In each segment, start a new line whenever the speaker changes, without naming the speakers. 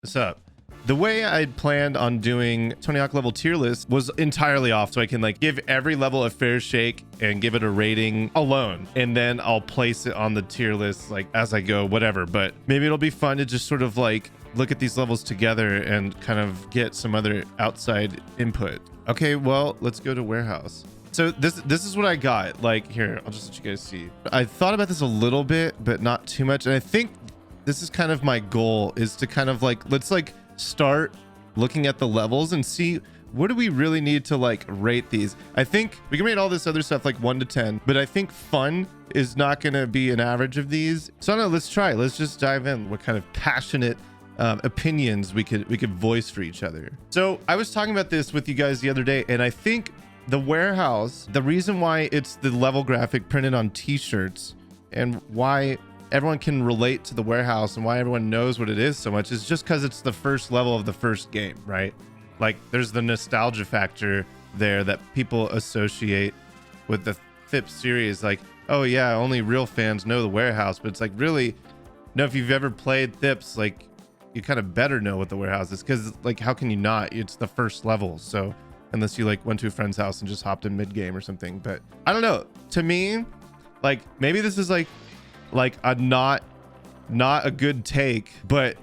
What's up? The way I planned on doing Tony Hawk level tier list was entirely off, so I can like give every level a fair shake and give it a rating alone, and then I'll place it on the tier list like as I go, whatever. But maybe it'll be fun to just sort of like look at these levels together and kind of get some other outside input. Okay, well, let's go to warehouse. So this is what I got. Like, here, I'll just let you guys see. I thought about this a little bit, but not too much. And I think this is kind of my goal, is to kind of like, let's like start looking at the levels and see what do we really need to like rate these. I think we can rate all this other stuff like 1 to 10, but I think fun is not going to be an average of these. So no, let's try. Let's just dive in. What kind of passionate opinions we could voice for each other. So I was talking about this with you guys the other day, and I think the warehouse, the reason why it's the level graphic printed on t-shirts and why everyone can relate to the warehouse and why everyone knows what it is so much is just because it's the first level of the first game, right? Like there's the nostalgia factor there that people associate with the THPS series. Like, oh yeah, only real fans know the warehouse, but it's like, really, no, if you've ever played THPS, like you kind of better know what the warehouse is, because like how can you not? It's the first level. So unless you like went to a friend's house and just hopped in mid game or something. But I don't know, to me, like maybe this is like a not a good take, but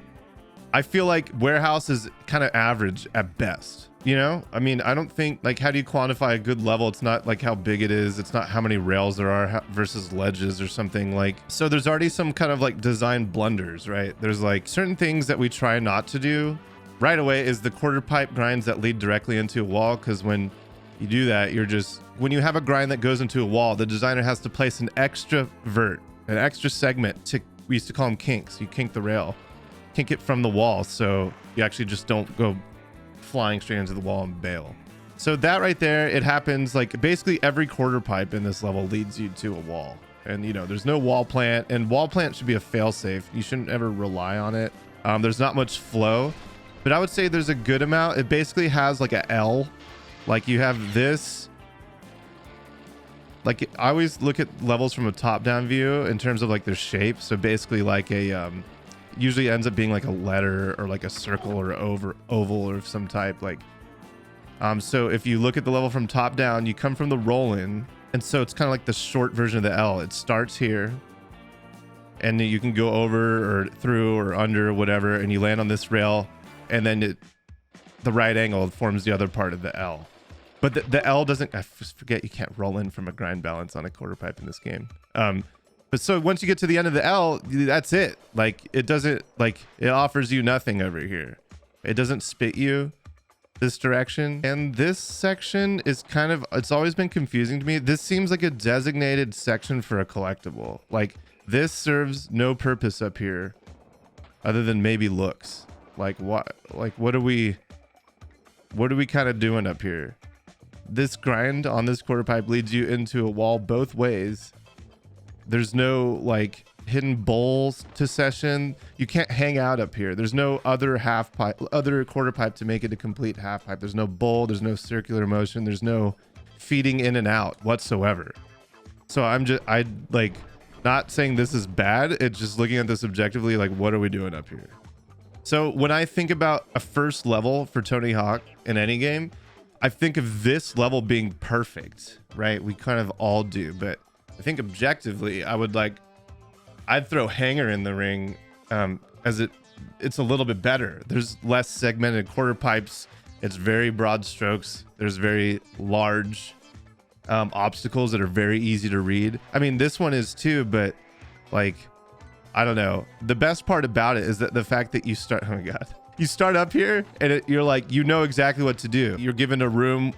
I feel like warehouse is kind of average at best, you know? I mean, I don't think, like, how do you quantify a good level? It's not like how big it is, it's not how many rails there are versus ledges or something. Like, so there's already some kind of like design blunders, right? There's like certain things that we try not to do right away, is the quarter pipe grinds that lead directly into a wall, because when you do that, you're just, when you have a grind that goes into a wall, the designer has to place an extra vert, an extra segment to, we used to call them kinks. You kink the rail, kink it from the wall, so you actually just don't go flying straight into the wall and bail. So that right there, it happens like basically every quarter pipe in this level leads you to a wall. And you know, there's no wall plant, and wall plant should be a fail safe. You shouldn't ever rely on it. There's not much flow, but I would say there's a good amount. It basically has like a L, like you have this. Like I always look at levels from a top-down view in terms of like their shape. So basically like a usually ends up being like a letter or like a circle or oval or some type. Like so if you look at the level from top down, you come from the roll-in, and so it's kind of like the short version of the L. It starts here, and you can go over or through or under or whatever, and you land on this rail, and then the right angle forms the other part of the L. But the L doesn't, I forget, you can't roll in from a grind balance on a quarter pipe in this game. But so once you get to the end of the L, that's it. Like it doesn't, like it offers you nothing over here. It doesn't spit you this direction. And this section is kind of, it's always been confusing to me. This seems like a designated section for a collectible. Like this serves no purpose up here other than maybe looks. Like what are we kind of doing up here? This grind on this quarter pipe leads you into a wall both ways. There's no like hidden bowls to session. You can't hang out up here. There's no other half pipe, other quarter pipe to make it a complete half pipe. There's no bowl. There's no circular motion. There's no feeding in and out whatsoever. So I like not saying this is bad. It's just looking at this objectively, like, what are we doing up here? So when I think about a first level for Tony Hawk in any game, I think of this level being perfect, right? We kind of all do, but I think objectively, I'd throw Hanger in the ring, as it's a little bit better. There's less segmented quarter pipes. It's very broad strokes. There's very large obstacles that are very easy to read. I mean, this one is too, but like, I don't know. The best part about it is that the fact that you start, oh my God, you start up here and you're like, you know exactly what to do. You're given a room,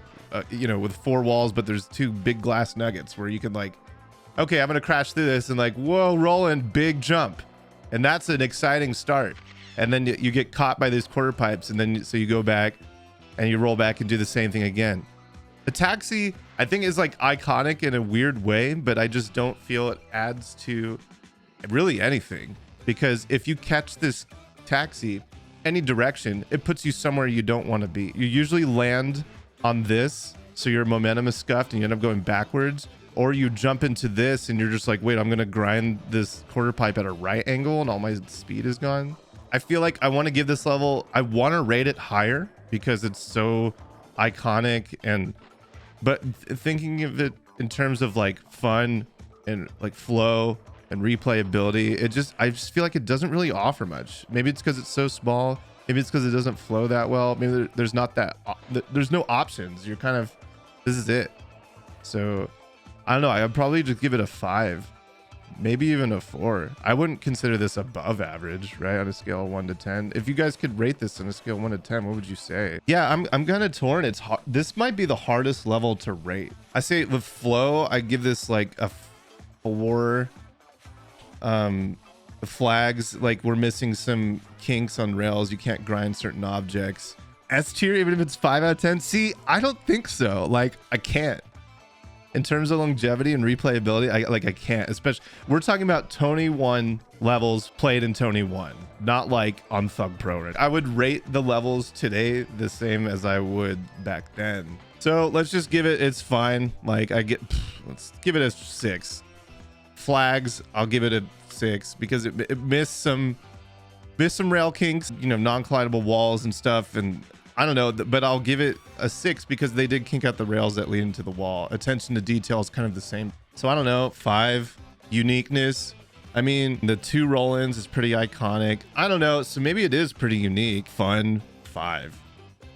you know, with 4 walls, but there's 2 big glass nuggets where you can like, okay, I'm going to crash through this, and like, whoa, roll in, big jump. And that's an exciting start. And then you get caught by these quarter pipes, and then so you go back and you roll back and do the same thing again. The taxi, I think, is like iconic in a weird way, but I just don't feel it adds to really anything, because if you catch this taxi any direction, it puts you somewhere you don't want to be. You usually land on this, so your momentum is scuffed and you end up going backwards, or you jump into this and you're just like, wait, I'm gonna grind this quarter pipe at a right angle and all my speed is gone. I feel like I want to give this level, I want to rate it higher because it's so iconic, and but thinking of it in terms of like fun and like flow and replayability, I just feel like it doesn't really offer much. Maybe it's because it's so small. Maybe it's because it doesn't flow that well. Maybe there's not that, there's no options. You're kind of, this is it. So I don't know. I'd probably just give it a 5, maybe even a 4. I wouldn't consider this above average, right? On a scale of 1 to 10. If you guys could rate this on a scale of 1 to 10, what would you say? Yeah, I'm kind of torn. It's hard. This might be the hardest level to rate. I say with flow, I give this like a 4. The flags, like we're missing some kinks on rails. You can't grind certain objects. S tier, even if it's 5 out of 10. See, I don't think so. Like I can't. In terms of longevity and replayability, I can't. Especially, we're talking about Tony 1 levels played in Tony 1, not like on Thug Pro. I would rate the levels today the same as I would back then. So let's just give it, it's fine. Like let's give it a 6. Flags, I'll give it a 6 because it missed some rail kinks, you know, non-collidable walls and stuff, and I don't know, but I'll give it a 6 because they did kink out the rails that lead into the wall. Attention to detail is kind of the same. So I don't know, 5. Uniqueness, I mean, the 2 roll-ins is pretty iconic. I don't know, so maybe it is pretty unique. Fun, 5.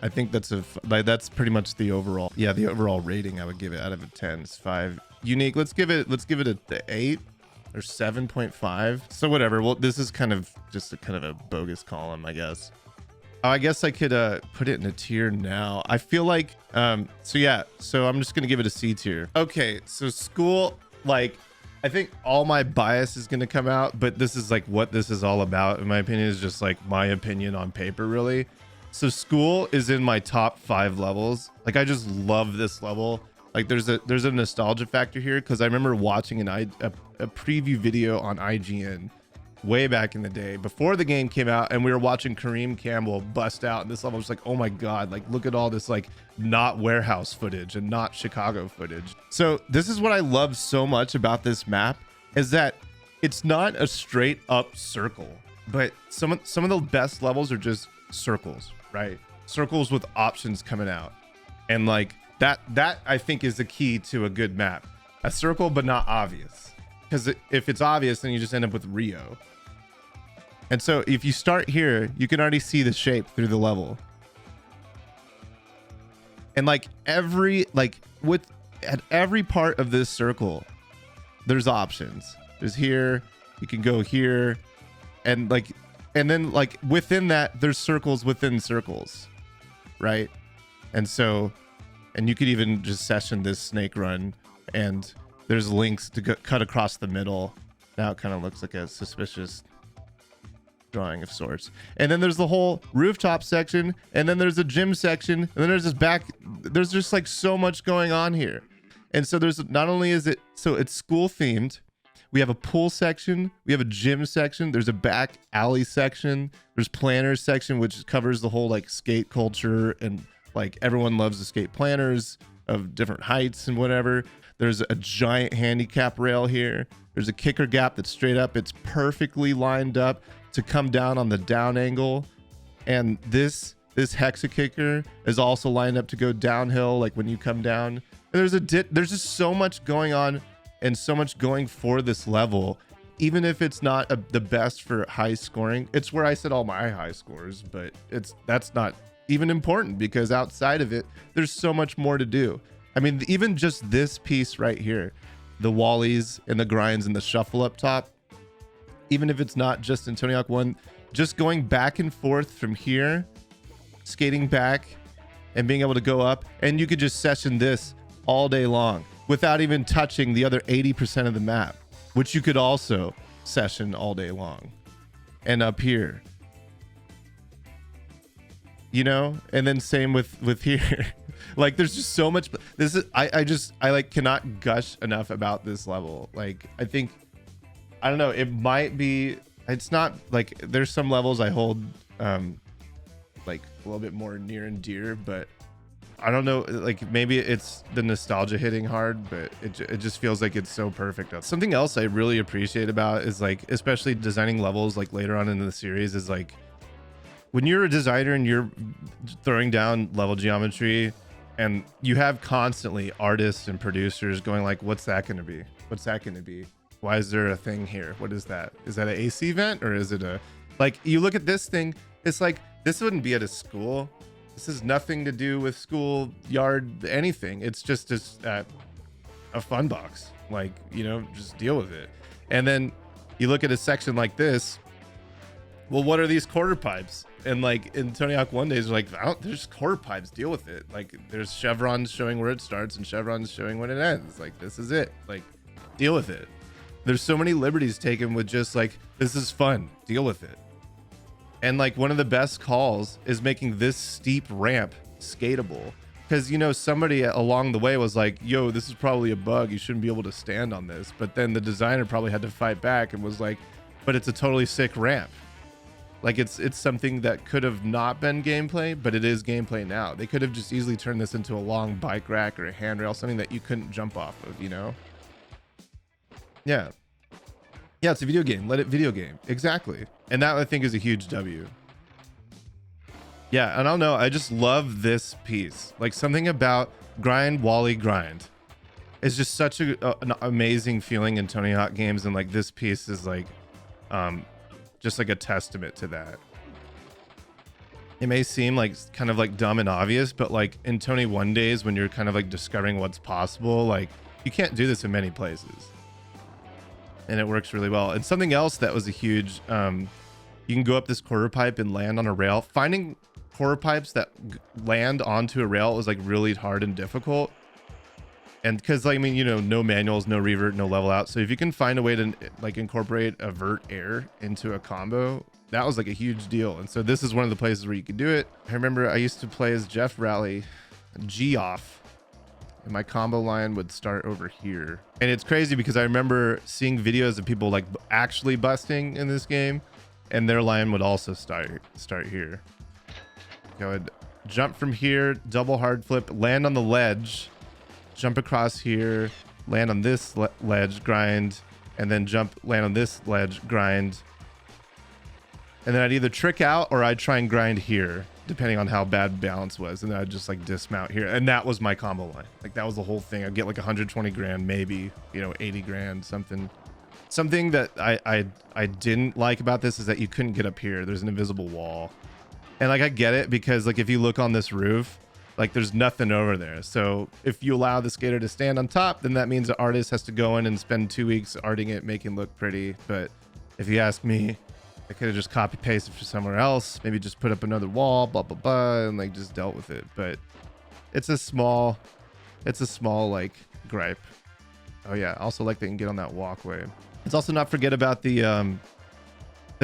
I think that's pretty much the overall, yeah, the overall rating I would give it out of a 10 is 5. Unique, let's give it a 8 or 7.5. So whatever. Well, this is kind of just a bogus column, I guess. I guess I could put it in a tier now. I feel like so yeah, so I'm just gonna give it a C tier. Okay, so school, like I think all my bias is gonna come out, but this is like what this is all about, in my opinion, is just like my opinion on paper, really. So school is in my top 5 levels. Like I just love this level. Like there's a nostalgia factor here because I remember watching a preview video on IGN way back in the day before the game came out, and we were watching Kareem Campbell bust out, and this level was like, oh my god, like look at all this like not warehouse footage and not Chicago footage. So this is what I love so much about this map, is that it's not a straight up circle, but some of the best levels are just circles, right? Circles with options coming out, and like that I think is the key to a good map. A circle but not obvious, because if it's obvious then you just end up with Rio. And so if you start here, you can already see the shape through the level. And like at every part of this circle, there's options. There's here, you can go here, and then like within that, there's circles within circles, right? And so, and you could even just session this snake run, and there's links to cut across the middle. Now it kind of looks like a suspicious drawing of sorts. And then there's the whole rooftop section, and then there's a gym section, and then there's this back, there's just like so much going on here. And so there's, not only is it, so it's school themed, we have a pool section, we have a gym section, there's a back alley section, there's planners section, which covers the whole like skate culture, and like everyone loves the skate planners of different heights and whatever. There's a giant handicap rail here. There's a kicker gap that's straight up. It's perfectly lined up to come down on the down angle. And this hexa kicker is also lined up to go downhill, like when you come down. And there's just so much going on and so much going for this level. Even if it's not the best for high scoring, it's where I set all my high scores, but that's not even important because outside of it, there's so much more to do. I mean, even just this piece right here, the wallies and the grinds and the shuffle up top, even if it's not just in Tony Hawk 1, just going back and forth from here, skating back and being able to go up, and you could just session this all day long without even touching the other 80% of the map, which you could also session all day long. And up here, you know, and then same with here. Like there's just so much. This is I like cannot gush enough about this level. Like I think, I don't know, it might be, it's not like, there's some levels I hold like a little bit more near and dear, but I don't know, like maybe it's the nostalgia hitting hard, but it just feels like it's so perfect. Something else I really appreciate about is like, especially designing levels like later on in the series, is like when you're a designer and you're throwing down level geometry and you have constantly artists and producers going like, what's that going to be? What's that going to be? Why is there a thing here? What is that? Is that an AC vent or is it a, like, you look at this thing, it's like, this wouldn't be at a school. This has nothing to do with school yard, anything. It's just a fun box. Like, you know, just deal with it. And then you look at a section like this. Well, what are these quarter pipes? And like in Tony Hawk 1 days, like, there's quarter pipes, deal with it. Like there's chevrons showing where it starts and chevrons showing when it ends. Like, this is it. Like, deal with it. There's so many liberties taken with just like, this is fun, deal with it. And like one of the best calls is making this steep ramp skatable. Because, you know, somebody along the way was like, yo, this is probably a bug. You shouldn't be able to stand on this. But then the designer probably had to fight back and was like, but it's a totally sick ramp. Like it's something that could have not been gameplay, but it is gameplay now. They could have just easily turned this into a long bike rack or a handrail, something that you couldn't jump off of, you know? Yeah. Yeah, it's a video game. Let it video game. Exactly. And that I think is a huge W. Yeah, and I don't know. I just love this piece. Like something about grind, Wally, grind. It's just such an amazing feeling in Tony Hawk games. And like this piece is like, just like a testament to that. It may seem like kind of like dumb and obvious, but like in Tony 1 days when you're kind of like discovering what's possible, like you can't do this in many places. And it works really well. And something else that was a huge, you can go up this quarter pipe and land on a rail. Finding quarter pipes that land onto a rail was like really hard and difficult. And because like, I mean, you know, no manuals, no revert, no level out. So if you can find a way to like incorporate a vert air into a combo, that was like a huge deal. And so this is one of the places where you can do it. I remember I used to play as Jeff Rally, G off, and my combo line would start over here. And it's crazy because I remember seeing videos of people like actually busting in this game, and their line would also start here. Go ahead, jump from here, double hard flip, land on the ledge, jump across here, land on this ledge, grind, and then jump, land on this ledge, grind. And then I'd either trick out or I'd try and grind here, depending on how bad balance was. And then I'd just like dismount here. And that was my combo line. Like that was the whole thing. I'd get like 120 grand, maybe, you know, 80 grand, something. Something that I didn't like about this is that you couldn't get up here. There's an invisible wall. And like, I get it because like, if you look on this roof, like there's nothing over there. So if you allow the skater to stand on top, then that means the artist has to go in and spend 2 weeks arting it, making it look pretty. But if you ask me, I could have just copy pasted for somewhere else, maybe just put up another wall, blah, blah, blah, and like just dealt with it. But it's a small like gripe. Oh yeah. I also like that you can get on that walkway. Let's also not forget about the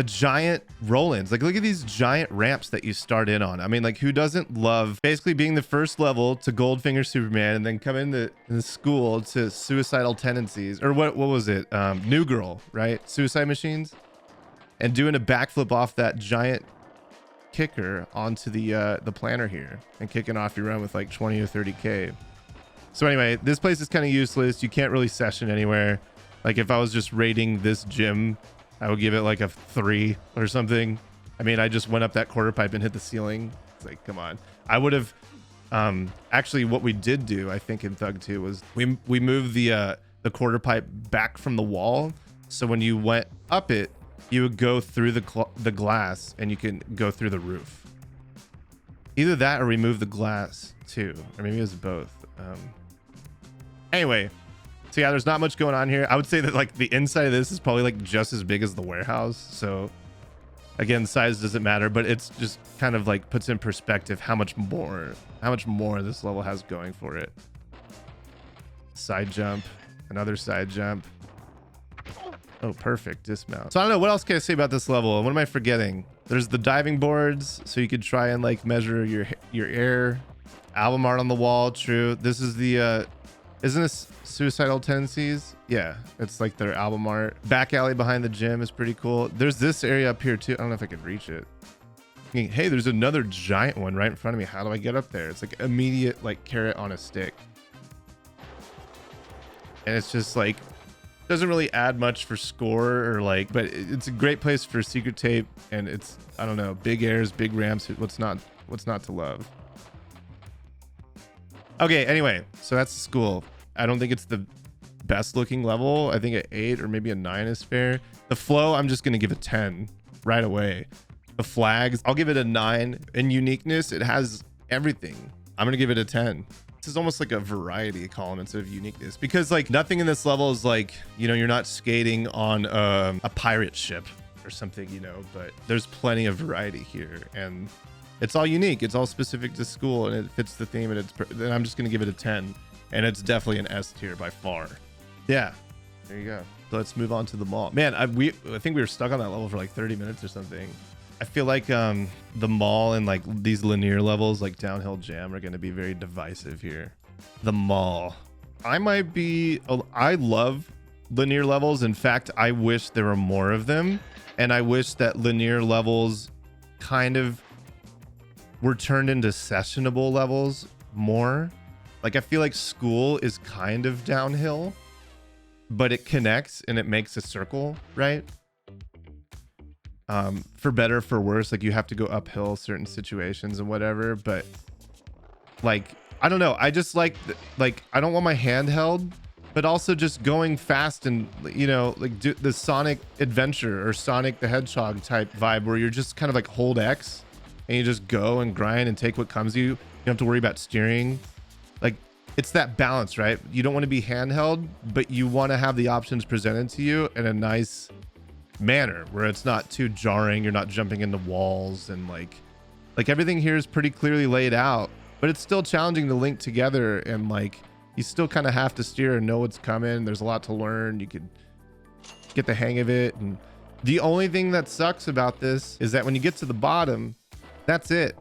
giant roll-ins. Like, look at these giant ramps that you start in on. I mean, like, who doesn't love basically being the first level to Goldfinger Superman and then come into the school to Suicidal Tendencies, or what was it? New Girl, right? Suicide Machines, and doing a backflip off that giant kicker onto the planter here and kicking off your run with like 20 or 30K. So anyway, this place is kind of useless. You can't really session anywhere. Like, if I was just rating this gym, I would give it like a 3 or something. I mean, I just went up that quarter pipe and hit the ceiling. It's like, come on. I would have actually, what we did do, I think in Thug 2 was we moved the quarter pipe back from the wall. So when you went up it, you would go through the glass and you can go through the roof. Either that or remove the glass too, or maybe it was both. Anyway. So yeah, there's not much going on here. I would say that like the inside of this is probably like just as big as the warehouse. So again, size doesn't matter, but it's just kind of like puts in perspective how much more this level has going for it. Side jump, another side jump. Oh, perfect dismount. So I don't know, what else can I say about this level? What am I forgetting? There's the diving boards, so you could try and like measure your air. Album art on the wall, true. This is the isn't this Suicidal Tendencies? Yeah, it's like their album art. Back alley behind the gym is pretty cool. There's this area up here too. I don't know if I can reach it. Hey, there's another giant one right in front of me. How do I get up there? It's like immediate like carrot on a stick. And it's just like Doesn't really add much for score or like, but it's a great place for secret tape, and it's, I don't know, big airs, big ramps. What's not to love? Okay, anyway, so that's the school. I don't think it's the best looking level. I think an 8 or maybe a 9 is fair. The flow, I'm just gonna give a 10 right away. The flags, I'll give it a 9. In uniqueness, it has everything. I'm gonna give it a 10. This is almost like a variety column instead of uniqueness, because like nothing in this level is like, you know, you're not skating on a pirate ship or something, you know, but there's plenty of variety here, and it's all unique. It's all specific to school, and it fits the theme, and then I'm just gonna give it a 10, and it's definitely an S tier by far. Yeah, there you go. So let's move on to the mall. Man, I think we were stuck on that level for like 30 minutes or something. I feel like the mall and like these linear levels like Downhill Jam are going to be very divisive here. The mall. I love linear levels. In fact, I wish there were more of them. And I wish that linear levels kind of were turned into sessionable levels more. Like I feel like school is kind of downhill, but it connects and it makes a circle, right? For better, for worse, like you have to go uphill certain situations and whatever, but like, I don't know. I just like I don't want my hand held, but also just going fast and, you know, like do the Sonic Adventure or Sonic the Hedgehog type vibe where you're just kind of like hold X and you just go and grind and take what comes to you. You don't have to worry about steering. Like it's that balance, right? You don't want to be handheld, but you want to have the options presented to you in a nice manner where it's not too jarring. You're not jumping into walls, and like everything here is pretty clearly laid out, but it's still challenging to link together, and like you still kind of have to steer and know what's coming. There's a lot to learn. You could get the hang of it, and the only thing that sucks about this is that when you get to the bottom, that's it.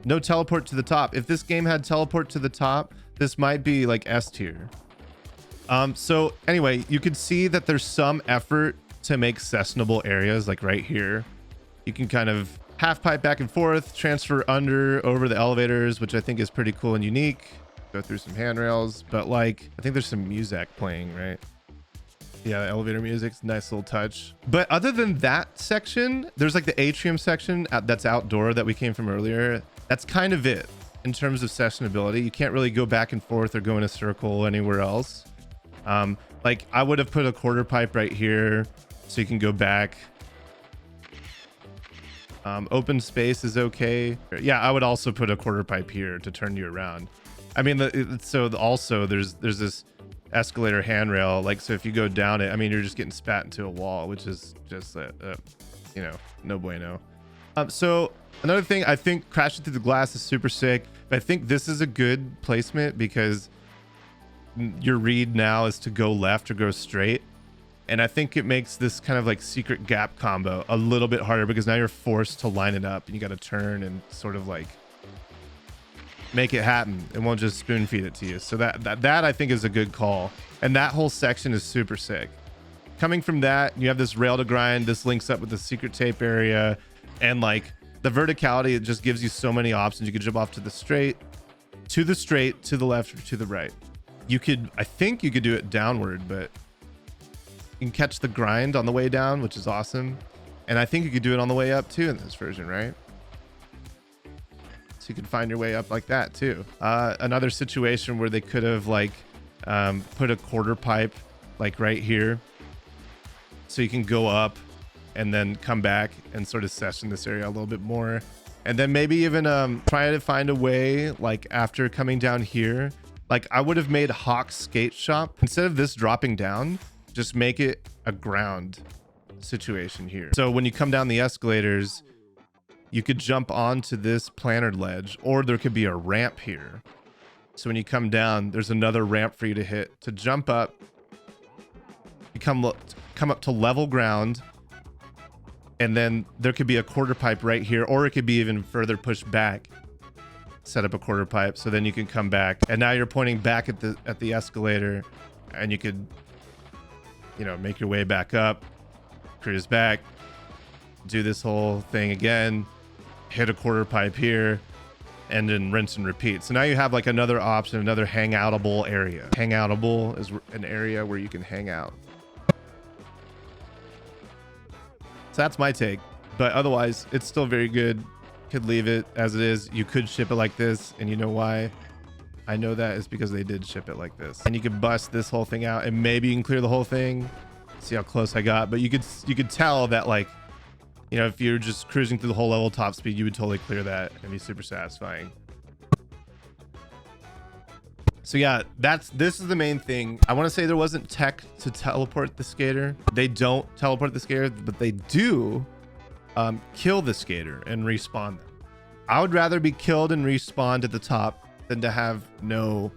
No teleport to the top. If this game had teleport to the top, this might be like S tier. So anyway, you can see that there's some effort to make sessionable areas, like right here. You can kind of half pipe back and forth, transfer over the elevators, which I think is pretty cool and unique. Go through some handrails, but like I think there's some music playing, right? Yeah, the elevator music's a nice little touch. But other than that section, there's like the atrium section that's outdoor that we came from earlier. That's kind of it in terms of sessionability. You can't really go back and forth or go in a circle anywhere else. Like I would have put a quarter pipe right here so you can go back. Open space is okay. Yeah, I would also put a quarter pipe here to turn you around. I mean, also there's this escalator handrail. Like, so if you go down it, I mean, you're just getting spat into a wall, which is just, you know, no bueno. So another thing, I think crashing through the glass is super sick. But I think this is a good placement because your read now is to go left or go straight. And I think it makes this kind of like secret gap combo a little bit harder because now you're forced to line it up and you got to turn and sort of like make it happen. It won't just spoon feed it to you. So that I think is a good call. And that whole section is super sick. Coming from that, you have this rail to grind. This links up with the secret tape area, and like the verticality, it just gives you so many options. You could jump off to the straight, to the left, or to the right. I think you could do it downward, but you can catch the grind on the way down, which is awesome. And I think you could do it on the way up too in this version, right? So you can find your way up like that too. Another situation where they could have like put a quarter pipe like right here, so you can go up and then come back and sort of session this area a little bit more. And then maybe even try to find a way, like after coming down here, like I would have made Hawk's skate shop, instead of this dropping down, just make it a ground situation here. So when you come down the escalators, you could jump onto this planter ledge, or there could be a ramp here. So when you come down, there's another ramp for you to hit to jump up. You come up to level ground, and then there could be a quarter pipe right here, or it could be even further pushed back. Set up a quarter pipe, so then you can come back, and now you're pointing back at the escalator, and you could, you know, make your way back up, cruise back, do this whole thing again, hit a quarter pipe here, and then rinse and repeat. So now you have like another option, another hangoutable area. Hangoutable is an area where you can hang out. So that's my take. But otherwise, it's still very good. Could leave it as it is. You could ship it like this, and you know why? I know that is because they did ship it like this. And you could bust this whole thing out, and maybe you can clear the whole thing. See how close I got. But you could tell that, like, you know, if you're just cruising through the whole level top speed, you would totally clear that and be super satisfying. So yeah, this is the main thing. I want to say there wasn't tech to teleport the skater. They don't teleport the skater, but they do kill the skater and respawn them. I would rather be killed and respawned at the top than to have nothing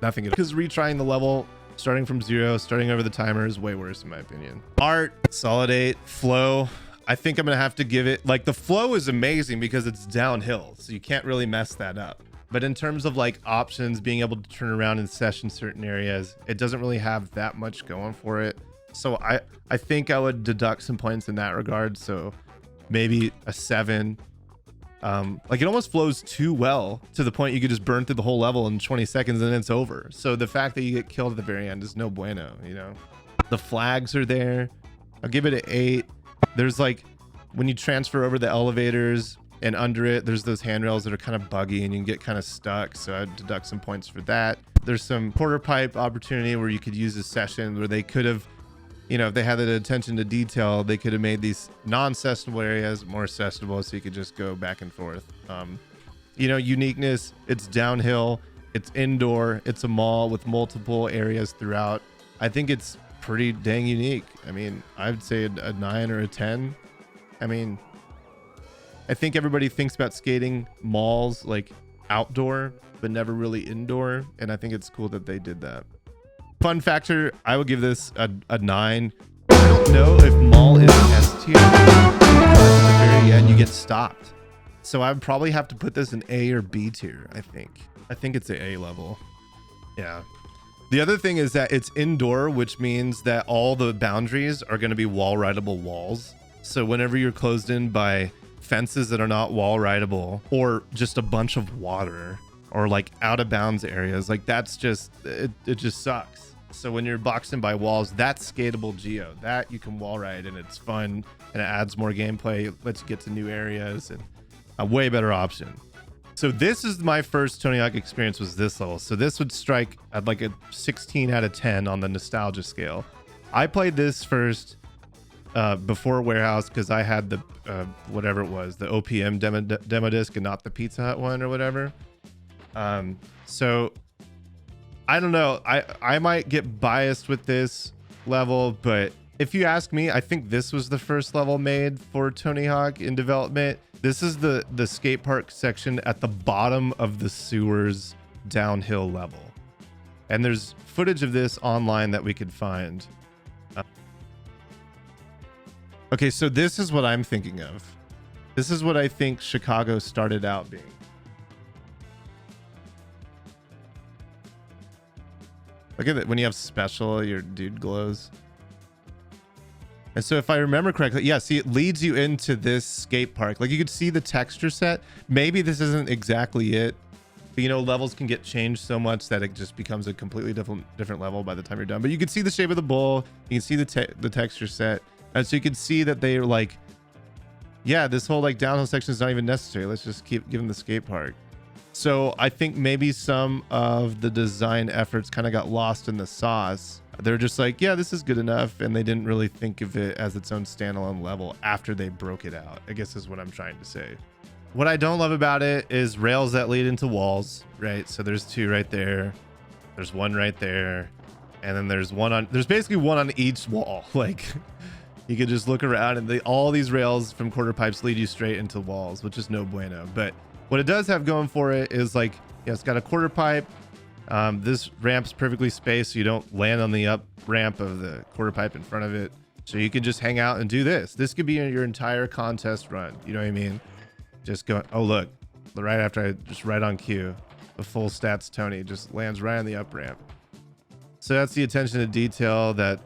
at all. Because retrying the level, starting from 0, starting over the timer is way worse in my opinion. Art, solid 8, flow. I think I'm gonna have to give it, like, the flow is amazing because it's downhill, so you can't really mess that up. But in terms of like options, being able to turn around and session certain areas, it doesn't really have that much going for it. So I think I would deduct some points in that regard. So maybe a 7. Like, it almost flows too well to the point you could just burn through the whole level in 20 seconds and it's over. So the fact that you get killed at the very end is no bueno, you know? The flags are there. I'll give it an 8. There's like, when you transfer over the elevators and under it, there's those handrails that are kind of buggy and you can get kind of stuck. So I'd deduct some points for that. There's some quarter pipe opportunity where you could use a session where they could have, you know, if they had the attention to detail, they could have made these non-sessionable areas more sessionable so you could just go back and forth. You know, uniqueness, it's downhill, it's indoor, it's a mall with multiple areas throughout. I think it's pretty dang unique. I mean, I'd say a 9 or a 10. I mean, I think everybody thinks about skating malls like outdoor, but never really indoor. And I think it's cool that they did that. Fun factor, I would give this a 9. I don't know if mall is S tier because at the very end you get stopped. So I would probably have to put this in A or B tier, I think. I think it's a level. Yeah. The other thing is that it's indoor, which means that all the boundaries are going to be wall rideable walls. So whenever you're closed in by fences that are not wall rideable or just a bunch of water or like out of bounds areas, like that's just, it just sucks. So when you're boxed in by walls, that's skatable geo that you can wall ride and it's fun and it adds more gameplay. It lets you get to new areas and a way better option. So this is my first Tony Hawk experience was this level. So this would strike at like a 16 out of 10 on the nostalgia scale. I played this first before Warehouse because I had the whatever it was, the OPM demo disc and not the Pizza Hut one or whatever. So I don't know. I might get biased with this level, but if you ask me, I think this was the first level made for Tony Hawk in development. This is the skate park section at the bottom of the sewers downhill level. And there's footage of this online that we could find. Okay, so this is what I'm thinking of. This is what I think Chicago started out being. Look at it. When you have special, your dude glows. And so if I remember correctly, yeah, see, it leads you into this skate park. Like you could see the texture set. Maybe this isn't exactly it. But, you know, levels can get changed so much that it just becomes a completely different level by the time you're done. But you can see the shape of the bull. You can see the texture set. And so you can see that they're like, yeah, this whole like downhill section is not even necessary. Let's just keep giving the skate park. So I think maybe some of the design efforts kind of got lost in the sauce. They're just like, yeah, this is good enough. And they didn't really think of it as its own standalone level after they broke it out, I guess is what I'm trying to say. What I don't love about it is rails that lead into walls, right? So there's 2 right there. There's 1 right there. And then there's basically 1 on each wall. Like you could just look around and all these rails from quarter pipes lead you straight into walls, which is no bueno. But what it does have going for it is like, yeah, it's got a quarter pipe. This ramp's perfectly spaced so you don't land on the up ramp of the quarter pipe in front of it. So you can just hang out and do this. This could be your entire contest run. You know what I mean? Just go, oh, look, right after I just right on cue, the full stats Tony just lands right on the up ramp. So that's the attention to detail that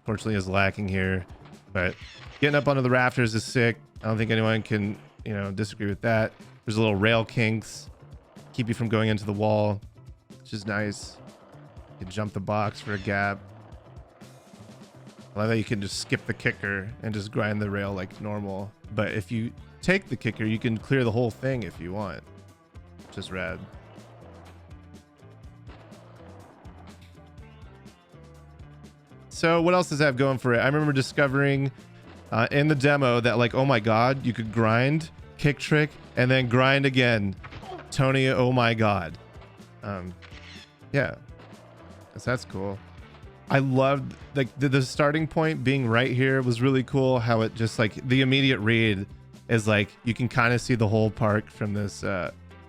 fortunately is lacking here. But getting up onto the rafters is sick. I don't think anyone can, you know, disagree with that. There's a little rail kinks, keep you from going into the wall, which is nice. You can jump the box for a gap. I love that you can just skip the kicker and just grind the rail like normal. But if you take the kicker, you can clear the whole thing if you want. Just rad. So what else does that have going for it? I remember discovering in the demo that like, oh my God, you could grind, kick trick, and then grind again. Tony, oh my God. Yeah, so that's cool. I loved like the starting point being right here was really cool. How it just like the immediate read is like you can kind of see the whole park from this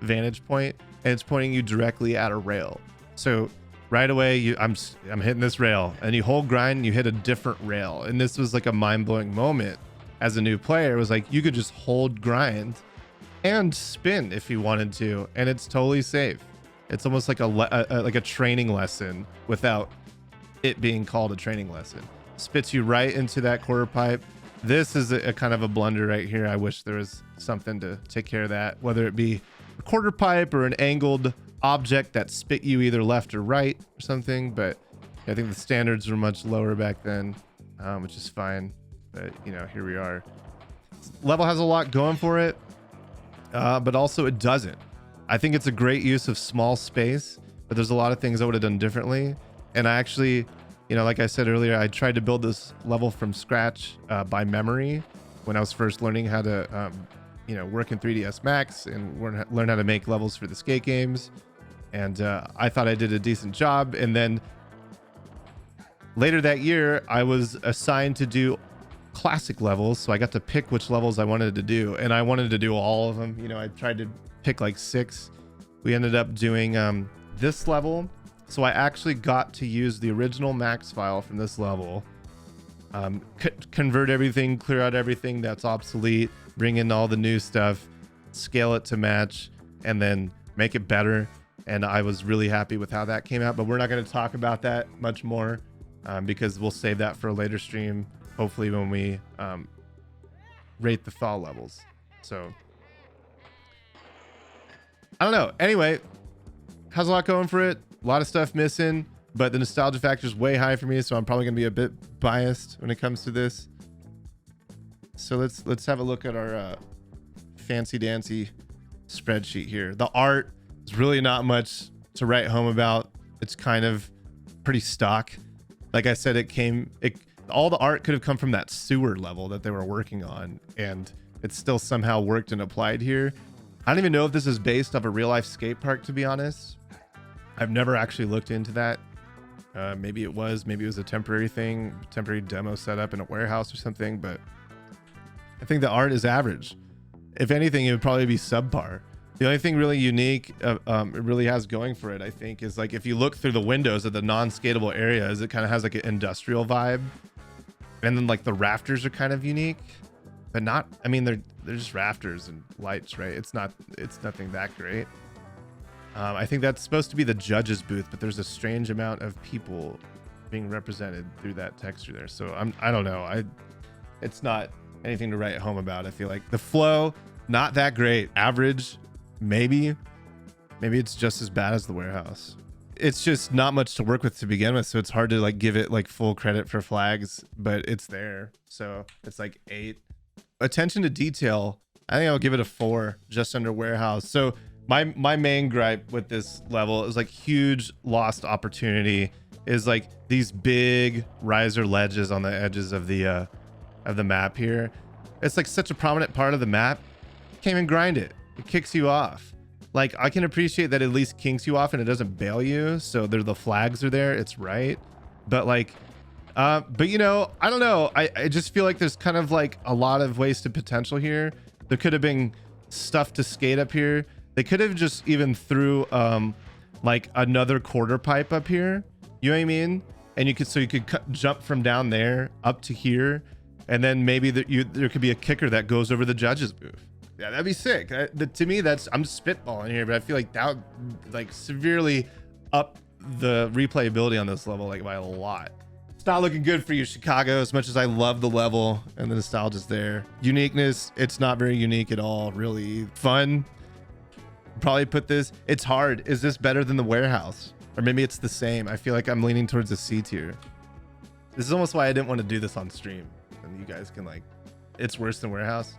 vantage point, and it's pointing you directly at a rail. So right away I'm hitting this rail, and you hold grind and you hit a different rail. And this was like a mind-blowing moment as a new player. It was like you could just hold grind and spin if you wanted to, and it's totally safe. It's almost like a training lesson without it being called a training lesson. Spits you right into that quarter pipe. This is a kind of a blunder right here. I wish there was something to take care of that, whether it be a quarter pipe or an angled object that spit you either left or right or something. But I think the standards were much lower back then, which is fine. But you know, here we are. Level has a lot going for it, but also it doesn't. I think it's a great use of small space, but there's a lot of things I would have done differently. And I actually, you know, like I said earlier, I tried to build this level from scratch by memory when I was first learning how to, you know, work in 3ds Max and learn how to make levels for the skate games. And I thought I did a decent job. And then later that year, I was assigned to do classic levels. So I got to pick which levels I wanted to do. And I wanted to do all of them. You know, I tried to pick like 6. We ended up doing this level. So I actually got to use the original max file from this level, convert everything, clear out everything that's obsolete, bring in all the new stuff, scale it to match, and then make it better. And I was really happy with how that came out, but we're not going to talk about that much more because we'll save that for a later stream, hopefully when we rate the thaw levels. So I don't know. Anyway, has a lot going for it. A lot of stuff missing, but the nostalgia factor is way high for me, so I'm probably gonna be a bit biased when it comes to this. So let's have a look at our fancy dancy spreadsheet here. The art is really not much to write home about. It's kind of pretty stock. Like I said, all the art could have come from that sewer level that they were working on, and it still somehow worked and applied here. I don't even know if this is based off a real life skate park, to be honest. I've never actually looked into that. Maybe it was a temporary thing, temporary demo setup in a warehouse or something, but I think the art is average. If anything, it would probably be subpar. The only thing really unique it really has going for it, I think, is like if you look through the windows of the non-skatable areas, it kind of has like an industrial vibe. And then like the rafters are kind of unique, but not, I mean, they're just rafters and lights, right? It's nothing that great. I think that's supposed to be the judge's booth, but there's a strange amount of people being represented through that texture there. So I don't know. It's not anything to write home about. I feel like the flow, not that great. Average, maybe it's just as bad as the warehouse. It's just not much to work with to begin with. So it's hard to like give it like full credit for flags, but it's there. So it's like 8. Attention to detail, I think I'll give it a 4, just under warehouse. So my main gripe with this level is like huge lost opportunity is like these big riser ledges on the edges of the map here. It's like such a prominent part of the map. Can't even grind it. It kicks you off. Like I can appreciate that at least kinks you off and it doesn't bail you. So the flags are there. It's right. But like, but you know, I don't know. I just feel like there's kind of like a lot of wasted potential here. There could have been stuff to skate up here. They could have just even threw like another quarter pipe up here. You know what I mean? And you could jump from down there up to here, and then maybe there could be a kicker that goes over the judge's booth. Yeah, that'd be sick. To me, I'm spitballing here, but I feel like that would like severely up the replayability on this level like by a lot. It's not looking good for you, Chicago, as much as I love the level and the nostalgia's there. Uniqueness, it's not very unique at all, really. Fun, probably put this, it's hard. Is this better than the warehouse? Or maybe it's the same. I feel like I'm leaning towards a C tier. This is almost why I didn't want to do this on stream. And you guys can like, it's worse than warehouse.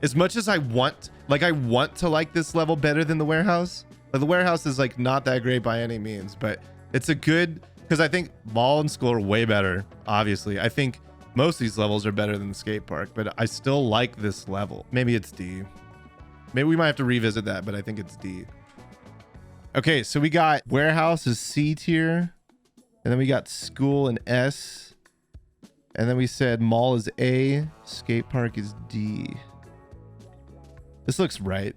As much as I want to like this level better than the warehouse. But the warehouse is like not that great by any means, but it's a good, because I think mall and school are way better. Obviously, I think most of these levels are better than the skate park, but I still like this level. Maybe it's D. Maybe we might have to revisit that, but I think it's D. Okay, so we got warehouse is C tier, and then we got school in S, and then we said mall is A, skate park is D. This looks right.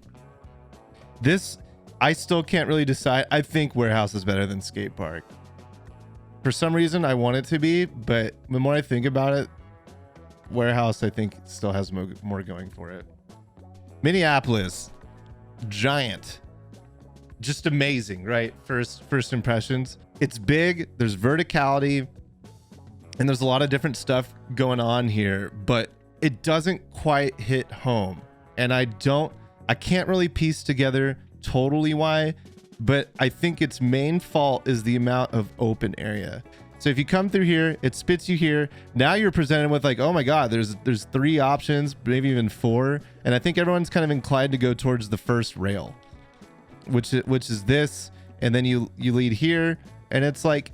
This, I still can't really decide. I think warehouse is better than skate park. For some reason, I want it to be, but the more I think about it, warehouse, I think, still has more going for it. Minneapolis, giant, just amazing, right? First impressions. It's big. There's verticality, and there's a lot of different stuff going on here, but it doesn't quite hit home. And I can't really piece together totally why, but I think its main fault is the amount of open area. So if you come through here, it spits you here. Now you're presented with like, oh my God, there's 3 options, maybe even 4. And I think everyone's kind of inclined to go towards the first rail, which is this. And then you lead here, and it's like,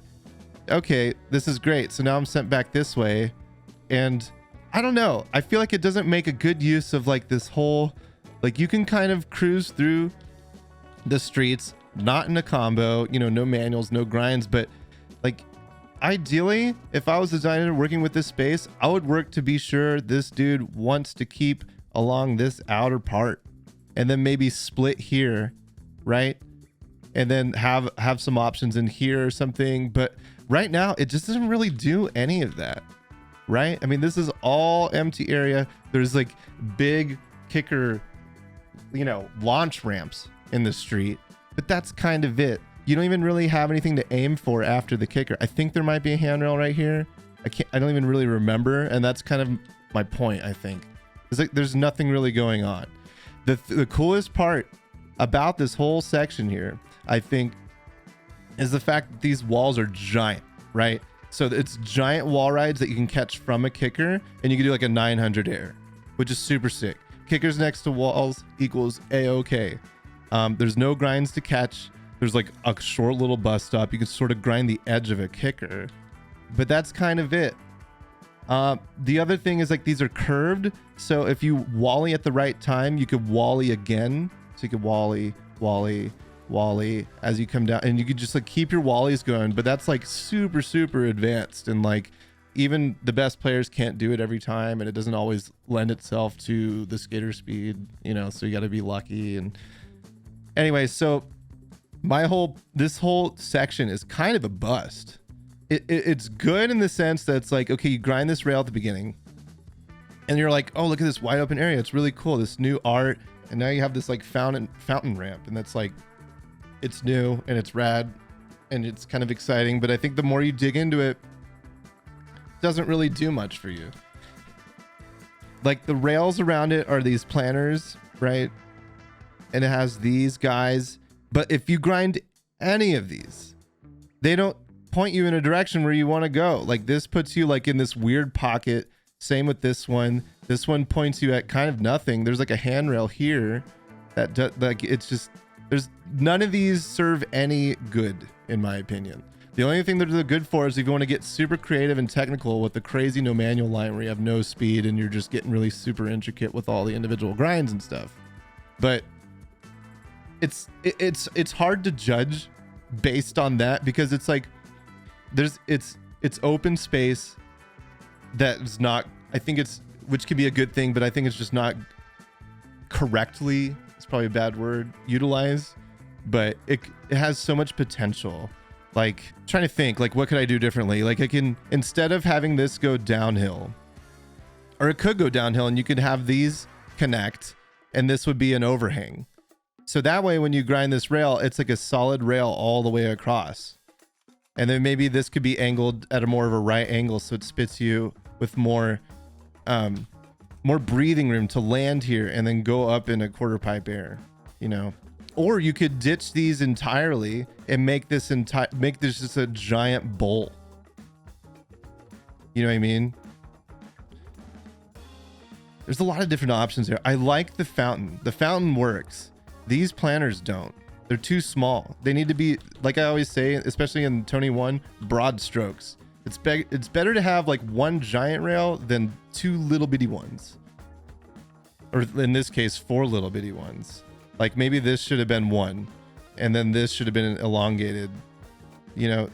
okay, this is great. So now I'm sent back this way. And I don't know. I feel like it doesn't make a good use of like this whole, like you can kind of cruise through the streets, not in a combo, you know, no manuals, no grinds, but like ideally, if I was a designer working with this space, I would work to be sure this dude wants to keep along this outer part and then maybe split here, right? And then have some options in here or something. But right now, it just doesn't really do any of that, right? I mean, this is all empty area. There's like big kicker, you know, launch ramps in the street, but that's kind of it. You don't even really have anything to aim for after the kicker. I think there might be a handrail right here. I don't even really remember, and that's kind of my point. I think it's like there's nothing really going on. The coolest part about this whole section here, I think, is the fact that these walls are giant, right? So it's giant wall rides that you can catch from a kicker, and you can do like a 900 air, which is super sick. Kickers next to walls equals A-OK. There's no grinds to catch. There's like a short little bus stop. You can sort of grind the edge of a kicker, but that's kind of it. The other thing is like these are curved. So if you wally at the right time, you could wally again. So you could wally as you come down, and you could just like keep your wallies going, but that's like super, super advanced. And like even the best players can't do it every time. And it doesn't always lend itself to the skater speed, you know, so you got to be lucky. And anyway, so this whole section is kind of a bust. It's good in the sense that it's like, okay, you grind this rail at the beginning and you're like, oh, look at this wide open area. It's really cool. This new art. And now you have this like fountain ramp, and that's like, it's new and it's rad and it's kind of exciting. But I think the more you dig into it, it doesn't really do much for you. Like the rails around it are these planners, right? And it has these guys. But if you grind any of these, they don't point you in a direction where you want to go. Like this puts you like in this weird pocket. Same with this one. This one points you at kind of nothing. There's like a handrail here that like it's just, there's none of these serve any good in my opinion. The only thing that they're good for is if you want to get super creative and technical with the crazy no manual line where you have no speed and you're just getting really super intricate with all the individual grinds and stuff. But it's hard to judge based on that, because it's like it's open space that is not, I think it's, which can be a good thing, but I think it's just not correctly, it's probably a bad word, utilized. But it has so much potential. Like trying to think like, what could I do differently? Like I can, instead of having this go downhill, or it could go downhill and you could have these connect and this would be an overhang. So that way, when you grind this rail, it's like a solid rail all the way across. And then maybe this could be angled at a more of a right angle, so it spits you with more breathing room to land here and then go up in a quarter pipe air, you know. Or you could ditch these entirely and make this just a giant bowl. You know what I mean? There's a lot of different options here. I like the fountain. The fountain works. These planners don't. They're too small. They need to be, like I always say, especially in Tony 1, broad strokes. It's better to have like one giant rail than two little bitty ones. Or in this case, 4 little bitty ones. Like maybe this should have been 1, and then this should have been elongated, you know,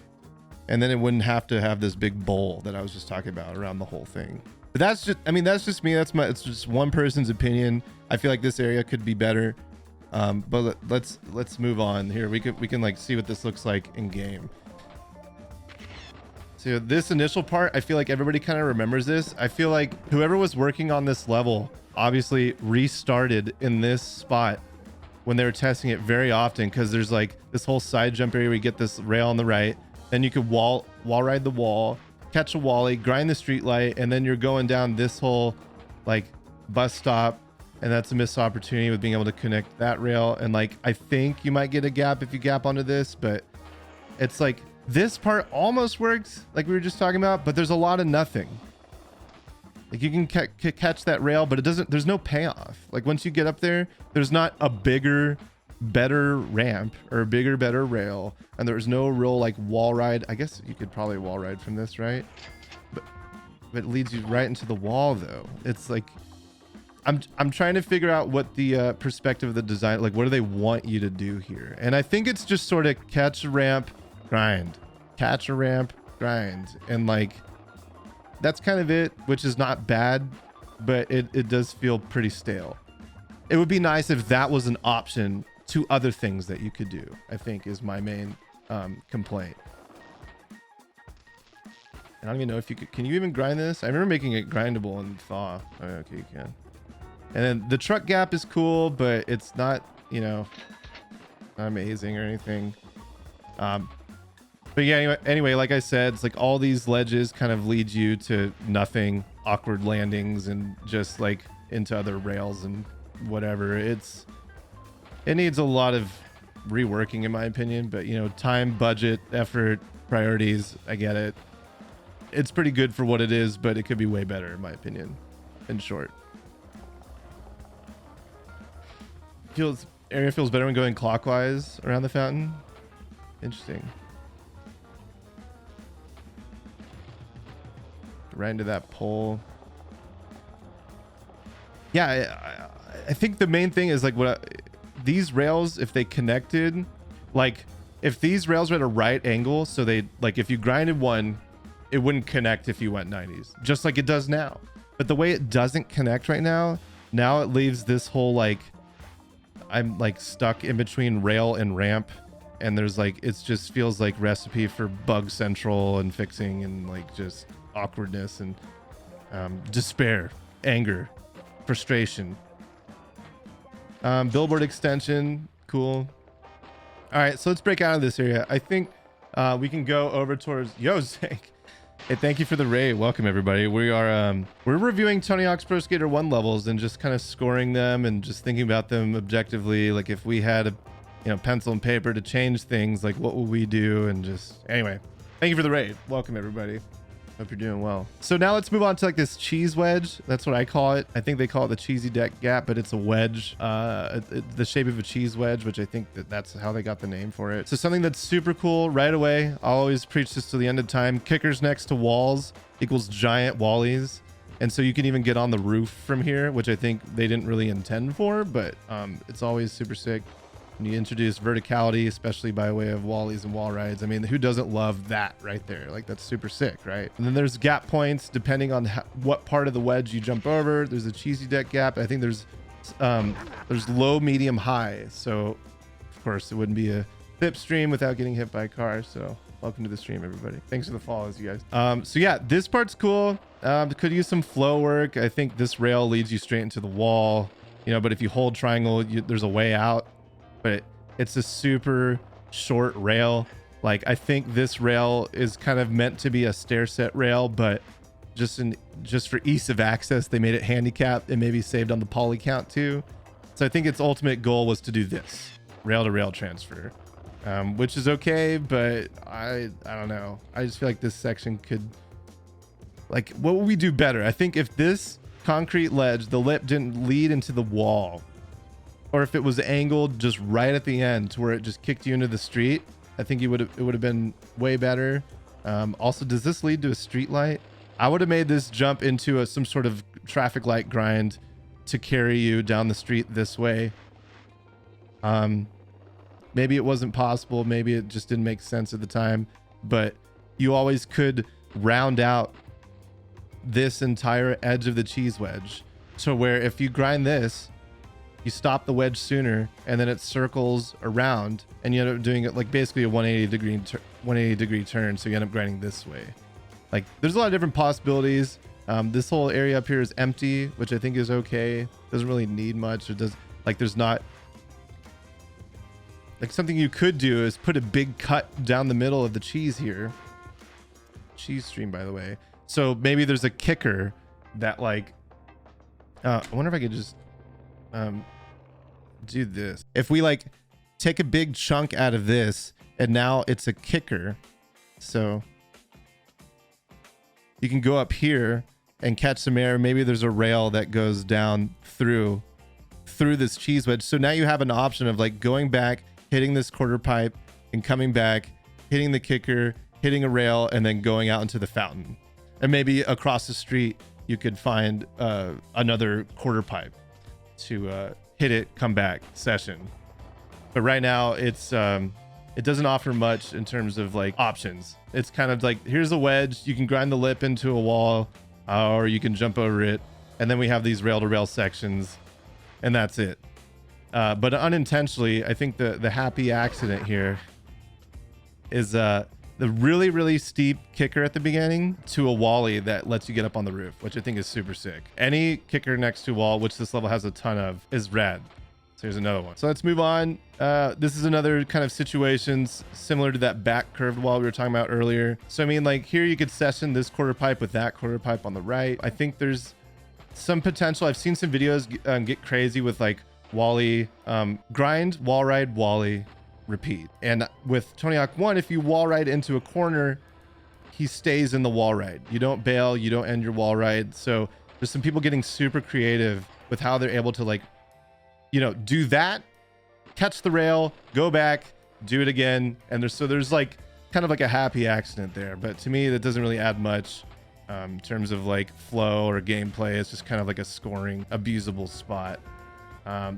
and then it wouldn't have to have this big bowl that I was just talking about around the whole thing. But that's just, I mean, that's just me. It's just one person's opinion. I feel like this area could be better. But let's move on here. We can like see what this looks like in game. So this initial part, I feel like everybody kind of remembers this. I feel like whoever was working on this level obviously restarted in this spot when they were testing it very often, because there's like this whole side jump area where you get this rail on the right, then you could wall ride the wall, catch a wally, grind the street light, and then you're going down this whole like bus stop, and that's a missed opportunity with being able to connect that rail. And like I think you might get a gap if you gap onto this, but it's like this part almost works like we were just talking about, but there's a lot of nothing. Like you can catch that rail, but it doesn't, there's no payoff. Like once you get up there, there's not a bigger, better ramp or a bigger, better rail. And there's no real like wall ride. I guess you could probably wall ride from this, right? But it leads you right into the wall though. It's like, I'm trying to figure out what the perspective of the design, like what do they want you to do here? And I think it's just sort of catch a ramp, grind, catch a ramp, grind. And like, that's kind of it, which is not bad, but it does feel pretty stale. It would be nice if that was an option to other things that you could do, I think is my main complaint. And I don't even know if you could, can you even grind this? I remember making it grindable in thaw. Oh, okay, you can. And then the truck gap is cool, but it's not, you know, amazing or anything. But yeah, anyway, like I said, it's like all these ledges kind of lead you to nothing, awkward landings, and just like into other rails and whatever. It needs a lot of reworking in my opinion, but you know, time, budget, effort, priorities, I get it. It's pretty good for what it is, but it could be way better in my opinion, in short. Area feels better when going clockwise around the fountain. Interesting. Right into that pole. Yeah, I think the main thing is like these rails, if they connected, like if these rails were at a right angle, so they like if you grinded one, it wouldn't connect if you went 90s, just like it does now. But the way it doesn't connect right now it leaves this whole like I'm like stuck in between rail and ramp, and there's like it just feels like recipe for bug central and fixing and like just awkwardness and despair, anger, frustration. Billboard extension, cool. All right, so let's break out of this area. I think we can go over towards Yozek. Hey, thank you for the raid. Welcome everybody. We are we're reviewing Tony Hawk's Pro Skater 1 levels and just kind of scoring them and just thinking about them objectively. Like if we had a pencil and paper to change things, like what would we do? And just anyway, thank you for the raid. Welcome everybody. Hope you're doing well. So now let's move on to like this cheese wedge. That's what I call it. I think they call it the cheesy deck gap, but it's a wedge, the shape of a cheese wedge, which I think that's how they got the name for it. So something that's super cool right away. I'll always preach this to the end of time. Kickers next to walls equals giant wallies. And so you can even get on the roof from here, which I think they didn't really intend for, but it's always super sick. When you introduce verticality, especially by way of wallies and wall rides, I mean, who doesn't love that right there? Like that's super sick, right? And then there's gap points depending on what part of the wedge you jump over. There's a cheesy deck gap. I think there's low, medium, high. So of course it wouldn't be a THPS stream without getting hit by a car. So welcome to the stream, everybody. Thanks for the follows, you guys. So yeah, this part's cool. Could use some flow work. I think this rail leads you straight into the wall, but if you hold triangle, there's a way out. But it's a super short rail. Like I think this rail is kind of meant to be a stair set rail, but just for ease of access, they made it handicapped and maybe saved on the poly count too. So I think its ultimate goal was to do this rail to rail transfer, which is okay, but I don't know. I just feel like this section could Like, what would we do better? I think if this concrete ledge, the lip didn't lead into the wall, or if it was angled just right at the end to where it just kicked you into the street, I think it would have been way better. Also, does this lead to a street light? I would have made this jump into some sort of traffic light grind to carry you down the street this way. Maybe it wasn't possible. Maybe it just didn't make sense at the time, but you always could round out this entire edge of the cheese wedge. So where if you grind this, you stop the wedge sooner and then it circles around and you end up doing it like basically a 180 degree turn. So you end up grinding this way. Like there's a lot of different possibilities. This whole area up here is empty, which I think is okay. Doesn't really need much. It does like there's not like something you could do is put a big cut down the middle of the cheese here. Cheese stream, by the way. So maybe there's a kicker that like, I wonder if I could just do this. If we like take a big chunk out of this and now it's a kicker. So you can go up here and catch some air. Maybe there's a rail that goes down through this cheese wedge. So now you have an option of like going back, hitting this quarter pipe and coming back, hitting the kicker, hitting a rail, and then going out into the fountain. And maybe across the street, you could find another quarter pipe to hit it, come back session. But right now it's it doesn't offer much in terms of like options. It's kind of like, here's a wedge. You can grind the lip into a wall or you can jump over it. And then we have these rail to rail sections and that's it. But unintentionally, I think the happy accident here is the really, really steep kicker at the beginning to a wally that lets you get up on the roof, which I think is super sick. Any kicker next to a wall, which this level has a ton of, is rad. So here's another one. So let's move on. This is another kind of situations similar to that back curved wall we were talking about earlier. So I mean, like here you could session this quarter pipe with that quarter pipe on the right. I think there's some potential. I've seen some videos get crazy with like wally, grind, wall ride, wally, repeat. And with Tony Hawk 1, if you wall ride into a corner, he stays in the wall ride. You don't bail, you don't end your wall ride. So there's some people getting super creative with how they're able to like, you know, do that, catch the rail, go back, do it again. And there's like kind of like a happy accident there. But to me, that doesn't really add much in terms of like flow or gameplay. It's just kind of like a scoring, abusable spot.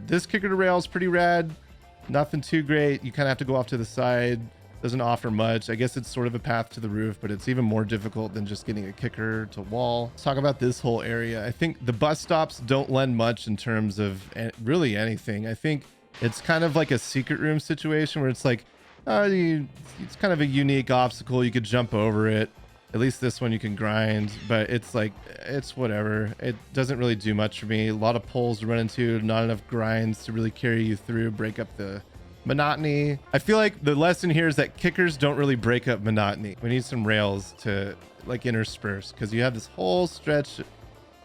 This kicker to rail is pretty rad. Nothing too great. You kind of have to go off to the side. Doesn't offer much. I guess it's sort of a path to the roof, but it's even more difficult than just getting a kicker to wall. Let's talk about this whole area. I think the bus stops don't lend much in terms of really anything. I think it's kind of like a secret room situation where it's like, it's kind of a unique obstacle. You could jump over it. At least this one you can grind, but it's like, it's whatever. It doesn't really do much for me. A lot of poles to run into, not enough grinds to really carry you through, break up the monotony. I feel like the lesson here is that kickers don't really break up monotony. We need some rails to like intersperse because you have this whole stretch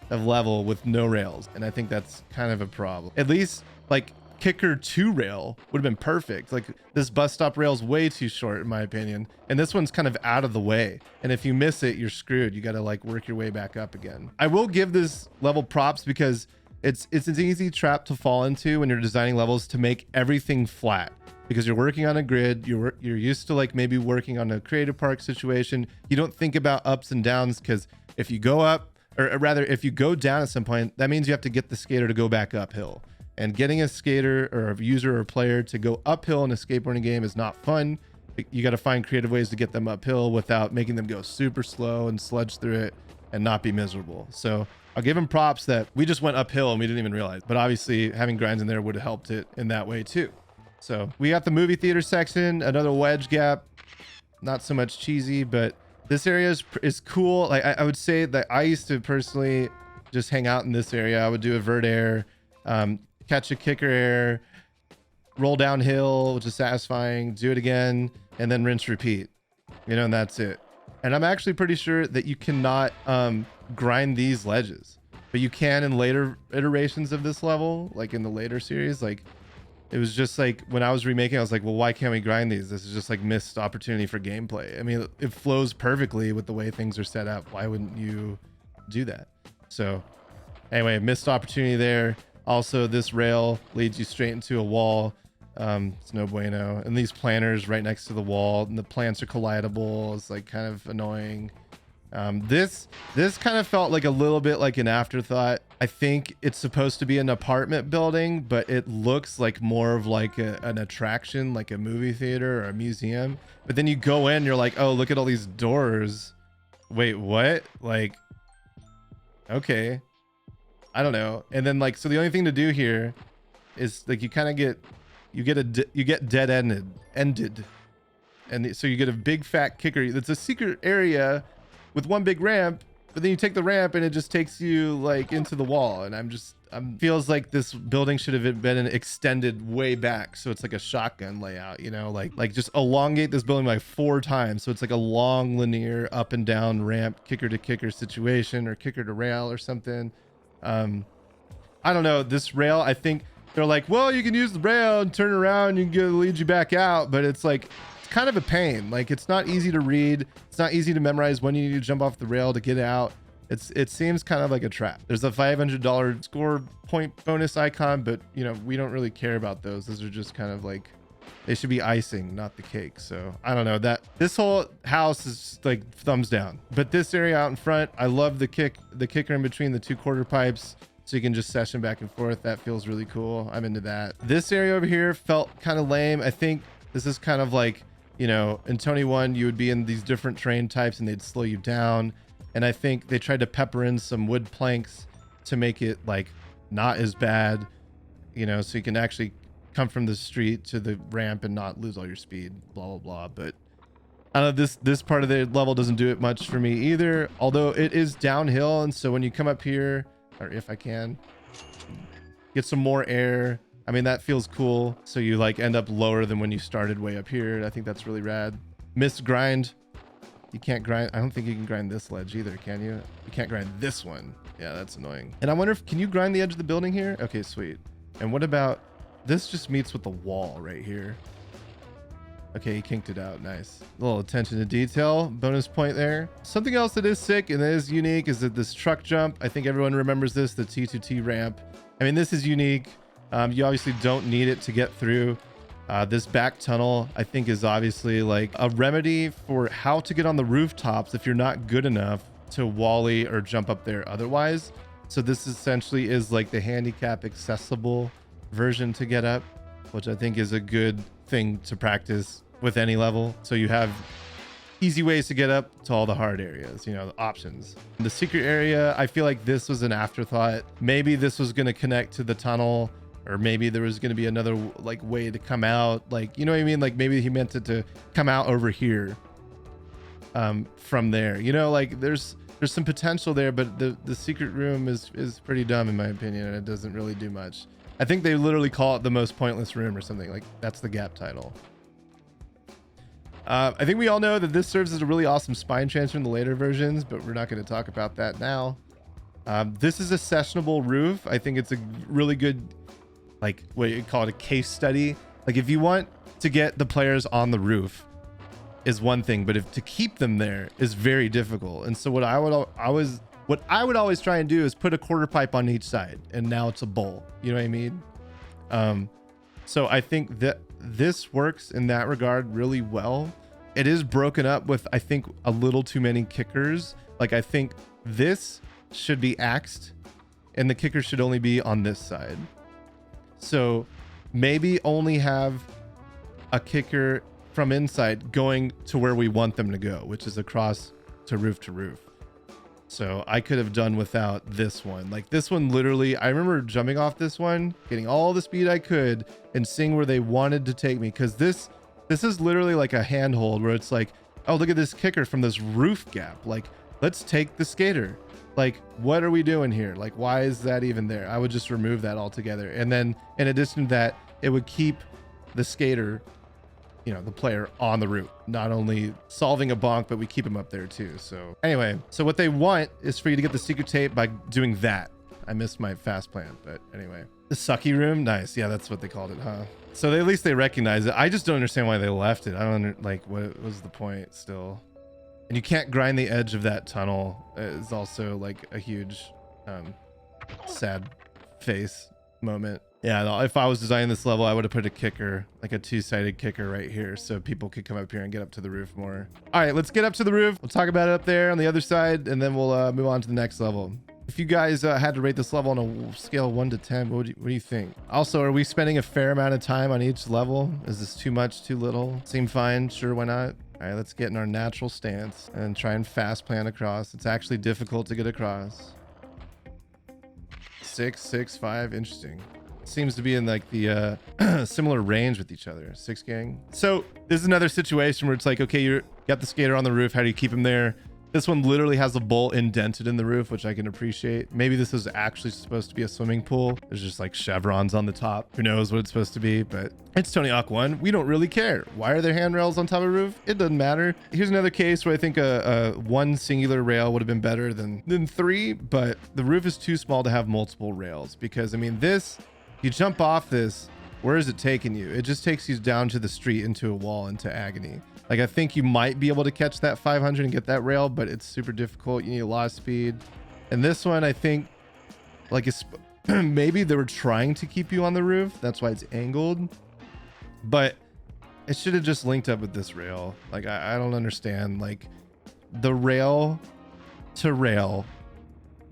of level with no rails. And I think that's kind of a problem. At least like kicker to rail would have been perfect. Like this bus stop rail is way too short in my opinion, and this one's kind of out of the way, and if you miss it, you're screwed. You got to like work your way back up again. I will give this level props because it's an easy trap to fall into when you're designing levels, to make everything flat because you're working on a grid. You're used to like maybe working on a creative park situation. You don't think about ups and downs, because if you go up, or rather if you go down at some point, that means you have to get the skater to go back uphill. And getting a skater or a user or player to go uphill in a skateboarding game is not fun. You got to find creative ways to get them uphill without making them go super slow and sludge through it and not be miserable. So I'll give him props that we just went uphill and we didn't even realize. But obviously having grinds in there would have helped it in that way too. So we got the movie theater section, another wedge gap. Not so much cheesy, but this area is cool. Like I would say that I used to personally just hang out in this area. I would do a vert air, catch a kicker air, roll downhill, which is satisfying, do it again, and then rinse, repeat, you know, and that's it. And I'm actually pretty sure that you cannot grind these ledges, but you can in later iterations of this level, like in the later series. Like It was just like when I was remaking, I was like, well, why can't we grind these? This is just like missed opportunity for gameplay. I mean, it flows perfectly with the way things are set up. Why wouldn't you do that? So anyway, missed opportunity there. Also, this rail leads you straight into a wall. It's no bueno. And these planters right next to the wall, and the plants are collidable. It's like kind of annoying. This kind of felt like a little bit like an afterthought. I think it's supposed to be an apartment building, but it looks like more of like an attraction, like a movie theater or a museum. But then you go in, you're like, oh, look at all these doors. Wait, what? Like, okay, I don't know. And then like, so the only thing to do here is like you kind of get dead ended, and so you get a big fat kicker. It's a secret area with one big ramp, but then you take the ramp and it just takes you like into the wall. And I'm feels like this building should have been extended way back, so it's like a shotgun layout, you know, like just elongate this building like 4 times, so it's like a long linear up and down ramp, kicker to kicker situation, or kicker to rail or something. I don't know, this rail, I think they're like, well, you can use the rail and turn around, you can lead you back out, but it's like kind of a pain. Like, it's not easy to read, it's not easy to memorize when you need to jump off the rail to get out. It seems kind of like a trap. There's a $500 score point bonus icon, but you know, we don't really care about those. Those are just kind of like, they should be icing, not the cake. So I don't know, that this whole house is like thumbs down. But this area out in front, I love the kicker in between the 2 quarter pipes, so you can just session back and forth. That feels really cool. I'm into that. This area over here felt kind of lame. I think this is kind of like, you know, in Tony 1, you would be in these different train types and they'd slow you down. And I think they tried to pepper in some wood planks to make it like not as bad, you know, so you can actually come from the street to the ramp and not lose all your speed, blah, blah, blah. But I don't know, this part of the level doesn't do it much for me either, although it is downhill. And so when you come up here, or if I can get some more air, I mean, that feels cool. So you like end up lower than when you started way up here. I think that's really rad. Missed grind. You can't grind. I don't think you can grind this ledge either, can you? You can't grind this one. Yeah, that's annoying. And I wonder if, can you grind the edge of the building here? Okay, sweet. And what about, this just meets with the wall right here. Okay, he kinked it out. Nice. A little attention to detail. Bonus point there. Something else that is sick and that is unique is that this truck jump, I think everyone remembers this, the T2T ramp. I mean, this is unique. You obviously don't need it to get through. This back tunnel, I think, is obviously like a remedy for how to get on the rooftops if you're not good enough to wally or jump up there otherwise. So this essentially is like the handicap accessible version to get up, which I think is a good thing to practice with any level. So you have easy ways to get up to all the hard areas, you know, the options. The secret area, I feel like this was an afterthought. Maybe this was going to connect to the tunnel, or maybe there was going to be another like way to come out, like, you know what I mean? Like maybe he meant it to come out over here from there, you know, like there's some potential there, but the secret room is pretty dumb in my opinion, and it doesn't really do much. I think they literally call it the most pointless room or something, like that's the gap title. I think we all know that this serves as a really awesome spine transfer in the later versions, but we're not going to talk about that now. This is a sessionable roof. I think it's a really good, like, what you call it, a case study. Like if you want to get the players on the roof is one thing, but if to keep them there is very difficult. And so what I would always try and do is put a quarter pipe on each side, and now it's a bowl. You know what I mean? So I think that this works in that regard really well. It is broken up with, I think, a little too many kickers. Like I think this should be axed and the kicker should only be on this side. So maybe only have a kicker from inside going to where we want them to go, which is across to roof. So I could have done without this one. Like this one, literally, I remember jumping off this one, getting all the speed I could and seeing where they wanted to take me. Cause this is literally like a handhold where it's like, oh, look at this kicker from this roof gap. Like, let's take the skater. Like, what are we doing here? Like, why is that even there? I would just remove that altogether. And then in addition to that, it would keep the skater, you know, the player on the roof, not only solving a bonk, but we keep him up there too. So anyway, so what they want is for you to get the secret tape by doing that. I missed my fast plan, but anyway. The sucky room. Nice. Yeah, that's what they called it, huh? So at least they recognize it. I just don't understand why they left it. I don't like what was the point still. And you can't grind the edge of that tunnel. It's also like a huge sad face moment. Yeah, if I was designing this level, I would have put a kicker, like a two-sided kicker right here, so people could come up here and get up to the roof more. All right, let's get up to the roof. We'll talk about it up there on the other side, and then we'll move on to the next level. If you guys had to rate this level on a scale of 1 to 10, what do you think? Also, are we spending a fair amount of time on each level? Is this too much, too little? Seem fine? Sure, why not? All right, let's get in our natural stance and try and fast plan across. It's actually difficult to get across. 6, 6, 5, interesting. Seems to be in like the similar range with each other. 6 gang. So this is another situation where it's like, okay, you got the skater on the roof. How do you keep him there? This one literally has a bolt indented in the roof, which I can appreciate. Maybe this is actually supposed to be a swimming pool. There's just like chevrons on the top. Who knows what it's supposed to be, but it's Tony Hawk 1. We don't really care. Why are there handrails on top of the roof? It doesn't matter. Here's another case where I think a one singular rail would have been better than 3, but the roof is too small to have multiple rails because, I mean, this, you jump off this, where is it taking you? It just takes you down to the street into a wall, into agony. Like, I think you might be able to catch that 500 and get that rail, but it's super difficult. You need a lot of speed. And this one, I think, like, it's maybe they were trying to keep you on the roof. That's why it's angled. But it should have just linked up with this rail. Like, I don't understand. Like, the rail to rail,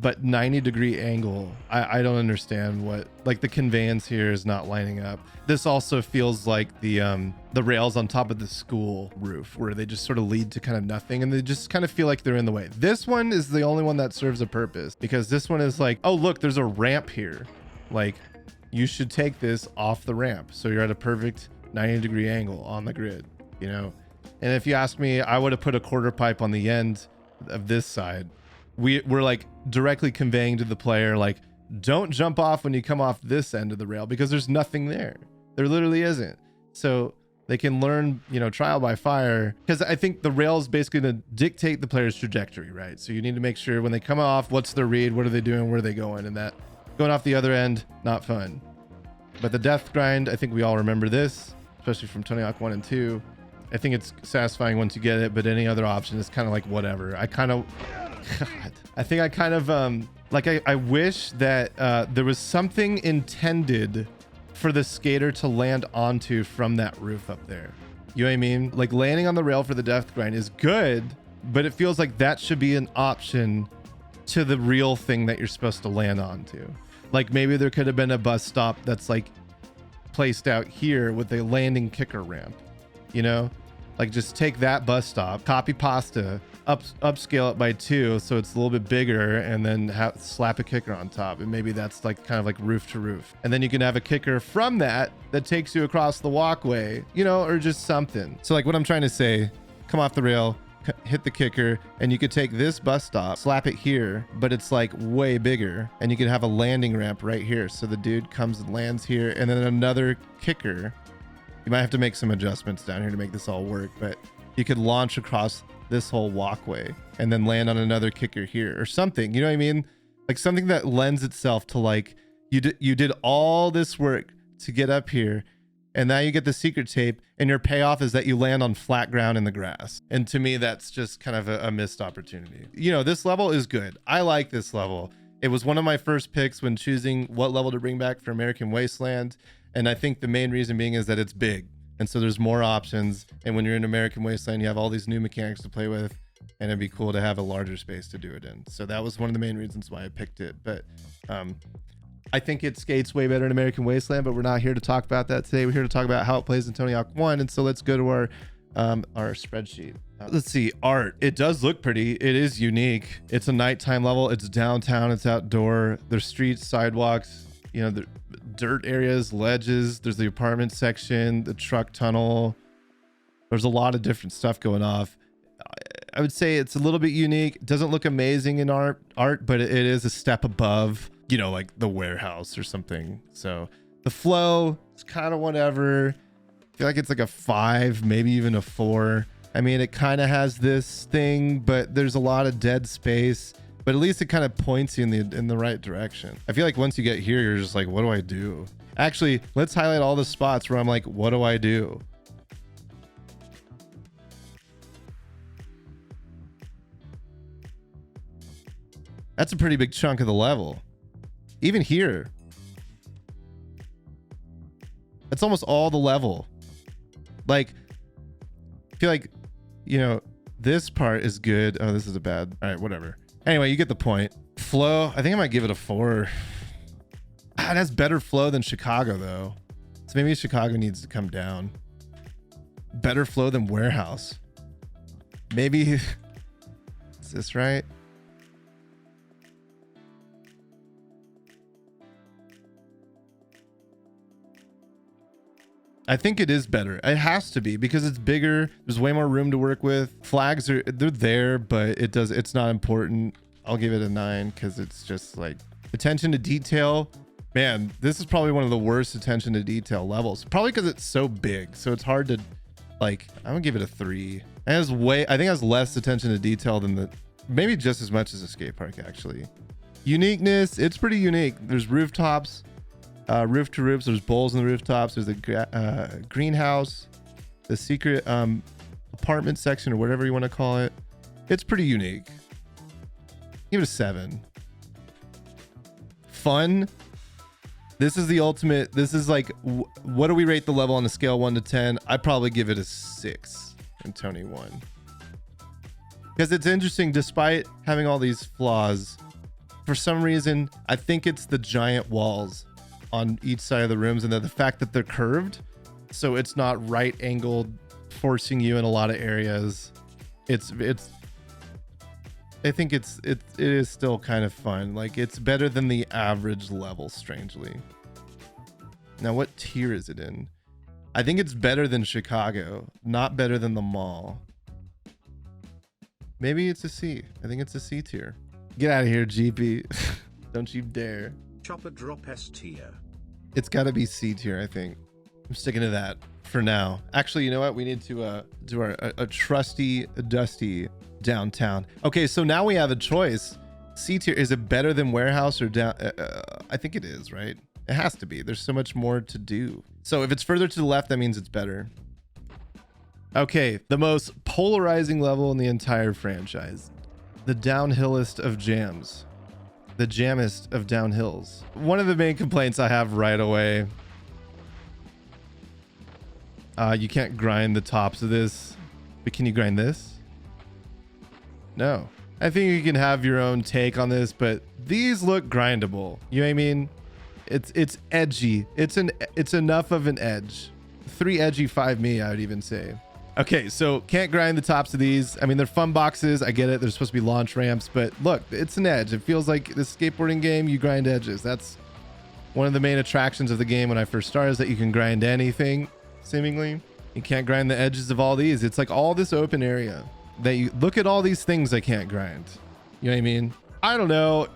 but 90-degree angle. I don't understand what, like, the conveyance here is not lining up. This also feels like the rails on top of the school roof where they just sort of lead to kind of nothing and they just kind of feel like they're in the way. This one is the only one that serves a purpose because this one is like, oh, look, there's a ramp here. Like, you should take this off the ramp. So you're at a perfect 90-degree angle on the grid, you know? And if you ask me, I would have put a quarter pipe on the end of this side. We're like directly conveying to the player, like, don't jump off when you come off this end of the rail because there's nothing there. There literally isn't. So they can learn, you know, trial by fire, because I think the rail is basically going to dictate the player's trajectory, right? So you need to make sure when they come off, what's their read? What are they doing? Where are they going? And that going off the other end, not fun. But the death grind, I think we all remember this, especially from Tony Hawk 1 and 2. I think it's satisfying once you get it, but any other option is kind of like whatever. God, I think I kind of like I wish that there was something intended for the skater to land onto from that roof up there. You know what I mean? Like, landing on the rail for the death grind is good, but it feels like that should be an option to the real thing that you're supposed to land onto. Like, maybe there could have been a bus stop that's like placed out here with a landing kicker ramp, you know? Like, just take that bus stop, copy pasta, upscale it by 2 so it's a little bit bigger, and then slap a kicker on top, and maybe that's like kind of like roof to roof, and then you can have a kicker from that takes you across the walkway, you know, or just something. So like what I'm trying to say, come off the rail, hit the kicker, and you could take this bus stop, slap it here, but it's like way bigger, and you could have a landing ramp right here, so the dude comes and lands here, and then another kicker. You might have to make some adjustments down here to make this all work, but you could launch across this whole walkway and then land on another kicker here or something, you know what I mean? Like something that lends itself to, like, you did all this work to get up here, and now you get the secret tape, and your payoff is that you land on flat ground in the grass. And to me, that's just kind of a missed opportunity. You know, this level is good. I like this level. It was one of my first picks when choosing what level to bring back for American Wasteland. And I think the main reason being is that it's big. And so there's more options. And when you're in American Wasteland, you have all these new mechanics to play with, and it'd be cool to have a larger space to do it in. So that was one of the main reasons why I picked it. But I think it skates way better in American Wasteland, but we're not here to talk about that today. We're here to talk about how it plays in Tony Hawk 1. And so let's go to our spreadsheet. Let's see, art. It does look pretty. It is unique. It's a nighttime level. It's downtown. It's outdoor. There's streets, sidewalks, you know, the dirt areas, ledges. There's the apartment section, the truck tunnel. There's a lot of different stuff going off. I would say it's a little bit unique. It doesn't look amazing in art, but it is a step above, you know, like the warehouse or something. So the flow is kind of whatever. I feel like it's like a 5, maybe even a 4. I mean, it kind of has this thing, but there's a lot of dead space. but at least it kind of points you in the right direction. I feel like once you get here, you're just like, what do I do? Actually, let's highlight all the spots where I'm like, what do I do? That's a pretty big chunk of the level. Even here. That's almost all the level. Like, I feel like, you know, this part is good. Oh, this is a bad. All right, whatever. Anyway, you get the point. Flow, I think I might give it a 4. Ah, it has better flow than Chicago, though. So maybe Chicago needs to come down. Better flow than Warehouse. Maybe. Is this right? I think it is better. It has to be because it's bigger. There's way more room to work with. Flags they're there, but it's not important. I'll give it a 9 because it's just like attention to detail. Man, this is probably one of the worst attention to detail levels. Probably because it's so big. So it's hard to like, I'm gonna give it a 3. It has I think it has less attention to detail than maybe just as much as a skate park actually. Uniqueness, it's pretty unique. There's rooftops. Roof to roofs, there's bowls in the rooftops, there's a greenhouse, the secret apartment section or whatever you want to call it. It's pretty unique. Give it a 7. Fun. This is the ultimate. This is like, what do we rate the level on a scale 1 to 10? I'd probably give it a 6 and Tony 1. Because it's interesting, despite having all these flaws, for some reason, I think it's the giant walls on each side of the rooms and the fact that they're curved, so it's not right angled, forcing you in a lot of areas. I think it is still kind of fun. Like, it's better than the average level, strangely. Now, what tier is it in? I think it's better than Chicago, not better than the mall. Maybe it's a C. I think it's a C tier. Get out of here, GP. Don't you dare.
Chopper drop S tier.
It's got to be C tier, I think. I'm sticking to that for now. Actually, you know what? We need to do a trusty, dusty downtown. Okay, so now we have a choice. C tier, is it better than Warehouse or down? I think it is, right? It has to be. There's so much more to do. So if it's further to the left, that means it's better. Okay, the most polarizing level in the entire franchise. The downhillest of jams. The jammest of downhills. One of the main complaints I have right away. You can't grind the tops of this, but can you grind this? No. I think you can have your own take on this, but these look grindable. You know what I mean? It's edgy. It's enough of an edge. 3 edgy, 5 me, I would even say. Okay, so can't grind the tops of these. I mean, they're fun boxes. I get it. They're supposed to be launch ramps, but look, it's an edge. It feels like this skateboarding game, you grind edges. That's one of the main attractions of the game when I first started, is that you can grind anything, seemingly. You can't grind the edges of all these. It's like all this open area that you look at all these things I can't grind. You know what I mean? I don't know.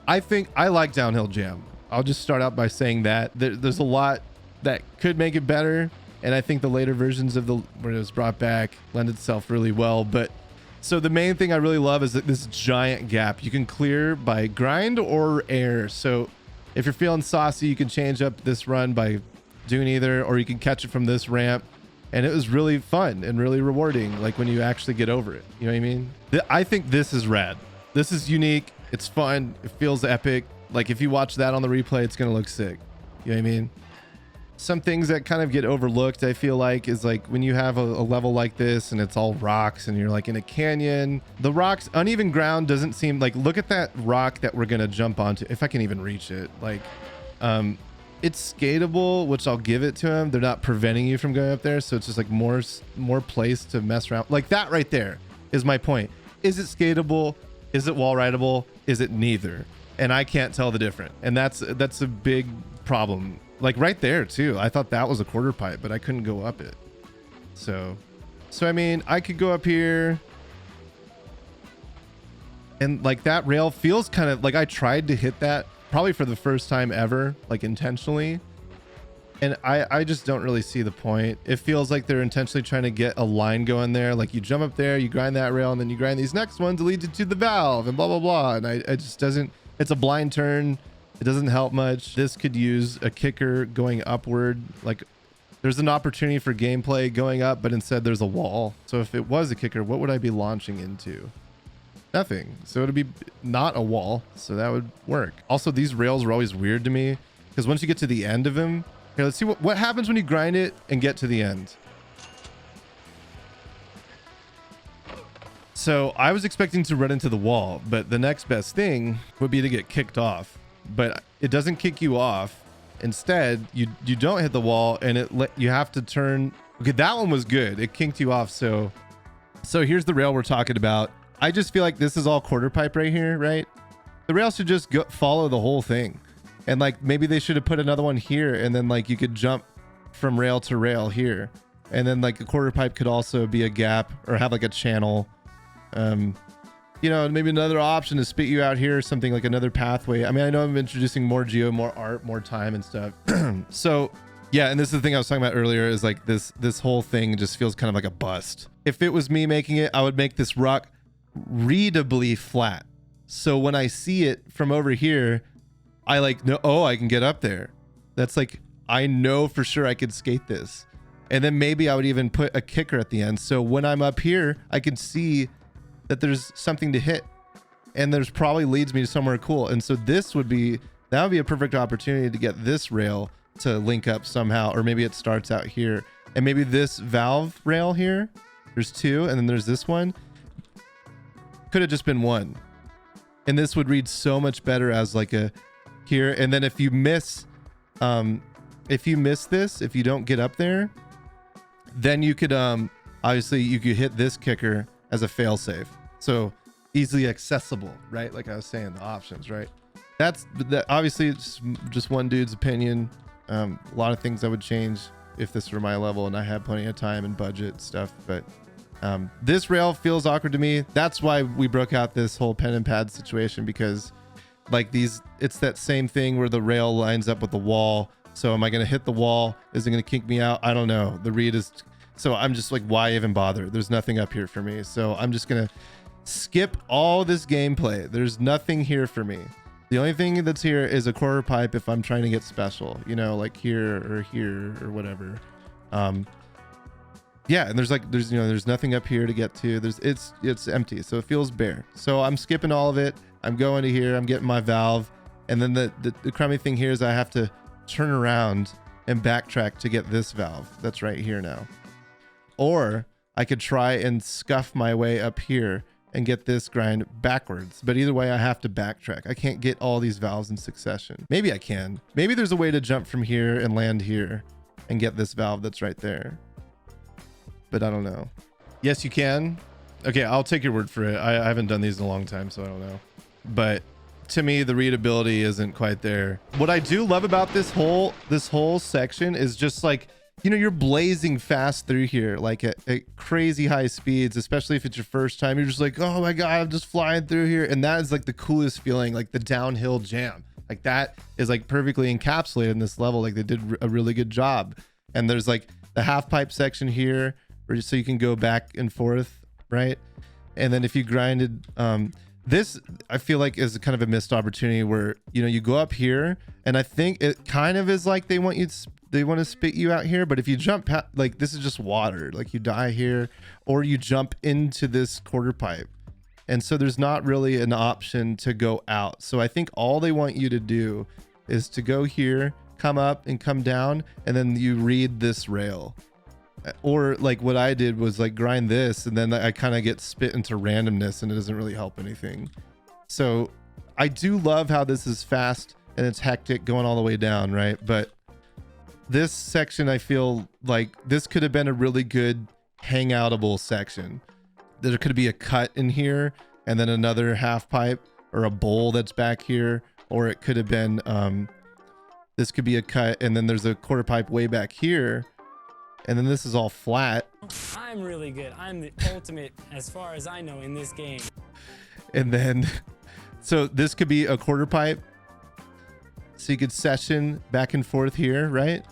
I think I like Downhill Jam. I'll just start out by saying that there's a lot that could make it better. And I think the later versions of when it was brought back lend itself really well. But so the main thing I really love is that this giant gap you can clear by grind or air. So if you're feeling saucy, you can change up this run by doing either, or you can catch it from this ramp. And it was really fun and really rewarding, like when you actually get over it. You know what I mean? I think this is rad. This is unique. It's fun. It feels epic. Like if you watch that on the replay, it's going to look sick. You know what I mean? Some things that kind of get overlooked, I feel like, is like when you have a level like this and it's all rocks and you're like in a canyon, the rocks, uneven ground doesn't seem like, look at that rock that we're going to jump onto. If I can even reach it, like, it's skatable, which I'll give it to him. They're not preventing you from going up there. So it's just like more place to mess around. Like that right there is my point. Is it skatable? Is it wall rideable? Is it neither? And I can't tell the difference. And that's a big problem. Like right there too. I thought that was a quarter pipe, but I couldn't go up it. So I mean, I could go up here and like that rail feels kind of like I tried to hit that probably for the first time ever, like intentionally. And I just don't really see the point. It feels like they're intentionally trying to get a line going there. Like you jump up there, you grind that rail, and then you grind these next ones to lead you to the valve and blah, blah, blah. And I just doesn't, it's a blind turn. It doesn't help much. This could use a kicker going upward. Like there's an opportunity for gameplay going up, but instead there's a wall. So if it was a kicker, what would I be launching into? Nothing. So it'd be not a wall. So that would work. Also, these rails were always weird to me because once you get to the end of them, here, let's see what happens when you grind it and get to the end. So I was expecting to run into the wall, but the next best thing would be to get kicked off. But it doesn't kick you off. Instead, you don't hit the wall, and you have to turn. Okay, that one was good. It kicked you off. So here's the rail we're talking about. I just feel like this is all quarter pipe right here, right? The rail should just follow the whole thing. And like maybe they should have put another one here, and then like you could jump from rail to rail here. And then like a quarter pipe could also be a gap or have like a channel. You know, maybe another option is spit you out here, something like another pathway. I mean, I know I'm introducing more geo, more art, more time and stuff. So yeah, and this is the thing I was talking about earlier is like this whole thing just feels kind of like a bust. If it was me making it, I would make this rock readably flat. So when I see it from over here, I like know, oh, I can get up there. That's like, I know for sure I could skate this. And then maybe I would even put a kicker at the end. So when I'm up here, I can see that there's something to hit, and there's probably leads me to somewhere cool. And so that would be a perfect opportunity to get this rail to link up somehow. Or maybe it starts out here, and maybe this valve rail here, there's two, and then there's this one. Could have just been one. And this would read so much better as like a here. And then if you miss this, if you don't get up there, then you could obviously you could hit this kicker as a fail safe. So easily accessible, right? Like I was saying, the options, right? That obviously it's just one dude's opinion. A lot of things I would change if this were my level and I had plenty of time and budget stuff, but this rail feels awkward to me. That's why we broke out this whole pen and pad situation, because like it's that same thing where the rail lines up with the wall. So am I going to hit the wall? Is it going to kick me out? I don't know. The read is, so I'm just like, why even bother? There's nothing up here for me. So I'm just going to skip all this gameplay. There's nothing here for me. The only thing that's here is a quarter pipe if I'm trying to get special, you know, like here or whatever. Yeah, and there's nothing up here to get to. It's empty, so it feels bare. So I'm skipping all of it. I'm going to here. I'm getting my valve, and then the crummy thing here is I have to turn around and backtrack to get this valve that's right here now. Or I could try and scuff my way up here and get this grind backwards. But either way, I have to backtrack. I can't get all these valves in succession. Maybe I can. Maybe there's a way to jump from here and land here and get this valve that's right there. But I don't know. Yes, you can. Okay, I'll take your word for it. I haven't done these in a long time, so I don't know. But to me, the readability isn't quite there. What I do love about this whole section is just like, you know, you're blazing fast through here, like at crazy high speeds, especially if it's your first time. You're just like, oh my God, I'm just flying through here. And that is like the coolest feeling, like the downhill jam. Like that is like perfectly encapsulated in this level. Like they did a really good job. And there's like the half pipe section here, where so you can go back and forth, right? And then if you grinded, this I feel like is kind of a missed opportunity where, you know, you go up here, and I think it kind of is like they want to spit you out here, but if you jump like this is just water, like you die here, or you jump into this quarter pipe, and so there's not really an option to go out. So I think all they want you to do is to go here, come up and come down, and then you read this rail. Or like what I did was like grind this, and then I kind of get spit into randomness, and it doesn't really help anything. So I do love how this is fast and it's hectic going all the way down, right? But this section, I feel like this could have been a really good hangoutable section. There could be a cut in here and then another half pipe or a bowl that's back here, or it could have been this could be a cut and then there's a quarter pipe way back here. And then this is all flat.
I'm really good. I'm the ultimate, as far as I know, in this game.
And then, so this could be a quarter pipe. So you could session back and forth here, right?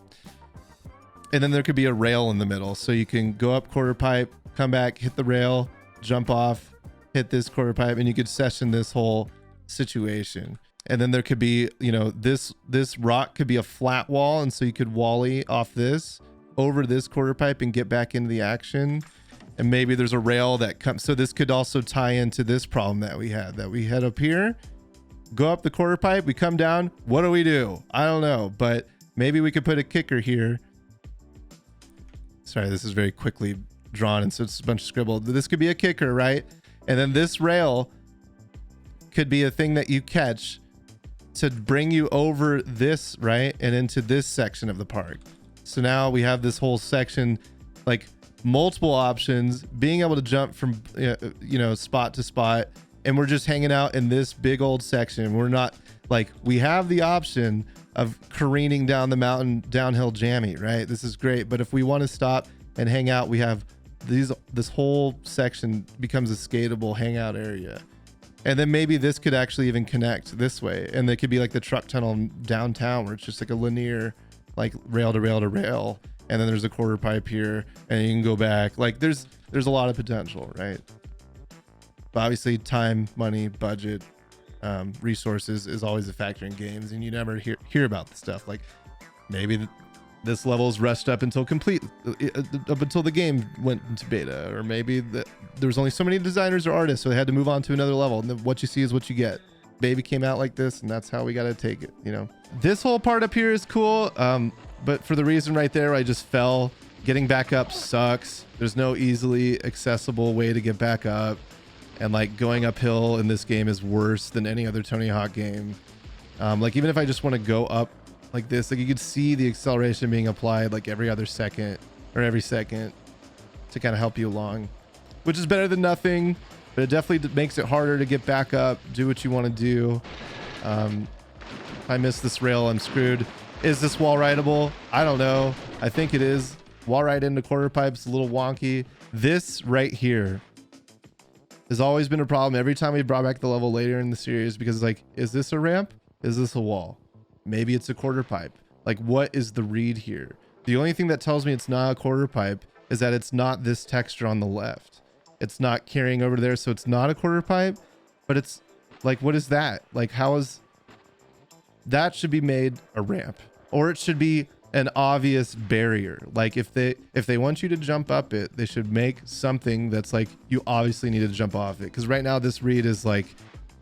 And then there could be a rail in the middle. So you can go up quarter pipe, come back, hit the rail, jump off, hit this quarter pipe, and you could session this whole situation. And then there could be, you know, this rock could be a flat wall. And so you could wally off this over this quarter pipe and get back into the action. And maybe there's a rail that comes. So this could also tie into this problem that we had up here. Go up the quarter pipe, we come down. What do we do? I don't know, but maybe we could put a kicker here. Sorry, this is very quickly drawn, and so it's a bunch of scribble. This could be a kicker, right? And then this rail could be a thing that you catch to bring you over this, right? And into this section of the park. So now we have this whole section, like multiple options, being able to jump from, you know, spot to spot. And we're just hanging out in this big old section. We're not like, we have the option of careening down the mountain, downhill jammy, right? This is great. But if we want to stop and hang out, we have this whole section becomes a skatable hangout area. And then maybe this could actually even connect this way. And it could be like the truck tunnel downtown where it's just like a linear, like rail to rail to rail. And then there's a quarter pipe here and you can go back. Like there's a lot of potential, right? But obviously time, money, budget, resources is always a factor in games, and you never hear about the stuff. Like maybe this level is rushed up until up until the game went into beta, or maybe there was only so many designers or artists, so they had to move on to another level. And then what you see is what you get. Baby came out like this, and that's how we got to take it. You know, this whole part up here is cool, but for the reason right there, I just fell. Getting back up sucks. There's no easily accessible way to get back up. And like going uphill in this game is worse than any other Tony Hawk game. Like even if I just want to go up like this, like you could see the acceleration being applied like every other second or every second to kind of help you along, which is better than nothing, but it definitely makes it harder to get back up, do what you want to do. If I miss this rail, I'm screwed. Is this wall rideable? I don't know. I think it is. Wall ride into quarter pipes, a little wonky. This right here has always been a problem every time we brought back the level later in the series, because like, is this a ramp? Is this a wall? Maybe it's a quarter pipe. Like what is the read here? The only thing that tells me it's not a quarter pipe is that it's not this texture on the left. It's not carrying over there. So it's not a quarter pipe, but it's like, what is that? Like how is that? Should be made a ramp, or it should be an obvious barrier. Like if they want you to jump up it, they should make something that's like, you obviously need to jump off it. Because right now this read is like,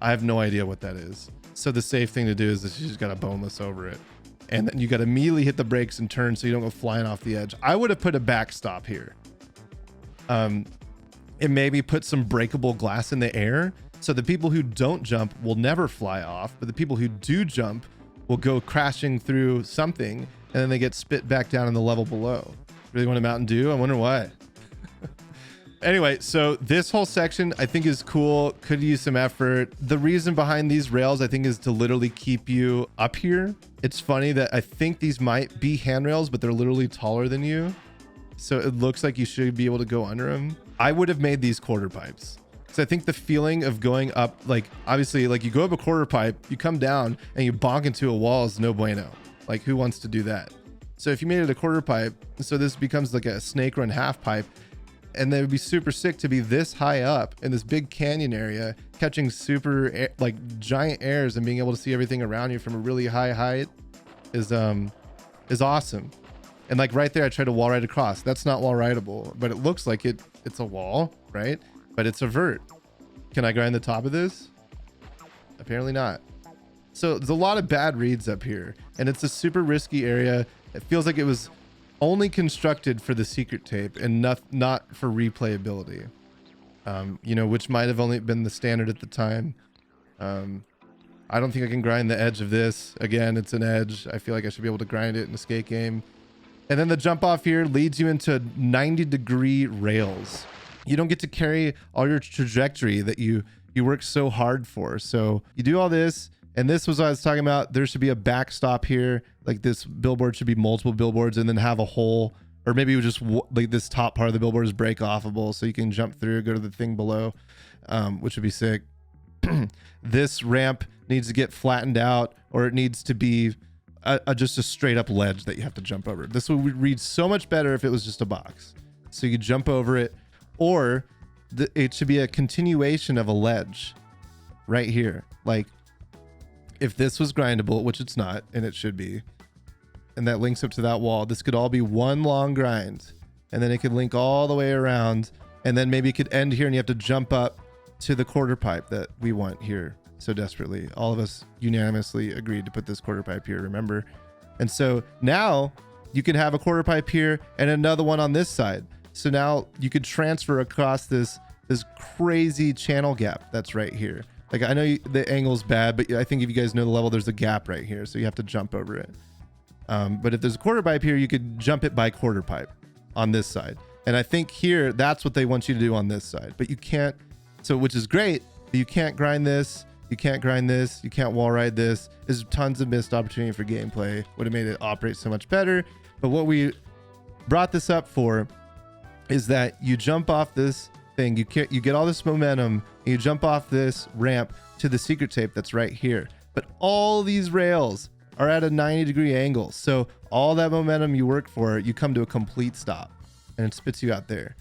I have no idea what that is. So the safe thing to do is that you just got to boneless over it. And then you got to immediately hit the brakes and turn so you don't go flying off the edge. I would have put a backstop here. And maybe put some breakable glass in the air. So the people who don't jump will never fly off, but the people who do jump will go crashing through something, and then they get spit back down in the level below. Really want a Mountain Dew? I wonder why. Anyway, so this whole section I think is cool. Could use some effort. The reason behind these rails I think is to literally keep you up here. It's funny that I think these might be handrails, but they're literally taller than you. So it looks like you should be able to go under them. I would have made these quarter pipes. So I think the feeling of going up, like obviously like you go up a quarter pipe, you come down and you bonk into a wall is no bueno. Like who wants to do that? So if you made it a quarter pipe, so this becomes like a snake run half pipe, and they would be super sick to be this high up in this big canyon area, catching super like giant airs and being able to see everything around you from a really high height is awesome. And like right there, I tried to wall ride across. That's not wall rideable, but it looks like it's a wall, right? But it's a vert. Can I grind the top of this? Apparently not. So there's a lot of bad reads up here, and it's a super risky area. It feels like it was only constructed for the secret tape and not for replayability, you know, which might have only been the standard at the time. I don't think I can grind the edge of this. Again, it's an edge. I feel like I should be able to grind it in a skate game. And then the jump off here leads you into 90-degree rails. You don't get to carry all your trajectory that you work so hard for. So you do all this, and this was what I was talking about. There should be a backstop here. Like this billboard should be multiple billboards and then have a hole, or maybe just like this top part of the billboard is break offable so you can jump through, go to the thing below, which would be sick. This ramp needs to get flattened out, or it needs to be just a straight up ledge that you have to jump over. This would read so much better if it was just a box. So you jump over it, or it should be a continuation of a ledge right here. Like if this was grindable, which it's not, and it should be, and that links up to that wall, this could all be one long grind, and then it could link all the way around, and then maybe it could end here and you have to jump up to the quarter pipe that we want here so desperately. All of us unanimously agreed to put this quarter pipe here, remember? And so now you can have a quarter pipe here and another one on this side. So now you could transfer across this crazy channel gap that's right here. Like I know the angle's bad, but I think if you guys know the level, there's a gap right here, so you have to jump over it. But if there's a quarter pipe here, you could jump it by quarter pipe on this side. And I think here, that's what they want you to do on this side, but you can't. So, which is great, but you can't grind this. You can't grind this. You can't wall ride this. There's tons of missed opportunity for gameplay. Would have made it operate so much better. But what we brought this up for is that you jump off this thing. You get all this momentum and you jump off this ramp to the secret tape that's right here. But all these rails are at a 90-degree angle. So all that momentum you work for, you come to a complete stop and it spits you out there.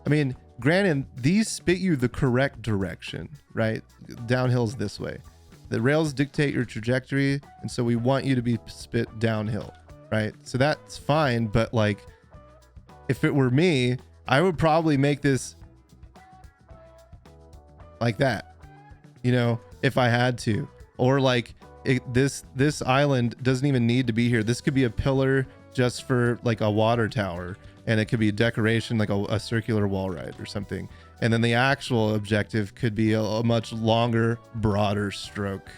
I mean, granted, these spit you the correct direction, right? Downhill's this way. The rails dictate your trajectory, and so we want you to be spit downhill, right? So that's fine, but like, if it were me, I would probably make this like that, you know, if I had to. Or like, this island doesn't even need to be here. This could be a pillar just for like a water tower. And it could be decoration, like a circular wall ride or something. And then the actual objective could be a much longer, broader stroke.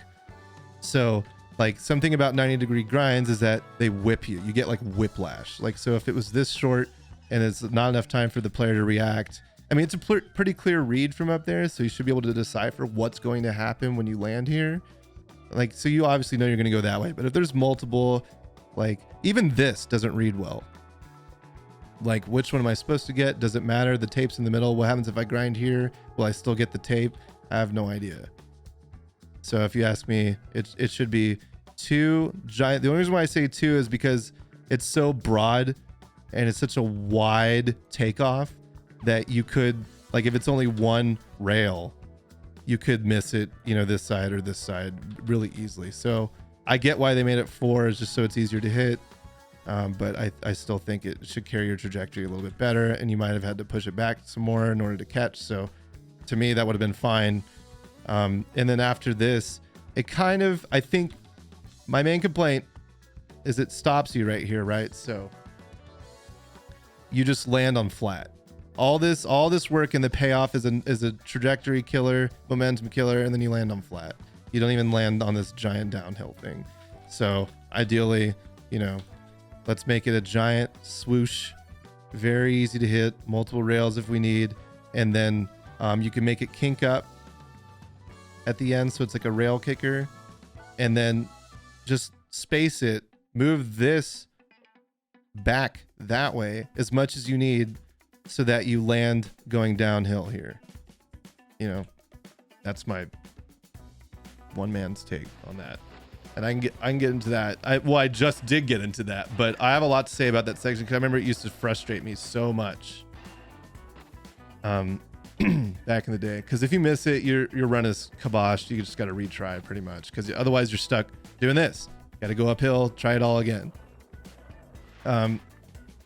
So like something about 90-degree grinds is that they whip you. You get like whiplash. Like, so if it was this short and it's not enough time for the player to react, I mean, it's a pretty clear read from up there. So you should be able to decipher what's going to happen when you land here. Like, so you obviously know you're going to go that way. But if there's multiple, like even this doesn't read well. Like, which one am I supposed to get? Does it matter? The tape's in the middle. What happens if I grind here? Will I still get the tape? I have no idea. So if you ask me, it should be two giant. The only reason why I say two is because it's so broad and it's such a wide takeoff that you could, like, if it's only one rail, you could miss it, you know, this side or this side really easily. So I get why they made it 4, is just so it's easier to hit. But I still think it should carry your trajectory a little bit better, and you might have had to push it back some more in order to catch. So to me, that would have been fine. And then after this, it kind of, I think my main complaint is it stops you right here, right? So you just land on flat. All this work and the payoff is a trajectory killer, momentum killer, and then you land on flat. You don't even land on this giant downhill thing. So ideally, you know, let's make it a giant swoosh, very easy to hit, multiple rails if we need. And then you can make it kink up at the end, so it's like a rail kicker. And then just space it, move this back that way as much as you need so that you land going downhill here. You know, that's my one man's take on that. And I can get into that. I just did get into that, but I have a lot to say about that section because I remember it used to frustrate me so much back in the day. Because if you miss it, your run is kiboshed. You just got to retry pretty much, because otherwise you're stuck doing this. Got to go uphill, try it all again.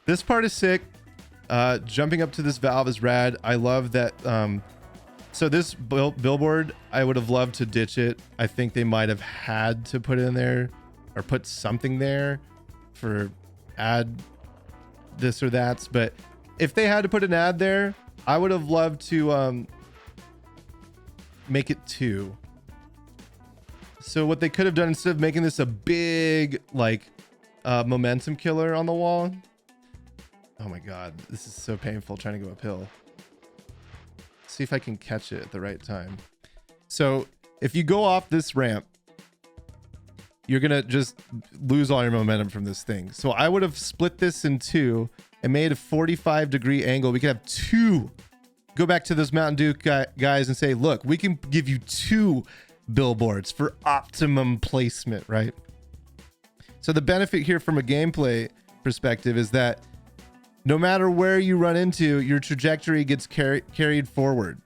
This part is sick. Jumping up to this valve is rad. I love that. So this billboard, I would have loved to ditch it. I think they might have had to put it in there or put something there for add this or that. But if they had to put an ad there, I would have loved to make it 2. So what they could have done, instead of making this a big like momentum killer on the wall. Oh my God, this is so painful trying to go uphill. See if I can catch it at the right time. So if you go off this ramp, you're gonna just lose all your momentum from this thing. So I would have split this in 2 and made a 45-degree angle. We could have 2. Go back to those Mountain Dew guys and say, look, we can give you 2 billboards for optimum placement, right? So the benefit here from a gameplay perspective is that no matter where you run into, your trajectory gets carried forward.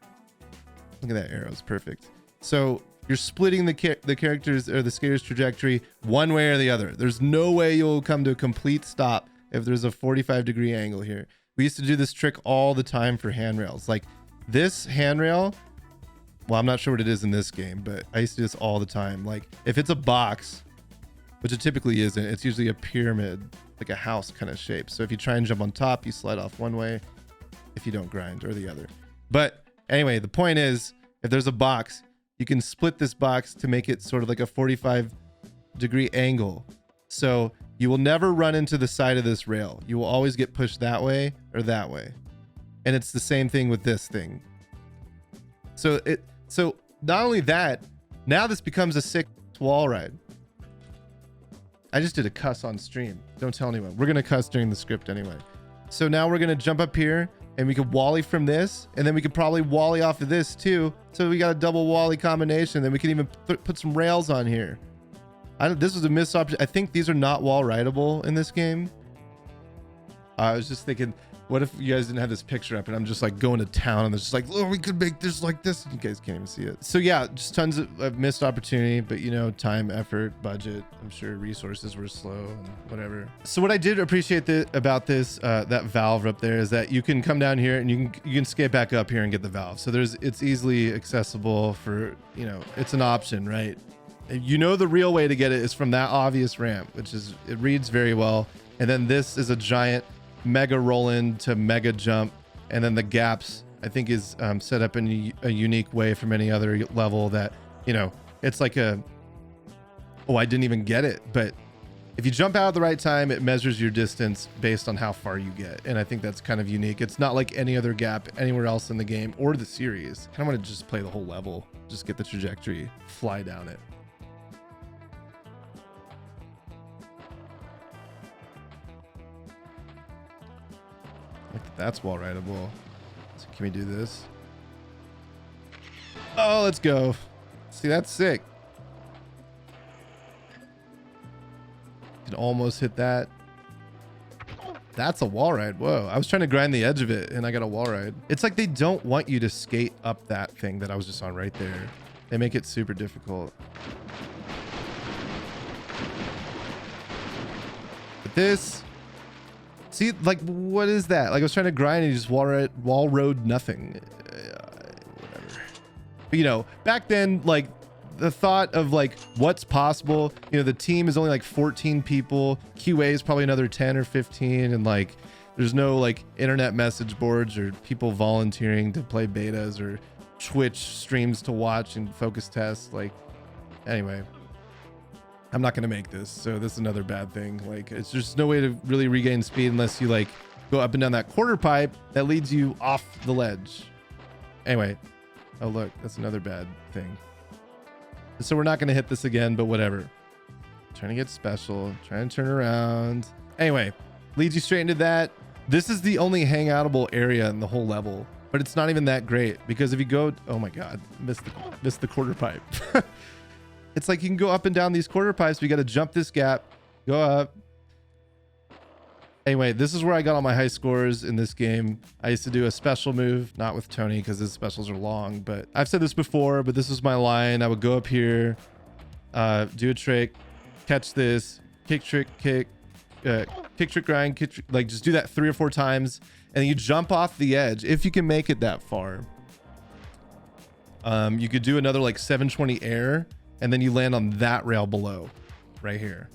Look at that arrow, it's perfect. So you're splitting the characters or the skater's trajectory one way or the other. There's no way you'll come to a complete stop if there's a 45-degree angle here. We used to do this trick all the time for handrails. Like this handrail, well, I'm not sure what it is in this game, but I used to do this all the time. Like if it's a box, which it typically isn't, it's usually a pyramid, like a house kind of shape. So if you try and jump on top, you slide off one way if you don't grind, or the other. But anyway, the point is, if there's a box, you can split this box to make it sort of like a 45-degree angle. So you will never run into the side of this rail. You will always get pushed that way or that way. And it's the same thing with this thing. So not only that, now this becomes a sick wall ride. I just did a cuss on stream. Don't tell anyone. We're going to cuss during the script anyway. So now we're going to jump up here and we could wally from this, and then we could probably wally off of this too. So we got a double wally combination. Then we can even put some rails on here. This was a missed option. I think these are not wall rideable in this game. I was just thinking, what if you guys didn't have this picture up and I'm just like going to town and it's just like, oh, we could make this like this. You guys can't even see it. So yeah, just tons of missed opportunity, but you know, time, effort, budget. I'm sure resources were slow and whatever. So what I did appreciate about this, that valve up there, is that you can come down here and you can skate back up here and get the valve. So it's easily accessible for, you know, it's an option, right? You know, the real way to get it is from that obvious ramp, which is, it reads very well. And then this is a giant mega roll in to mega jump, and then the gaps I think is set up in a unique way from any other level that, you know, it's like I didn't even get it, but if you jump out at the right time, it measures your distance based on how far you get, and I think that's kind of unique. It's not like any other gap anywhere else in the game or the series. I kind of want to just play the whole level, just get the trajectory, fly down it. That's wall rideable. So can we do this? Oh, let's go. See, that's sick. Can almost hit that. That's a wall ride. Whoa, I was trying to grind the edge of it and I got a wall ride. It's like they don't want you to skate up that thing that I was just on right there. They make it super difficult. But this, see, like, what is that? Like, I was trying to grind and you just wall rode nothing. Whatever. But, you know, back then, like, the thought of, like, what's possible, you know, the team is only, like, 14 people. QA is probably another 10 or 15. And, like, there's no, like, internet message boards or people volunteering to play betas or Twitch streams to watch and focus tests. Like, anyway. I'm not going to make this, so this is another bad thing. Like, it's just no way to really regain speed unless you like go up and down that quarter pipe that leads you off the ledge. Anyway, oh look, that's another bad thing. So we're not going to hit this again, but whatever. Trying to get special, trying to turn around. Anyway, leads you straight into that. This is the only hangoutable area in the whole level, but it's not even that great because if you go, oh my God, missed the quarter pipe. It's like you can go up and down these quarter pipes. We got to jump this gap, go up. Anyway, this is where I got all my high scores in this game. I used to do a special move, not with Tony because his specials are long, but I've said this before, but this was my line. I would go up here, do a trick, catch this, kick trick, kick trick grind, kick trick, like just do that 3 or 4 times. And you jump off the edge. If you can make it that far, you could do another like 720 air. And then you land on that rail below right here.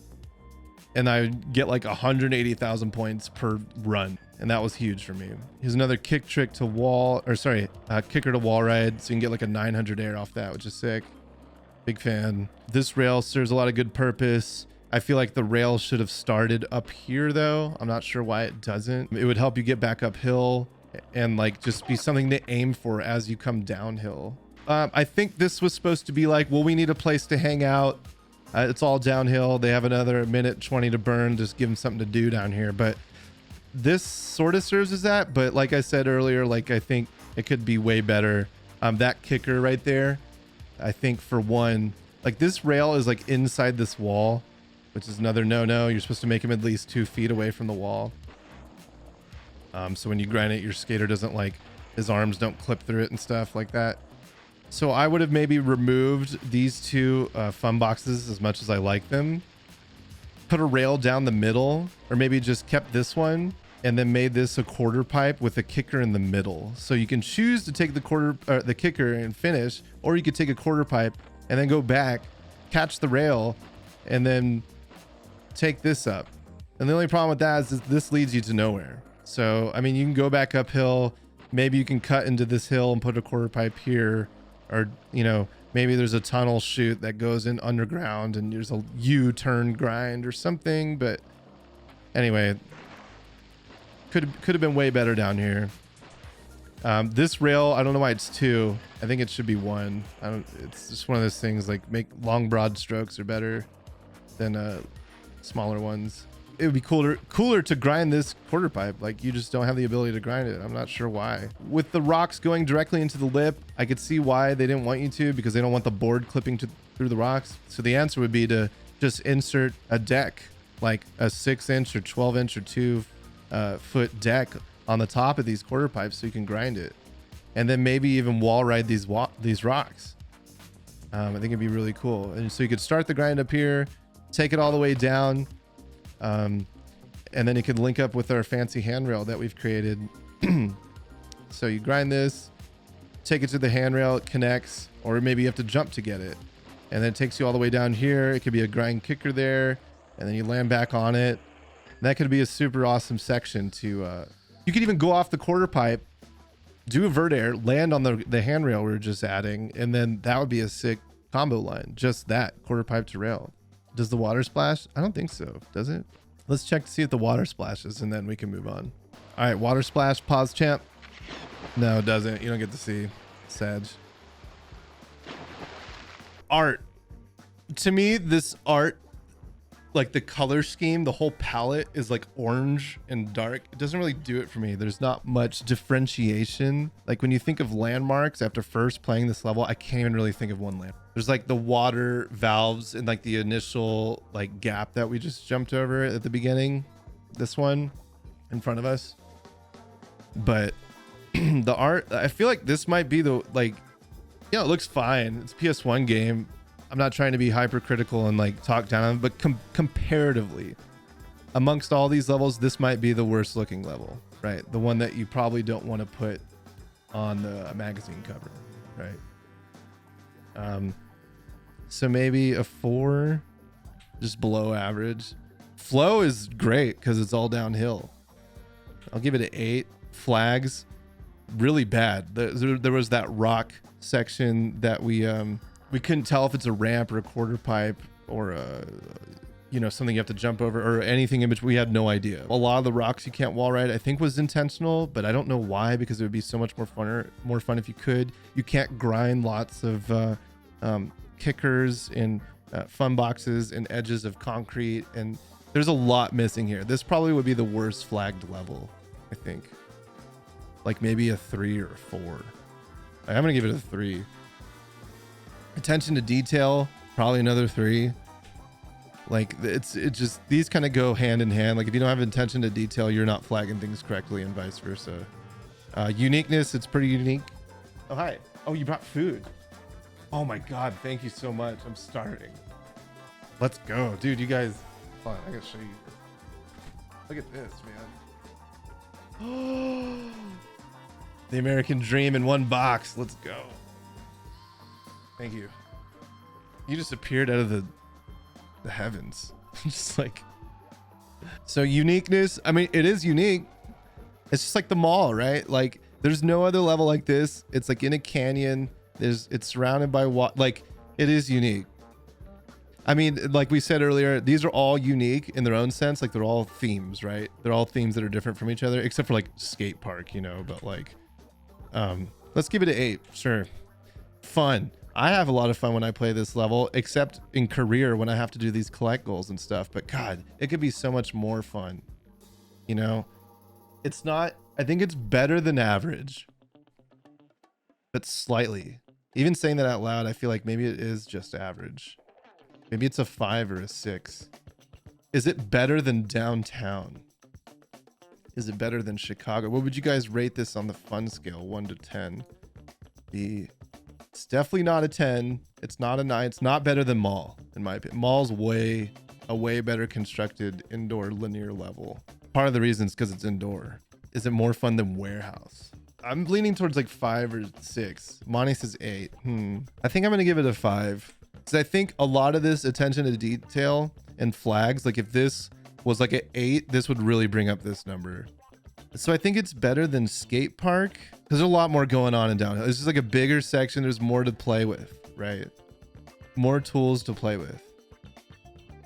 And I get like 180,000 points per run. And that was huge for me. Here's another kick trick to wall, or sorry, kicker to wall ride. So you can get like a 900 air off that, which is sick. Big fan. This rail serves a lot of good purpose. I feel like the rail should have started up here though. I'm not sure why it doesn't. It would help you get back uphill and like just be something to aim for as you come downhill. I think this was supposed to be like, well, we need a place to hang out. It's all downhill. They have another minute 20 to burn. Just give them something to do down here. But this sort of serves as that. But like I said earlier, like I think it could be way better. That kicker right there, I think for one, like this rail is like inside this wall. which is another no-no. You're supposed to make him at least 2 feet away from the wall. So when you grind it, your skater doesn't like, his arms don't clip through it and stuff like that. So I would have maybe removed these 2 fun boxes as much as I like them. Put a rail down the middle, or maybe just kept this one and then made this a quarter pipe with a kicker in the middle. So you can choose to take the kicker and finish, or you could take a quarter pipe and then go back, catch the rail, and then take this up. And the only problem with that is this leads you to nowhere. So, I mean, you can go back uphill. Maybe you can cut into this hill and put a quarter pipe here, or, you know, maybe there's a tunnel chute that goes in underground and there's a U-turn grind or something. But anyway, could have been way better down here. This rail, I don't know why it's 2. I think it should be 1. It's just one of those things, like, make long broad strokes are better than smaller ones. It would be cooler to grind this quarter pipe. Like, you just don't have the ability to grind it. I'm not sure why. With the rocks going directly into the lip, I could see why they didn't want you to, because they don't want the board clipping through the rocks. So the answer would be to just insert a deck, like a 6-inch or 12-inch or 2-foot deck on the top of these quarter pipes so you can grind it. And then maybe even wall ride these rocks. I think it'd be really cool. And so you could start the grind up here, take it all the way down, and then you could link up with our fancy handrail that we've created. So you grind this, take it to the handrail, it connects, or maybe you have to jump to get it. And then it takes you all the way down here. It could be a grind kicker there, and then you land back on it. And that could be a super awesome section to, you could even go off the quarter pipe, do a vert air, land on the handrail we were just adding, and then that would be a sick combo line. Just that, quarter pipe to rail. Does the water splash? I don't think so. Does it? Let's check to see if the water splashes, and then we can move on. All right, water splash, pause champ. No, it doesn't. You don't get to see. Sad. Art. To me, this art, like the color scheme, the whole palette is like orange and dark. It doesn't really do it for me. There's not much differentiation. Like when you think of landmarks after first playing this level, I can't even really think of one landmark. There's like the water valves and like the initial like gap that we just jumped over at the beginning. This one in front of us. But the art, I feel like this might be the, like, yeah, it looks fine. It's a PS1 game. I'm not trying to be hypercritical and like talk down on it, but comparatively amongst all these levels, this might be the worst looking level, right? The one that you probably don't want to put on the magazine cover, right? So maybe a 4, just below average. Flow is great because it's all downhill. I'll give it an 8. Flags, really bad. There was that rock section that we couldn't tell if it's a ramp or a quarter pipe or you know, something you have to jump over or anything in between. We had no idea. A lot of the rocks you can't wall ride, I think was intentional, but I don't know why, because it would be so much more fun if you could. You can't grind lots of kickers and fun boxes and edges of concrete, and there's a lot missing here. This probably would be the worst flagged level, I think. Like maybe a 3 or a 4. I'm gonna give it a 3. Attention to detail, probably another 3. Like it just, these kind of go hand in hand. Like if you don't have attention to detail, you're not flagging things correctly, and vice versa. Uniqueness, it's pretty unique. Oh, hi. Oh, you brought food. Oh my God, thank you so much. I'm starving. Let's go. Dude, you guys, hold on, I gotta show you. Look at this, man. The American dream in one box. Let's go. Thank you. You just appeared out of the heavens. Just like, so uniqueness. I mean, it is unique. It's just like the mall, right? Like there's no other level like this. It's like in a canyon. It's surrounded by what, like it is unique. I mean, like we said earlier, these are all unique in their own sense. Like they're all themes, right? They're all themes that are different from each other, except for like skate park, you know, but like, let's give it an 8. Sure. Fun. I have a lot of fun when I play this level, except in career when I have to do these collect goals and stuff. But God, it could be so much more fun. You know, it's not, I think it's better than average, but slightly. Even saying that out loud, I feel like maybe it is just average. Maybe it's a 5 or a 6. Is it better than downtown? Is it better than Chicago? What would you guys rate this on the fun scale, 1 to 10? It's definitely not a 10. It's not a 9. It's not better than Mall, in my opinion. Mall's a way better constructed indoor linear level. Part of the reason is because it's indoor. Is it more fun than Warehouse? I'm leaning towards like 5 or 6. Monty says 8. I think I'm gonna give it a 5. Because I think a lot of this attention to detail and flags, like if this was like an 8, this would really bring up this number. So I think it's better than Skate Park because there's a lot more going on in downhill. It's just like a bigger section. There's more to play with, right? More tools to play with.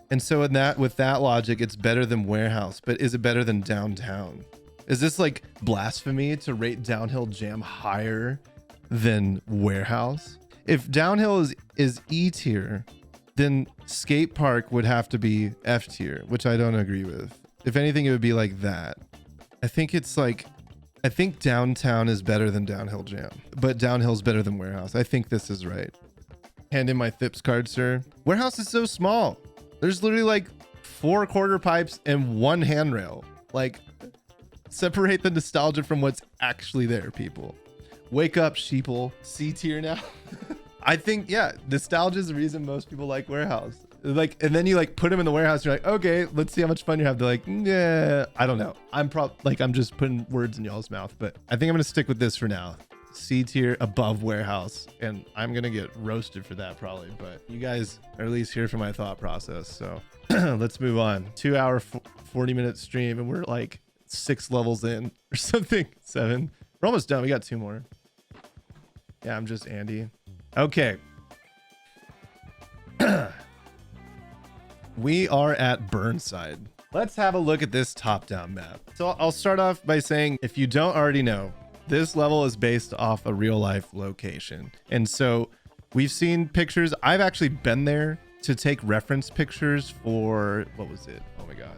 And so with that logic, it's better than Warehouse, but is it better than downtown? Is this like blasphemy to rate Downhill Jam higher than Warehouse? If Downhill is E tier, then Skate Park would have to be F tier, which I don't agree with. If anything, it would be like that. I think Downtown is better than Downhill Jam, but Downhill's better than Warehouse. I think this is right. Hand in my THPS card, sir. Warehouse is so small. There's literally like 4 quarter pipes and 1 handrail. Like, separate the nostalgia from what's actually there, people. Wake up, sheeple. C tier now. I think, yeah, nostalgia is the reason most people like Warehouse. Like, and then you like put them in the Warehouse. You're like, okay, let's see how much fun you have. They're like, yeah, I don't know. I'm just putting words in y'all's mouth, but I think I'm gonna stick with this for now. C tier above Warehouse, and I'm gonna get roasted for that probably, but you guys are at least here for my thought process. So let's move on. 2 hour 40-minute stream, and we're like 6 levels in or something. 7. We're almost done. We got 2 more. Yeah, I'm just Andy. Okay. We are at Burnside. Let's have a look at this top-down map. So I'll start off by saying, if you don't already know, this level is based off a real-life location. And so we've seen pictures. I've actually been there to take reference pictures for, what was it? Oh my God.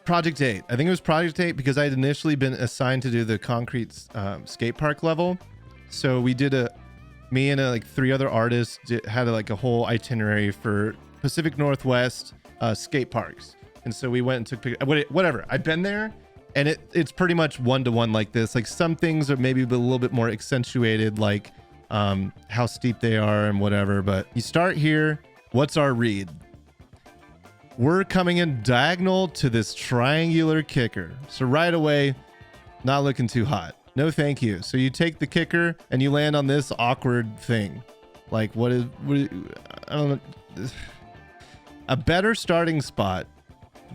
Project 8. I think it was Project 8 because I had initially been assigned to do the concrete skate park level. So we did me and like 3 other artists had like a whole itinerary for Pacific Northwest skate parks. And so we went and took pictures, whatever. I've been there, and it's pretty much 1-to-1 like this. Like some things are maybe a little bit more accentuated, like how steep they are and whatever. But you start here. What's our read? We're coming in diagonal to this triangular kicker. So right away, not looking too hot. No, thank you. So you take the kicker and you land on this awkward thing. Like what I don't know. A better starting spot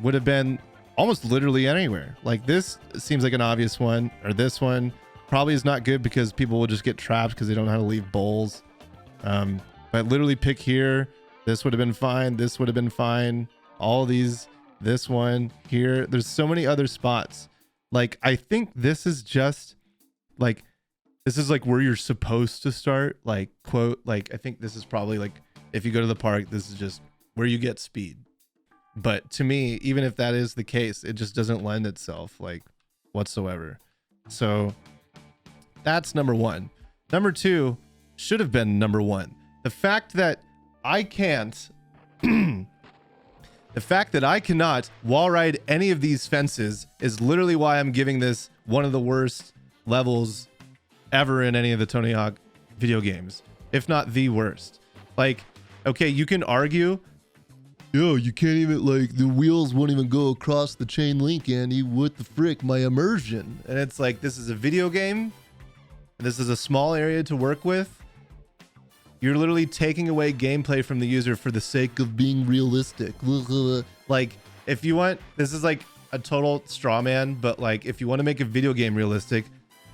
would have been almost literally anywhere. Like this seems like an obvious one, or this one probably is not good because people will just get trapped because they don't know how to leave bowls. But literally pick here. This would have been fine. This would have been fine. All these, this one here. There's so many other spots. Like, I think this is just like, this is like where you're supposed to start. Like, quote, like, I think this is probably like, if you go to the park, this is just where you get speed. But to me, even if that is the case, it just doesn't lend itself like whatsoever. So that's number 1. Number 2 should have been number 1. The fact that I can't, the fact that I cannot wall ride any of these fences is literally why I'm giving this one of the worst levels ever in any of the Tony Hawk video games, if not the worst. Like, okay, you can argue, yo, you can't even, like, the wheels won't even go across the chain link, Andy. What the frick, my immersion? And it's like, this is a video game. This is a small area to work with. You're literally taking away gameplay from the user for the sake of being realistic. Like, if you want, this is like a total straw man, but like, if you want to make a video game realistic,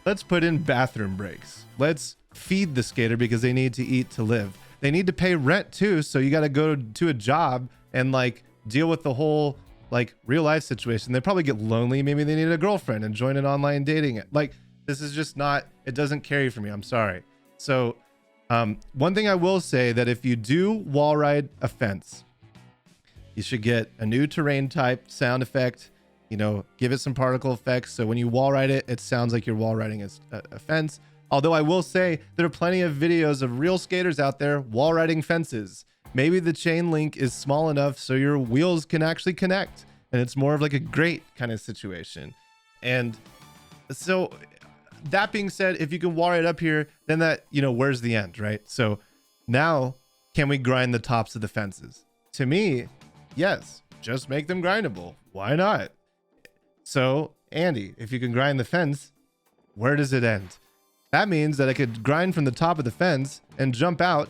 let's put in bathroom breaks. Let's feed the skater because they need to eat to live. They need to pay rent too, so you got to go to a job and like deal with the whole like real life situation. They probably get lonely. Maybe they need a girlfriend and join an online dating. Like, this is just not, it doesn't carry for me. I'm sorry. So one thing I will say, that if you do wall ride a fence, you should get a new terrain type sound effect, you know, give it some particle effects. So when you wall ride it, it sounds like you're wall riding a fence. Although I will say there are plenty of videos of real skaters out there wall riding fences. Maybe the chain link is small enough so your wheels can actually connect and it's more of like a grate kind of situation. And so that being said, if you can wall right up here, then that, you know, where's the end, right? So now can we grind the tops of the fences? To me, yes, just make them grindable. Why not? So Andy, if you can grind the fence, where does it end? That means that I could grind from the top of the fence and jump out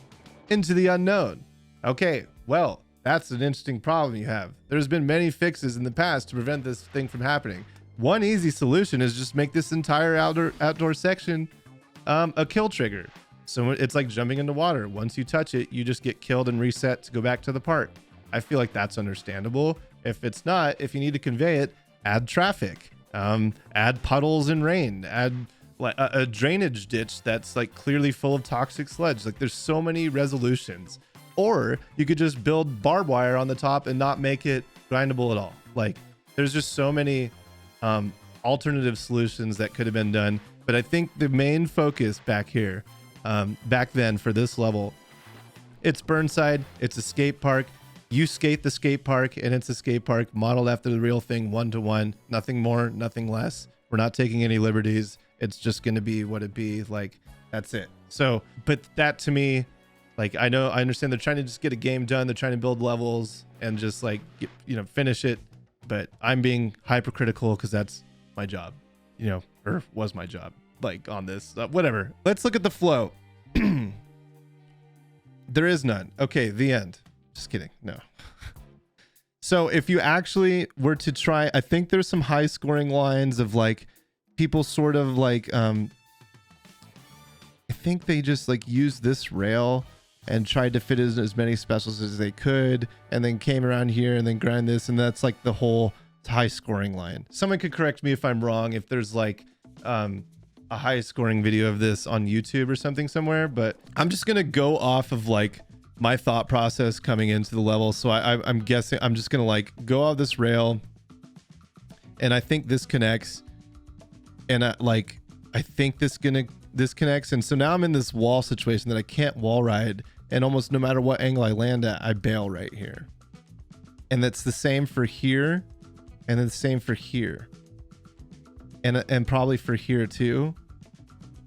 into the unknown. Okay, well, that's an interesting problem you have. There's been many fixes in the past to prevent this thing from happening. One easy solution is just make this entire outdoor section a kill trigger. So it's like jumping into water. Once you touch it, you just get killed and reset to go back to the park. I feel like that's understandable. If it's not, if you need to convey it, add traffic, add puddles and rain, add like a drainage ditch that's like clearly full of toxic sludge. Like there's so many resolutions. Or you could just build barbed wire on the top and not make it grindable at all. Like there's just so many alternative solutions that could have been done. But I think the main focus back here, back then for this level, it's Burnside, it's a skate park. You skate the skate park and it's a skate park modeled after the real thing, 1-to-1, nothing more, nothing less. We're not taking any liberties. It's just going to be what it be. Like, that's it. So, but that to me, like, I understand they're trying to just get a game done. They're trying to build levels and just like, finish it. But I'm being hypercritical because that's my job, or was my job, like on this, whatever. Let's look at the flow. There is none. Okay. The end. Just kidding. No. So if you actually were to try, I think there's some high scoring lines of like people sort of like, I think they just like used this rail and tried to fit as many specials as they could, and then came around here and then grind this. And that's like the whole high scoring line. Someone could correct me if I'm wrong, if there's like, a high scoring video of this on YouTube or something somewhere, but I'm just going to go off of like my thought process coming into the level. So I'm guessing I'm just gonna like go off this rail, and I think this connects, and I think this connects, and so now I'm in this wall situation that I can't wall ride, and almost no matter what angle I land at, I bail right here. And that's the same for here, and then the same for here, and probably for here too,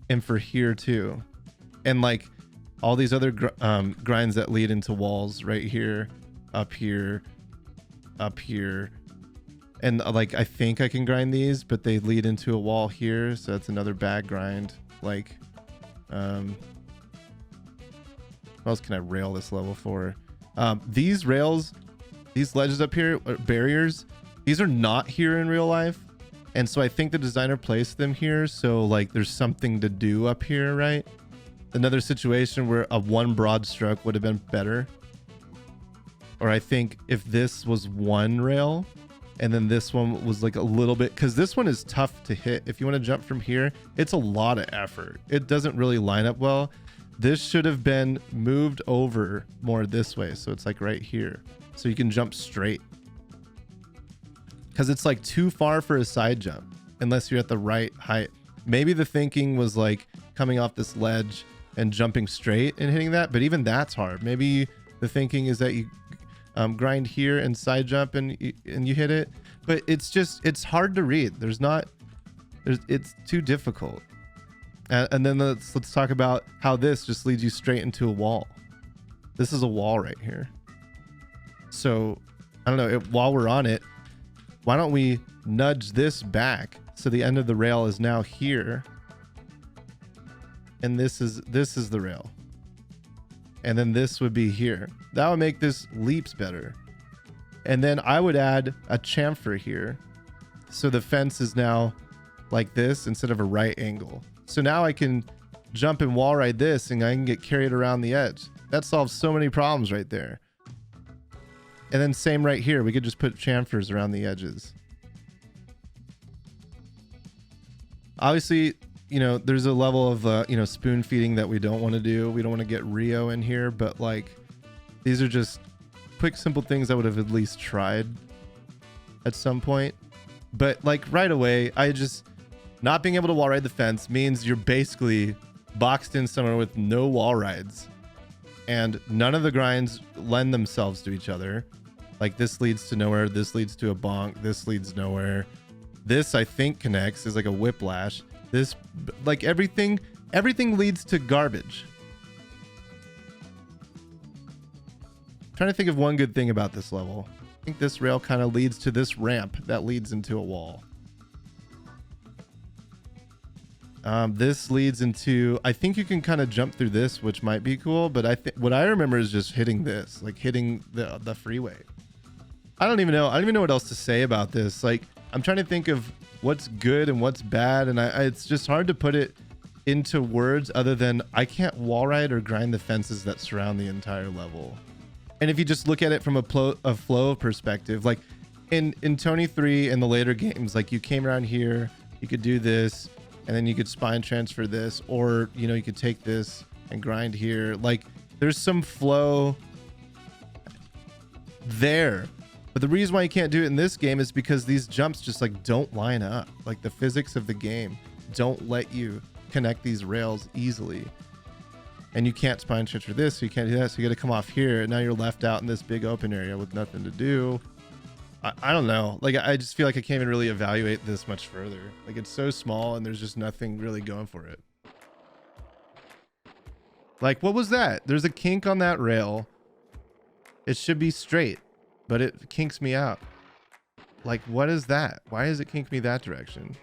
and for here too, and like all these other grinds that lead into walls right here, up here, and like I think I can grind these, but they lead into a wall here, so that's another bad grind. Like what else can I rail this level for? These rails, these ledges up here, barriers, these are not here in real life, and so I think the designer placed them here so like there's something to do up here, right? Another situation where a one broad stroke would have been better. Or I think if this was one rail and then this one was like a little bit, because this one is tough to hit. If you want to jump from here, it's a lot of effort. It doesn't really line up well. This should have been moved over more this way. So it's like right here. So you can jump straight. Because it's like too far for a side jump unless you're at the right height. Maybe the thinking was like coming off this ledge and jumping straight and hitting that, but even that's hard. Maybe the thinking is that you grind here and side jump and you hit it, but it's hard to read. It's too difficult. And then let's talk about how this just leads you straight into a wall. This is a wall right here. So I don't know, while we're on it, why don't we nudge this back so the end of the rail is now here, and this is the rail, and then this would be here. That would make this leaps better. And then I would add a chamfer here, so the fence is now like this instead of a right angle. So now I can jump and wall ride this, and I can get carried around the edge. That solves so many problems right there. And then same right here, we could just put chamfers around the edges. Obviously, there's a level of, spoon feeding that we don't want to do. We don't want to get Rio in here, but like, these are just quick, simple things I would have at least tried at some point. But like right away, not being able to wall ride the fence means you're basically boxed in somewhere with no wall rides, and none of the grinds lend themselves to each other. Like this leads to nowhere. This leads to a bonk. This leads nowhere. This I think connects is like a whiplash. This, like everything leads to garbage. I'm trying to think of one good thing about this level. I think this rail kind of leads to this ramp that leads into a wall. This leads into, I think you can kind of jump through this, which might be cool, but I think what I remember is just hitting this, like hitting the freeway. I don't even know what else to say about this. Like, I'm trying to think of what's good and what's bad, and it's just hard to put it into words other than I can't wall ride or grind the fences that surround the entire level. And if you just look at it from a flow perspective, like in Tony 3 and the later games, like you came around here, you could do this, and then you could spine transfer this, or, you know, you could take this and grind here. Like there's some flow there. But the reason why you can't do it in this game is because these jumps just like don't line up. Like the physics of the game don't let you connect these rails easily. And you can't spine transfer this, so you can't do that. So you got to come off here. And now you're left out in this big open area with nothing to do. I don't know. Like, I just feel like I can't even really evaluate this much further. Like, it's so small and there's just nothing really going for it. Like, what was that? There's a kink on that rail. It should be straight, but it kinks me out. Like, what is that? Why does it kink me that direction?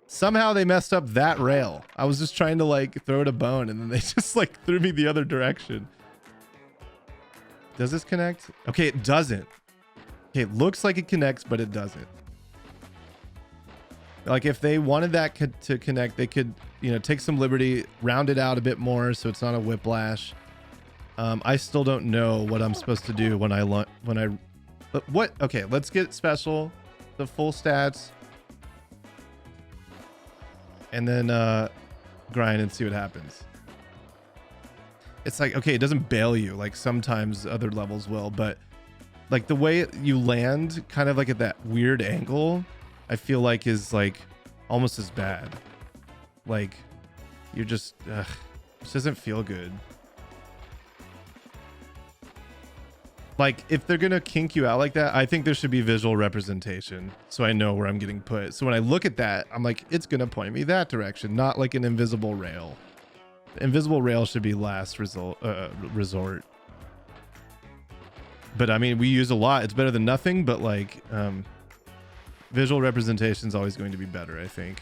Somehow they messed up that rail. I was just trying to like throw it a bone and then they just like threw me the other direction. Does this connect? Okay, it doesn't. Okay, it looks like it connects, but it doesn't. Like if they wanted that to connect, they could, you know, take some liberty, round it out a bit more so it's not a whiplash. I still don't know what I'm supposed to do when what? Okay, let's get special, the full stats, and then grind and see what happens. It's like, okay, it doesn't bail you like sometimes other levels will, but like the way you land kind of like at that weird angle, I feel like is like almost as bad. Like you're just, it doesn't feel good. Like if they're gonna kink you out like that, I think there should be visual representation so I know where I'm getting put. So when I look at that, I'm like, it's gonna point me that direction, not like an invisible rail. The invisible rail should be last resort. But I mean, we use a lot. It's better than nothing, but like visual representation is always going to be better, I think.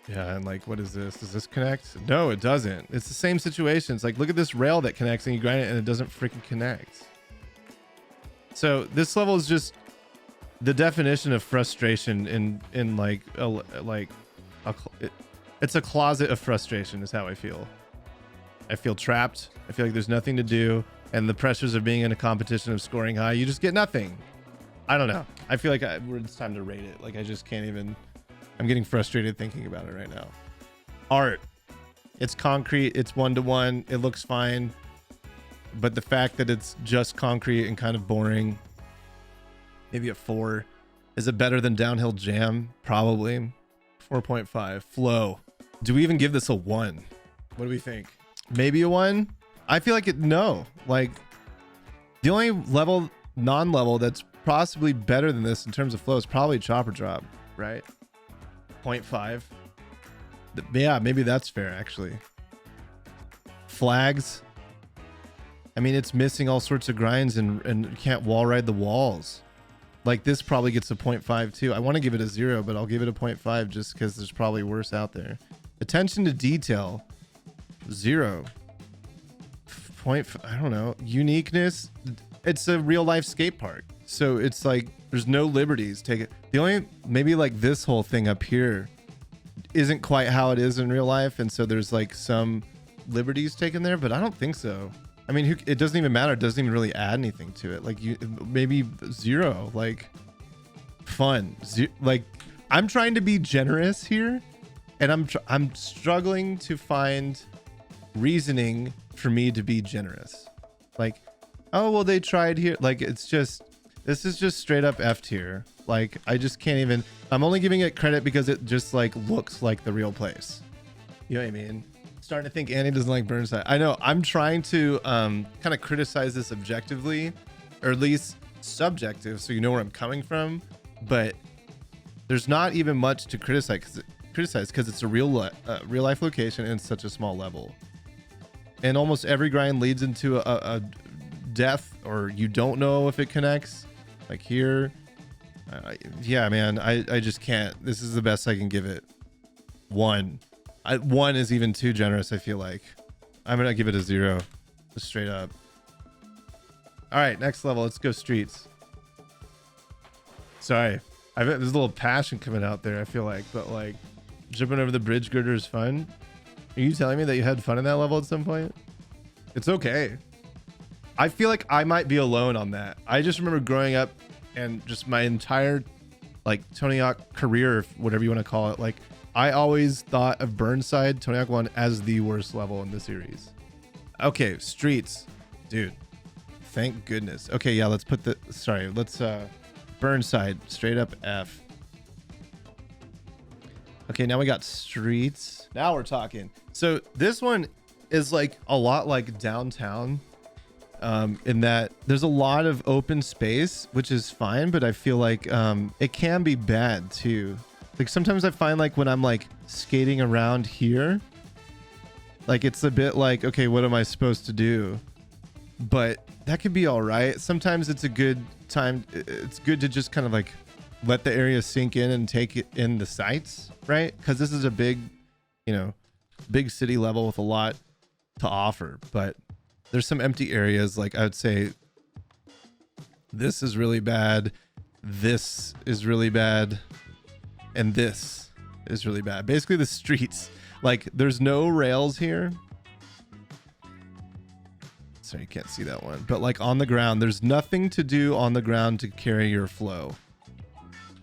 Yeah, and like, what is this? Does this connect? No, it doesn't. It's the same situation. It's like, look at this rail that connects and you grind it and it doesn't freaking connect. So this level is just the definition of frustration in like, it's a closet of frustration is how I feel. I feel trapped. I feel like there's nothing to do. And the pressures of being in a competition of scoring high, you just get nothing. I don't know. I feel like it's time to rate it. Like I just can't even, I'm getting frustrated thinking about it right now. Art. It's concrete. It's 1-to-1. It looks fine. But the fact that it's just concrete and kind of boring, maybe a 4. Is it better than Downhill Jam? Probably. 4.5. Flow. Do we even give this a 1? What do we think? Maybe a 1? I feel like no. Like the only level, non-level that's possibly better than this in terms of flow is probably Chopper Drop, right? 0.5. Yeah, maybe that's fair actually. Flags. I mean, it's missing all sorts of grinds and you can't wall ride the walls. Like this probably gets a 0.5 too. I want to give it a 0, but I'll give it a 0.5 just because there's probably worse out there. Attention to detail. 0. I don't know. Uniqueness. It's a real life skate park. So it's like there's no liberties. Take it. The only maybe like this whole thing up here isn't quite how it is in real life. And so there's like some liberties taken there, but I don't think so. I mean, it doesn't even matter. It doesn't even really add anything to it. Like maybe 0, like fun. Like I'm trying to be generous here and I'm struggling to find reasoning for me to be generous. Like, oh, well, they tried here. Like, it's just, this is just straight up F tier. Like, I just can't even, I'm only giving it credit because it just like looks like the real place. You know what I mean? starting to think Andy doesn't like Burnside. I know. I'm trying to kind of criticize this objectively, or at least subjective, so you know where I'm coming from. But there's not even much to criticize because it's a real life location and it's such a small level. And almost every grind leads into a death, or you don't know if it connects. Like here, yeah, man, I just can't. This is the best I can give it. 1. 1 is even too generous, I feel like. I'm gonna give it a 0, just straight up. All right, next level. Let's go streets. Sorry, there's a little passion coming out there, I feel like, but like jumping over the bridge girder is fun. Are you telling me that you had fun in that level at some point? It's okay. I feel like I might be alone on that. I just remember growing up and just my entire like Tony Hawk career, whatever you want to call it, like I always thought of Burnside, Tony Hawk 1 as the worst level in the series. Okay, streets. Dude, thank goodness. Okay, yeah, let's put the, sorry, let's Burnside, straight up F. Okay, now we got streets. Now we're talking. So this one is like a lot like downtown, in that there's a lot of open space, which is fine, but I feel like it can be bad too. Like sometimes I find like when I'm like skating around here, like it's a bit like, okay, what am I supposed to do? But that could be all right. Sometimes it's a good time. It's good to just kind of like let the area sink in and take it in the sights, right? Because this is a big, you know, big city level with a lot to offer. But there's some empty areas. Like I would say this is really bad. This is really bad. And this is really bad. Basically the streets, like there's no rails here. Sorry, you can't see that one, but like on the ground, there's nothing to do on the ground to carry your flow.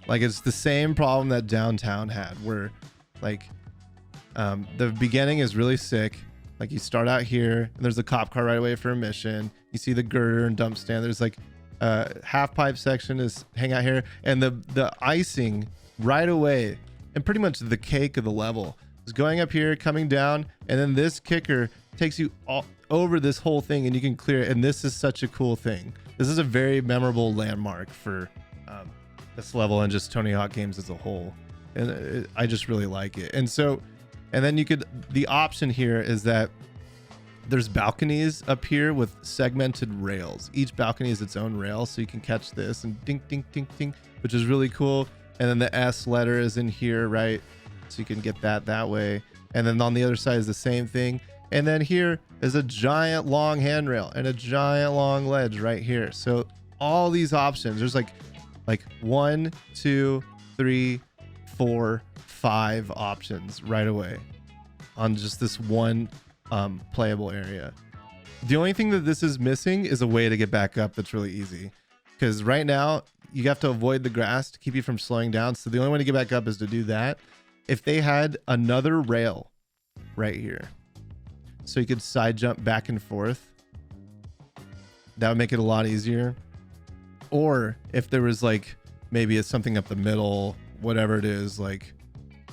Like it's the same problem that downtown had, where like the beginning is really sick. Like you start out here and there's a cop car right away for a mission. You see the girder and dump stand. There's like half pipe section is hang out here, and the icing right away, and pretty much the cake of the level is going up here, coming down, and then this kicker takes you all over this whole thing and you can clear it. And this is such a cool thing. This is a very memorable landmark for this level and just Tony Hawk games as a whole. And I just really like it. And so, and then you could, the option here is that there's balconies up here with segmented rails. Each balcony is its own rail, so you can catch this and ding, ding, ding, ding, which is really cool. And then the S letter is in here, right? So you can get that way. And then on the other side is the same thing. And then here is a giant long handrail and a giant long ledge right here. So all these options, there's like 1, 2, 3, 4, 5 options right away on just this one playable area. The only thing that this is missing is a way to get back up that's really easy, because right now you have to avoid the grass to keep you from slowing down. So the only way to get back up is to do that. If they had another rail right here, so you could side jump back and forth, that would make it a lot easier. Or if there was like, maybe it's something up the middle, whatever it is, like,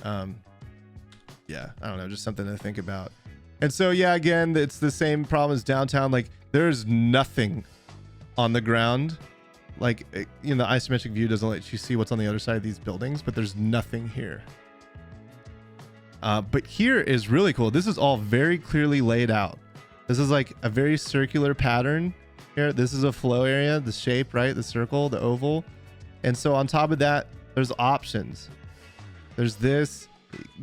yeah, I don't know, just something to think about. And so, yeah, again, it's the same problem as downtown. Like there's nothing on the ground. Like, you know, the isometric view doesn't let you see what's on the other side of these buildings, but there's nothing here. But here is really cool. This is all very clearly laid out. This is like a very circular pattern here. This is a flow area, the shape, right? The circle, the oval. And so on top of that, there's options. There's this,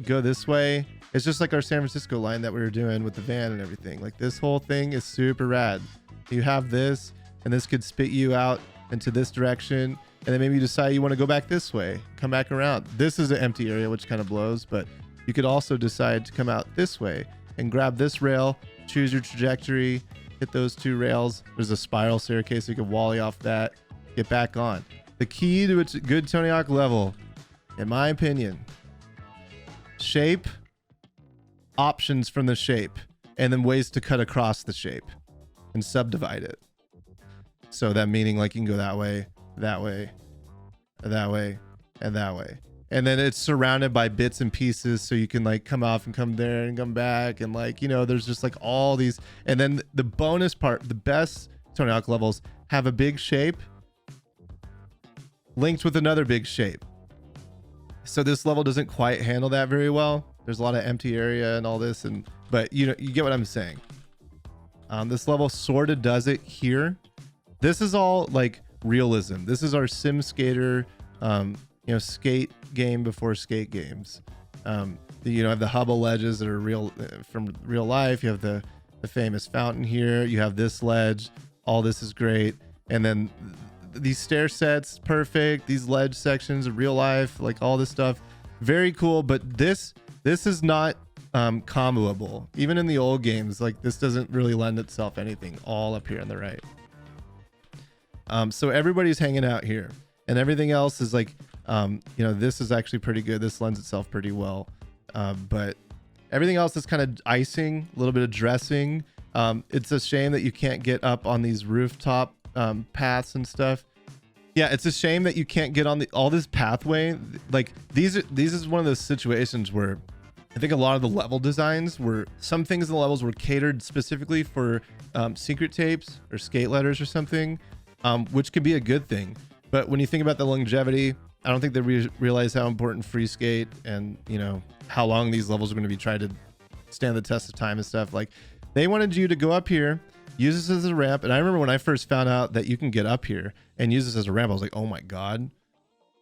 go this way. It's just like our San Francisco line that we were doing with the van and everything. Like this whole thing is super rad. You have this, and this could spit you out into this direction. And then maybe you decide you want to go back this way, come back around. This is an empty area, which kind of blows, but you could also decide to come out this way and grab this rail, choose your trajectory, hit those 2 rails. There's a spiral staircase, so you can wally off that, get back on. The key to a good Tony Hawk level, in my opinion, shape, options from the shape, and then ways to cut across the shape and subdivide it. So that meaning like you can go that way, that way, that way, and that way. and then it's surrounded by bits and pieces, so you can like come off and come there and come back, and like, you know, there's just like all these. And then the bonus part, the best Tony Hawk levels have a big shape linked with another big shape. So this level doesn't quite handle that very well. There's a lot of empty area and all this, but you know, you get what I'm saying. This level sort of does it here. This is all like realism. This is our sim skater, you know, skate game before skate games. You know, have the Hubble ledges that are real from real life. You have the famous fountain here. You have this ledge. All this is great. And then these stair sets, perfect. These ledge sections of real life, like all this stuff, very cool. But this is not comboable. Even in the old games, like this doesn't really lend itself anything. All up here on the right. So everybody's hanging out here, and everything else is like, you know, this is actually pretty good. This lends itself pretty well. But everything else is kind of icing, a little bit of dressing. It's a shame that you can't get up on these rooftop paths and stuff. Yeah, it's a shame that you can't get on all this pathway. Like these is one of those situations where I think a lot of the level designs were, some things in the levels were catered specifically for secret tapes or skate letters or something, which could be a good thing. But when you think about the longevity, I don't think they realize how important free skate and, you know, how long these levels are going to be trying to stand the test of time and stuff. Like they wanted you to go up here, use this as a ramp. And I remember when I first found out that you can get up here and use this as a ramp, I was like, oh my God.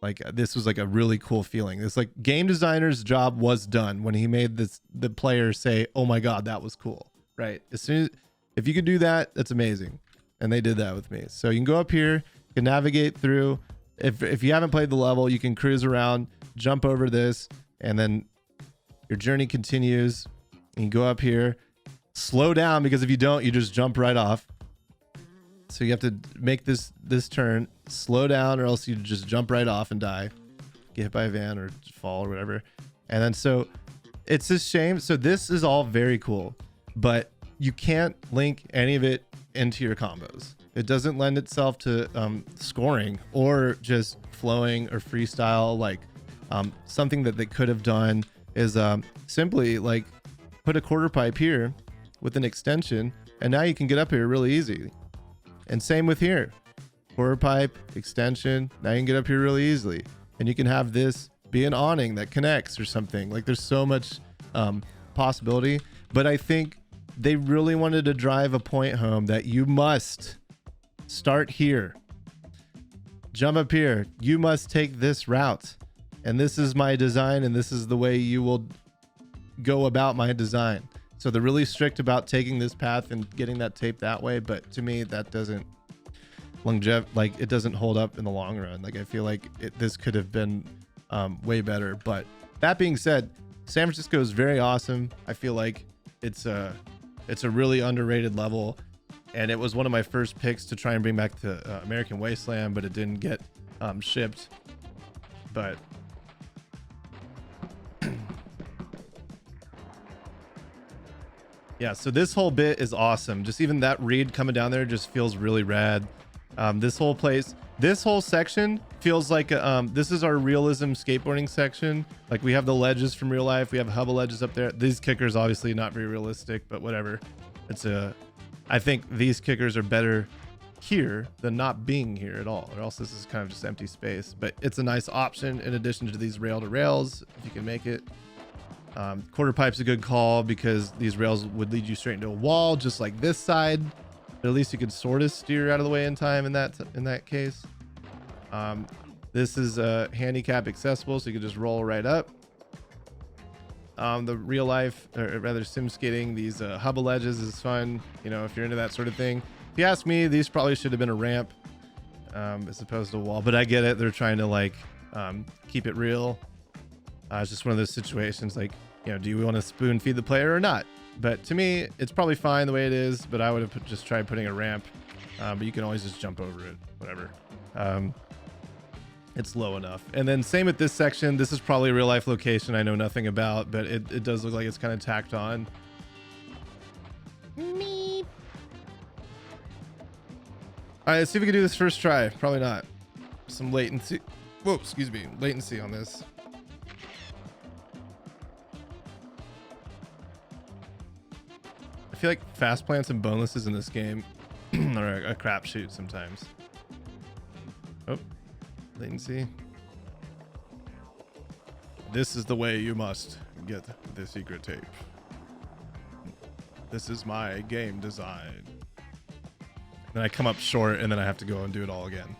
Like this was like a really cool feeling. It's like game designer's job was done when he made this, the player say, oh my God, that was cool. Right. As soon as, if you could do that, that's amazing. And they did that with me. So you can go up here, you can navigate through. If you haven't played the level, you can cruise around, jump over this, and then your journey continues. And you go up here, slow down, because if you don't, you just jump right off. So you have to make this turn, slow down, or else you just jump right off and die, get hit by a van or fall or whatever. And then so it's a shame. So this is all very cool, but you can't link any of it into your combos. It doesn't lend itself to scoring or just flowing or freestyle. Like something that they could have done is simply like put a quarter pipe here with an extension, and now you can get up here really easy. And same with here, quarter pipe, extension. Now you can get up here really easily, and you can have this be an awning that connects or something. Like there's so much possibility, but I think they really wanted to drive a point home that you must start here, jump up here. You must take this route, and this is my design, and this is the way you will go about my design. So they're really strict about taking this path and getting that tape that way. But to me, that doesn't like it doesn't hold up in the long run. Like I feel like this could have been way better. But that being said, San Francisco is very awesome. I feel like it's a really underrated level, and it was one of my first picks to try and bring back to American Wasteland, but it didn't get shipped. But yeah, so this whole bit is awesome. Just even that reed coming down there just feels really rad. This whole place, this whole section feels like this is our realism skateboarding section. Like we have the ledges from real life. We have Hubble ledges up there. These kickers obviously not very realistic, but whatever. I think these kickers are better here than not being here at all, or else this is kind of just empty space. But it's a nice option in addition to these rail to rails if you can make it. Quarter pipe's a good call because these rails would lead you straight into a wall, just like this side. But at least you could sort of steer out of the way in time in that case. This is handicap accessible, so you can just roll right up. The real life, or rather sim skating, these Hubble ledges is fun. You know, if you're into that sort of thing. If you ask me, these probably should have been a ramp as opposed to a wall. But I get it; they're trying to like keep it real. It's just one of those situations, like, you know, do you want to spoon feed the player or not? But to me, it's probably fine the way it is, but I would have just tried putting a ramp. But you can always just jump over it, whatever. It's low enough. And then same with this section. This is probably a real life location I know nothing about, but it does look like it's kind of tacked on. Meep. All right, let's see if we can do this first try. Probably not. Some latency. Whoa, excuse me. Latency on this. I feel like fast plants and bonelesses in this game are a crapshoot sometimes. Oh, latency. This is the way you must get the secret tape. This is my game design. Then I come up short and then I have to go and do it all again.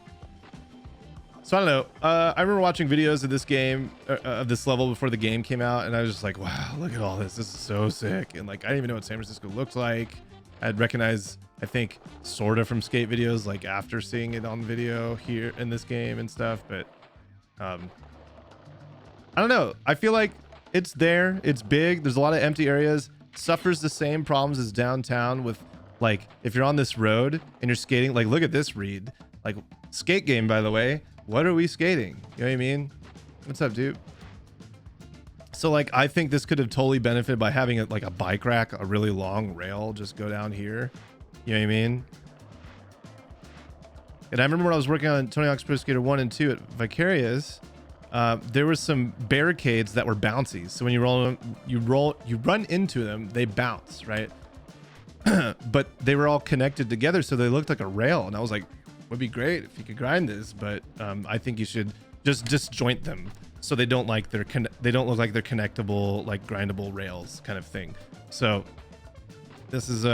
So I don't know. I remember watching videos of this game, of this level before the game came out, and I was just like, wow, look at all this. This is so sick. And like, I didn't even know what San Francisco looked like. I'd recognize, I think, sort of from skate videos, like after seeing it on video here in this game and stuff. But I don't know. I feel like it's there. It's big. There's a lot of empty areas. Suffers the same problems as downtown with, like, if you're on this road and you're skating, like, look at this read. Like, skate game, by the way. What are we skating? You know what I mean? What's up, dude? So like, I think this could have totally benefited by having it like a bike rack, a really long rail, just go down here. You know what I mean? And I remember when I was working on Tony Hawk's Pro Skater 1 and 2 at Vicarious, there was some barricades that were bouncy. So when you run into them, they bounce, right? But they were all connected together, so they looked like a rail. And I was like, would be great if you could grind this, but I think you should just disjoint them so they don't like they don't look like they're connectable, like grindable rails kind of thing. So this is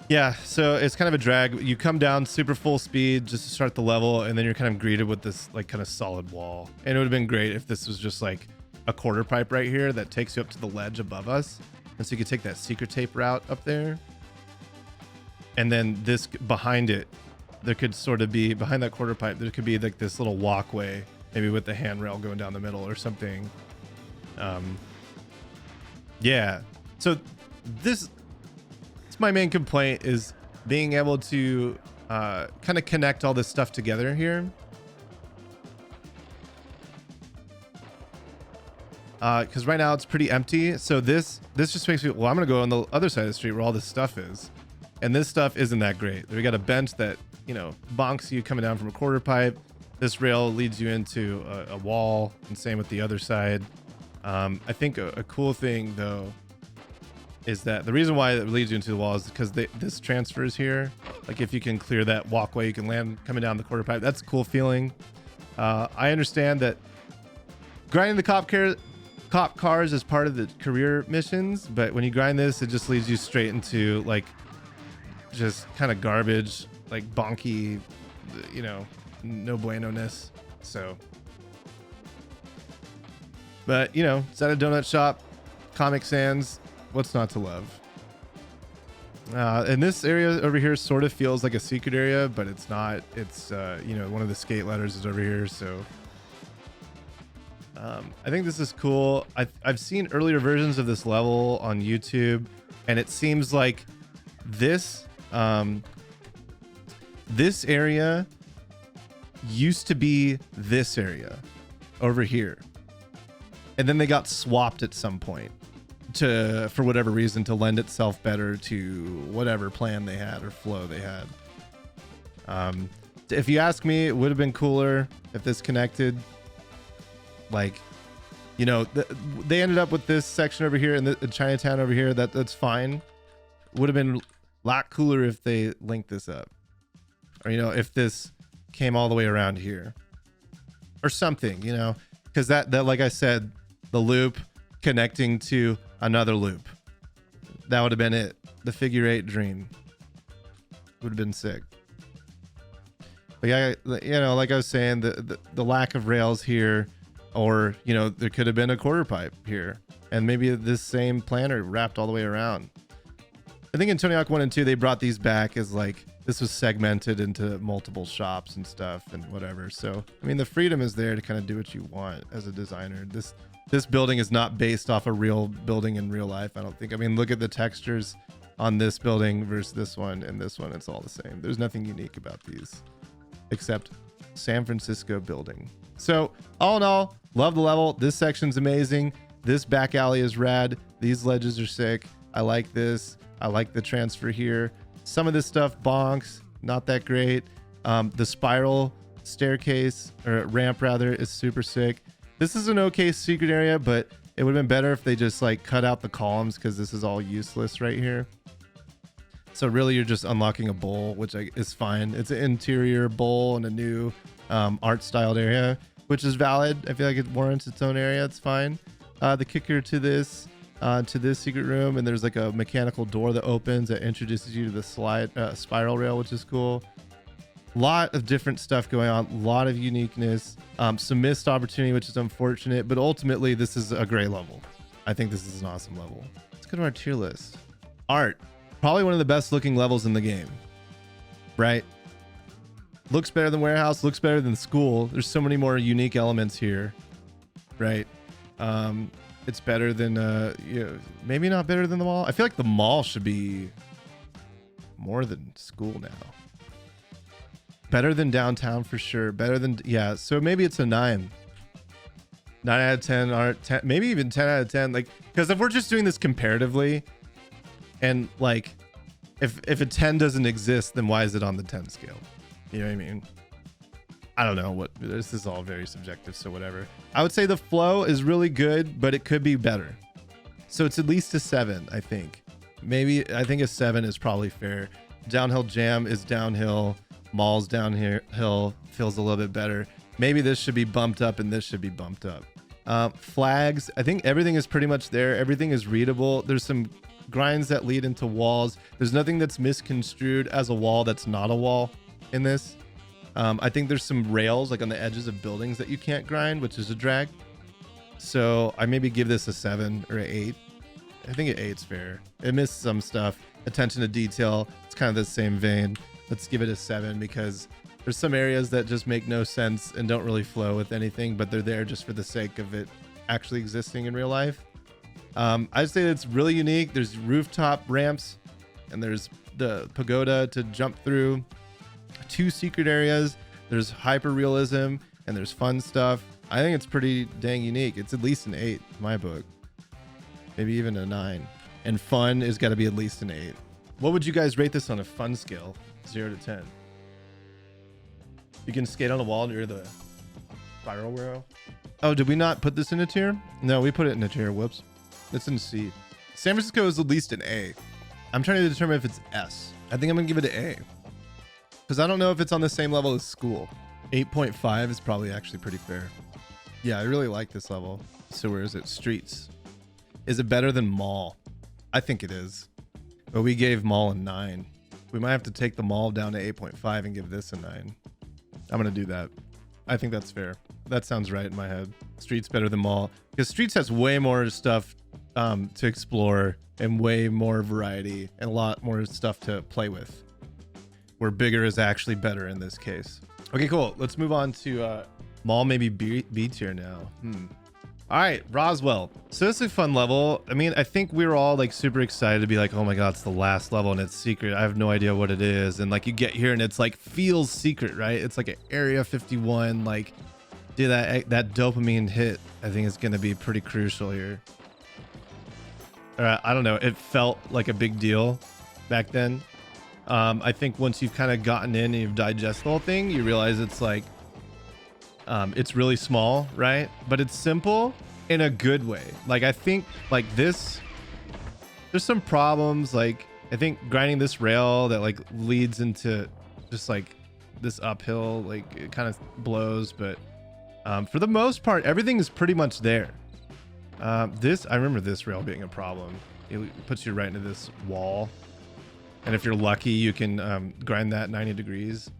yeah, so it's kind of a drag. You come down super full speed just to start the level, and then you're kind of greeted with this like kind of solid wall. And it would have been great if this was just like a quarter pipe right here that takes you up to the ledge above us, and so you could take that secret tape route up there. And then this behind it, there could sort of be behind that quarter pipe, there could be like this little walkway, maybe with the handrail going down the middle or something. Yeah. So this, it's my main complaint is being able to kind of connect all this stuff together here. Because right now it's pretty empty. So this just makes me, well, I'm going to go on the other side of the street where all this stuff is. And this stuff isn't that great. We got a bench that, you know, bonks you coming down from a quarter pipe. This rail leads you into a wall, and same with the other side. I think a cool thing though is that the reason why it leads you into the wall is because this transfers here. Like if you can clear that walkway, you can land coming down the quarter pipe. That's a cool feeling. I understand that grinding the cop cars is part of the career missions, but when you grind this, it just leads you straight into like just kind of garbage, like bonky, you know, no bueno-ness. So, but you know, it's at a donut shop, Comic Sans, what's not to love? And this area over here sort of feels like a secret area, but it's not. It's you know, one of the skate letters is over here, so I think this is cool. I've seen earlier versions of this level on YouTube, and it seems like this this area used to be this area over here, and then they got swapped at some point for whatever reason to lend itself better to whatever plan they had or flow they had. If you ask me, it would have been cooler if this connected. Like, you know, they ended up with this section over here and the Chinatown over here. That's fine. Would have been a lot cooler if they linked this up, or you know, if this came all the way around here or something, you know, because that like I said, the loop connecting to another loop, that would have been it. The figure 8 dream would have been sick. But yeah, you know, like I was saying, the lack of rails here, or you know, there could have been a quarter pipe here, and maybe this same planter wrapped all the way around. I think in Tony Hawk 1 and 2, they brought these back as like, this was segmented into multiple shops and stuff and whatever. So, I mean, the freedom is there to kind of do what you want as a designer. This building is not based off a real building in real life, I don't think. I mean, look at the textures on this building versus this one and this one. It's all the same. There's nothing unique about these except San Francisco building. So all in all, love the level. This section's amazing. This back alley is rad. These ledges are sick. I like this. I like the transfer here. Some of this stuff bonks, not that great. The spiral staircase, or ramp rather, is super sick. This is an okay secret area, but It would have been better if they just like cut out the columns because this is all useless right here. So really you're just unlocking a bowl, which is fine. It's an interior bowl and a new art styled area, which is valid. I feel like it warrants its own area. It's fine. The kicker to this secret room, and there's like a mechanical door that opens that introduces you to the spiral rail, which is cool. Lot of different stuff going on, a lot of uniqueness, some missed opportunity, which is unfortunate, but ultimately this is a great level. I think this is an awesome level. Let's go to our tier list. Art, probably one of the best looking levels in the game, right? Looks better than Warehouse, looks better than School. There's so many more unique elements here, right? It's better than maybe not better than the Mall. I feel like the Mall should be more than School now. Better than Downtown for sure. Better than, yeah. So maybe it's a 9 out of 10, art 10, maybe even 10 out of 10. Like, because if we're just doing this comparatively, and like, if a 10 doesn't exist, then why is it on the 10 scale? You know what I mean? I don't know what, this is all very subjective, so whatever. I would say the flow is really good, but it could be better. So it's at least a 7, I think. Maybe, I think a 7 is probably fair. Downhill Jam is downhill. Mall's downhill, feels a little bit better. Maybe this should be bumped up and this should be bumped up. Flags, I think everything is pretty much there. Everything is readable. There's some grinds that lead into walls. There's nothing that's misconstrued as a wall that's not a wall in this. I think there's some rails like on the edges of buildings that you can't grind, which is a drag. So I maybe give this a 7 or an 8. I think an 8's fair. It missed some stuff. Attention to detail. It's kind of the same vein. Let's give it a 7 because there's some areas that just make no sense and don't really flow with anything, but they're there just for the sake of it actually existing in real life. I'd say it's really unique. There's rooftop ramps and there's the pagoda to jump through. 2 secret areas. There's hyper realism and there's fun stuff. I think it's pretty dang unique. It's at least an 8 in my book. Maybe even a 9. And fun is got to be at least an 8. What would you guys rate this on a fun scale? 0 to 10. You can skate on a wall near the spiral rail. Oh, did we not put this in a tier? No, we put it in a tier. Whoops. It's in C. San Francisco is at least an A. I'm trying to determine if it's S. I think I'm gonna give it an A because I don't know if it's on the same level as School. 8.5 is probably actually pretty fair. Yeah, I really like this level. So where is it? Streets. Is it better than Mall? I think it is. But we gave Mall a 9. We might have to take the Mall down to 8.5 and give this a 9. I'm going to do that. I think that's fair. That sounds right in my head. Streets better than Mall. Because Streets has way more stuff to explore and way more variety and a lot more stuff to play with. Where bigger is actually better in this case. Okay, cool. Let's move on to Mall, maybe B tier now. All right, Roswell. So this is a fun level. I mean, I think we were all like super excited to be like, oh my God, it's the last level and it's secret. I have no idea what it is. And like you get here and it's like feels secret, right? It's like an Area 51, like dude, that dopamine hit, I think is going to be pretty crucial here. I don't know. It felt like a big deal back then. I think once you've kind of gotten in and you've digested the whole thing, you realize it's like, it's really small, right? But it's simple in a good way. Like I think like this, there's some problems. Like I think grinding this rail that like leads into just like this uphill, like it kind of blows. But for the most part, everything is pretty much there. I remember this rail being a problem. It puts you right into this wall. And if you're lucky, you can grind that 90 degrees.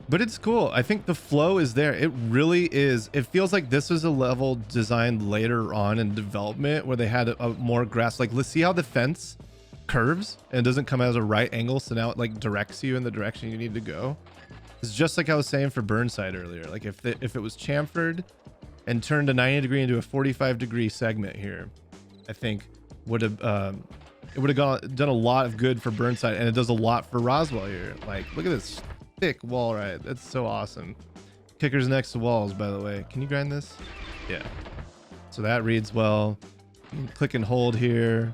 But it's cool. I think the flow is there. It really is. It feels like this was a level designed later on in development where they had a more grass. Like, let's see how the fence curves and doesn't come out at a right angle. So now it like directs you in the direction you need to go. It's just like I was saying for Burnside earlier. Like if it was chamfered and turned a 90 degree into a 45 degree segment here, I think would have it would have done a lot of good for Burnside, and it does a lot for Roswell here. Like, look at this thick wall ride. That's so awesome. Kickers next to walls, by the way. Can you grind this? Yeah. So that reads well. You can click and hold here.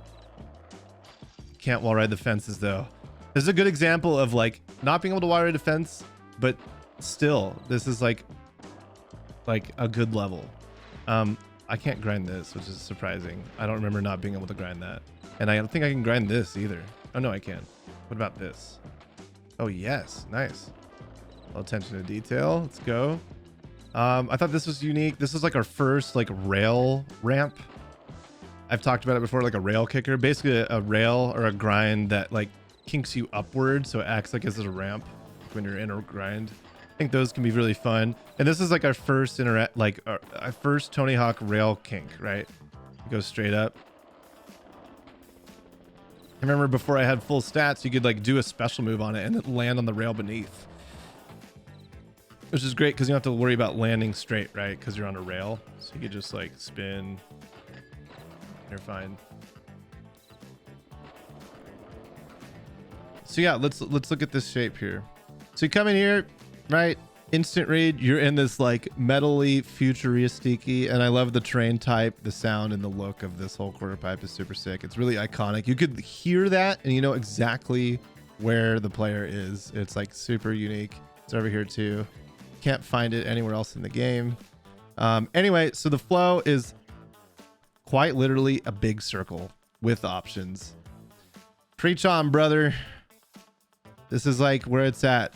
Can't wall ride the fences though. This is a good example of like not being able to wall ride a fence, but still, this is like a good level. I can't grind this, which is surprising. I don't remember not being able to grind that. And I don't think I can grind this either. Oh no, I can. What about this? Oh yes, nice. Well, attention to detail. Let's go. I thought this was unique. This is like our first like rail ramp. I've talked about it before, like a rail kicker, basically a rail or a grind that like kinks you upward, so it acts like as a ramp when you're in a grind. I think those can be really fun. And this is like our first our first Tony Hawk rail kink, right? It goes straight up. I remember before I had full stats, you could like do a special move on it and it land on the rail beneath, which is great because you don't have to worry about landing straight, right? Because you're on a rail, so you could just like spin. You're fine. So yeah, let's look at this shape here. So you come in here, right? Instant read. You're in this like metally futuristic-y, and I love the train type, the sound, and the look of this whole quarter pipe is super sick. It's really iconic. You could hear that, and you know exactly where the player is. It's like super unique. It's over here too. Can't find it anywhere else in the game. Anyway, so the flow is quite literally a big circle with options. Preach on, brother. This is like where it's at.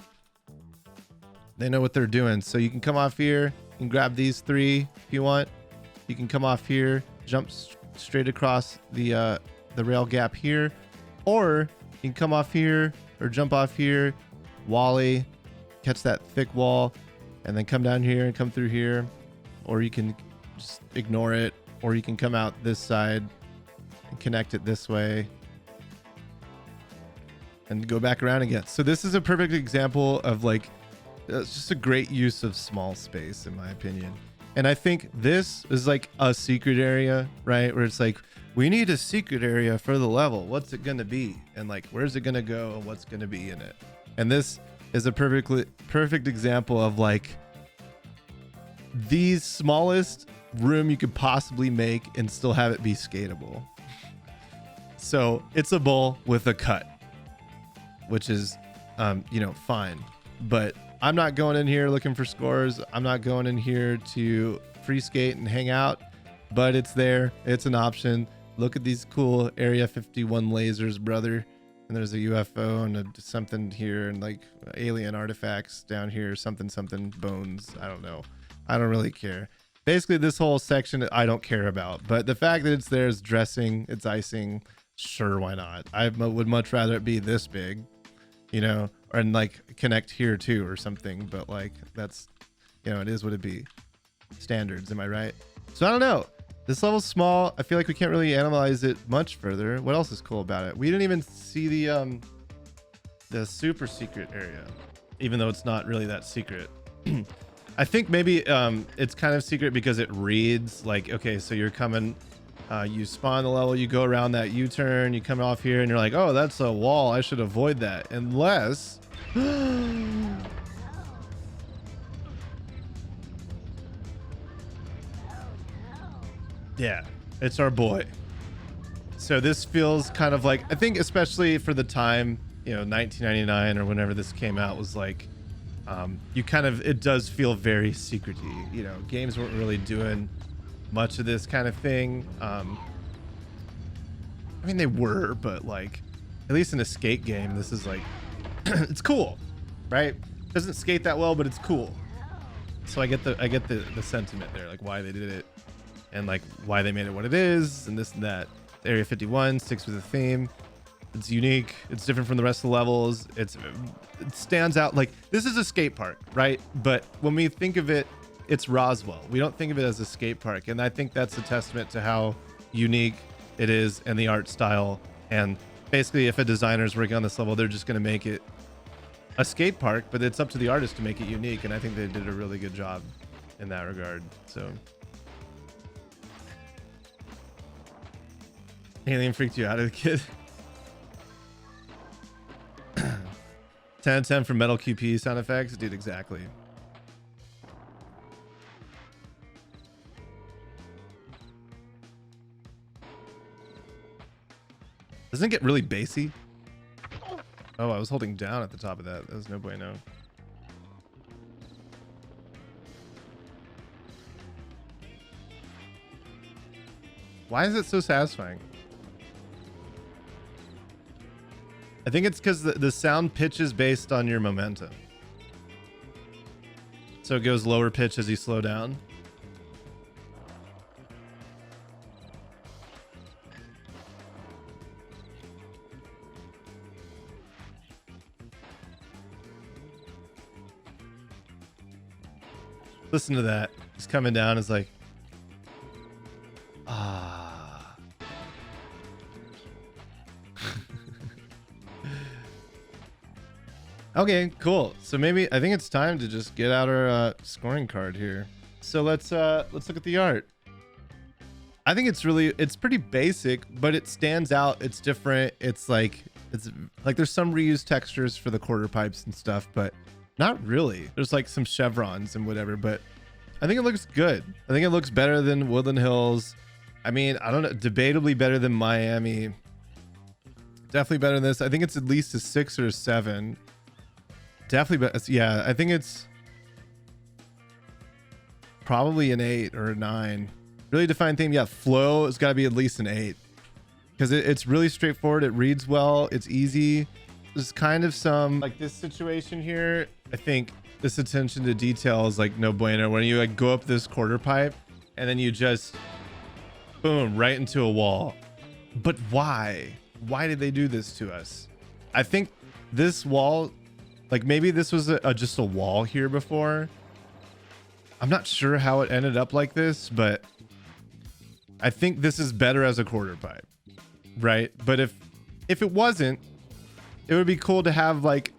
They know what they're doing. So you can come off here and grab these three if you want. You can come off here, jump straight across the rail gap here, or you can come off here or jump off here, Wally, catch that thick wall, and then come down here and come through here, or you can just ignore it, or you can come out this side and connect it this way and go back around again. So this is a perfect example of like, it's just a great use of small space in my opinion. And I think this is like a secret area, right? Where it's like, we need a secret area for the level. What's it gonna be? And like, where's it gonna go and what's gonna be in it? And this is a perfect example of like the smallest room you could possibly make and still have it be skatable. So it's a bowl with a cut, which is, fine. But I'm not going in here looking for scores. I'm not going in here to free skate and hang out, but it's there. It's an option. Look at these cool Area 51 lasers, brother. And there's a UFO and something here and like alien artifacts down here, something bones. I don't know. I don't really care. Basically, this whole section I don't care about, but the fact that it's there is dressing, it's icing. Sure, why not? I would much rather it be this big, and like connect here too or something, but like that's, it is what it be. Standards, am I right? So I don't know. This level's small. I feel like we can't really analyze it much further. What else is cool about it? We didn't even see the super secret area, even though it's not really that secret. I think maybe it's kind of secret because it reads like, okay, so you're coming, you spawn the level, you go around that U-turn, you come off here and you're like, oh, that's a wall. I should avoid that. Unless... Yeah, it's our boy. So this feels kind of like, I think especially for the time, 1999 or whenever this came out was like, it does feel very secrety. Games weren't really doing much of this kind of thing. I mean, they were, but like, at least in a skate game, this is like, it's cool, right? Doesn't skate that well, but it's cool. So I get the sentiment there, like why they did it and like why they made it what it is and this and that. Area 51 sticks with the theme. It's unique. It's different from the rest of the levels. It stands out. Like, this is a skate park, right? But when we think of it, it's Roswell. We don't think of it as a skate park. And I think that's a testament to how unique it is and the art style. And basically, if a designer is working on this level, they're just going to make it a skate park, but it's up to the artist to make it unique. And I think they did a really good job in that regard. So Alien freaked you out as a kid. 10 out of 10 for Metal QP sound effects. Dude, exactly. Doesn't it get really bassy? Oh, I was holding down at the top of that. That was no bueno. Why is it so satisfying? I think it's because the sound pitches based on your momentum. So it goes lower pitch as you slow down. Listen to that. He's coming down. It's like, ah. Okay, cool. So maybe I think it's time to just get out our scoring card here. So let's look at the art. I think it's pretty basic, but it stands out. It's different. It's like there's some reused textures for the quarter pipes and stuff, but not really. There's like some chevrons and whatever, but I think it looks good. I think it looks better than Woodland Hills. I mean, I don't know, debatably better than Miami. Definitely better than this. I think it's at least a 6 or a 7. Definitely, but yeah, I think it's probably an 8 or a 9. Really defined theme. Yeah, flow has got to be at least an 8 because it's really straightforward. It reads well. It's easy. There's kind of some like this situation here. I think this attention to detail is like no bueno. When you like go up this quarter pipe and then you just boom right into a wall. But why? Why did they do this to us? I think this wall, like maybe this was just a wall here before. I'm not sure how it ended up like this, but I think this is better as a quarter pipe, right? But if it wasn't, it would be cool to have like,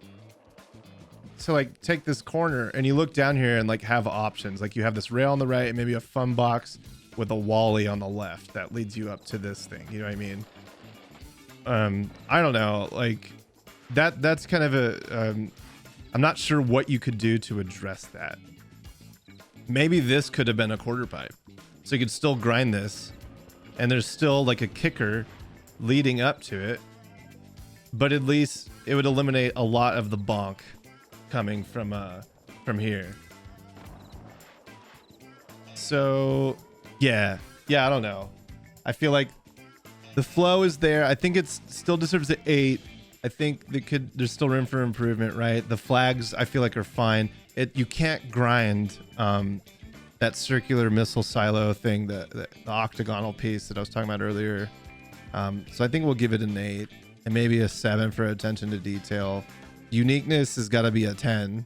so like take this corner and you look down here and like have options. Like you have this rail on the right and maybe a fun box with a wally on the left that leads you up to this thing. You know what I mean? I don't know. Like that's kind of a, I'm not sure what you could do to address that. Maybe this could have been a quarter pipe. So you could still grind this and there's still like a kicker leading up to it. But at least it would eliminate a lot of the bonk coming from here. So yeah, I don't know. I feel like the flow is there. I think it still deserves an 8. I think there's still room for improvement, right? The flags I feel like are fine. You can't grind that circular missile silo thing, the octagonal piece that I was talking about earlier. So I think we'll give it an 8 and maybe a 7 for attention to detail. Uniqueness has got to be a 10,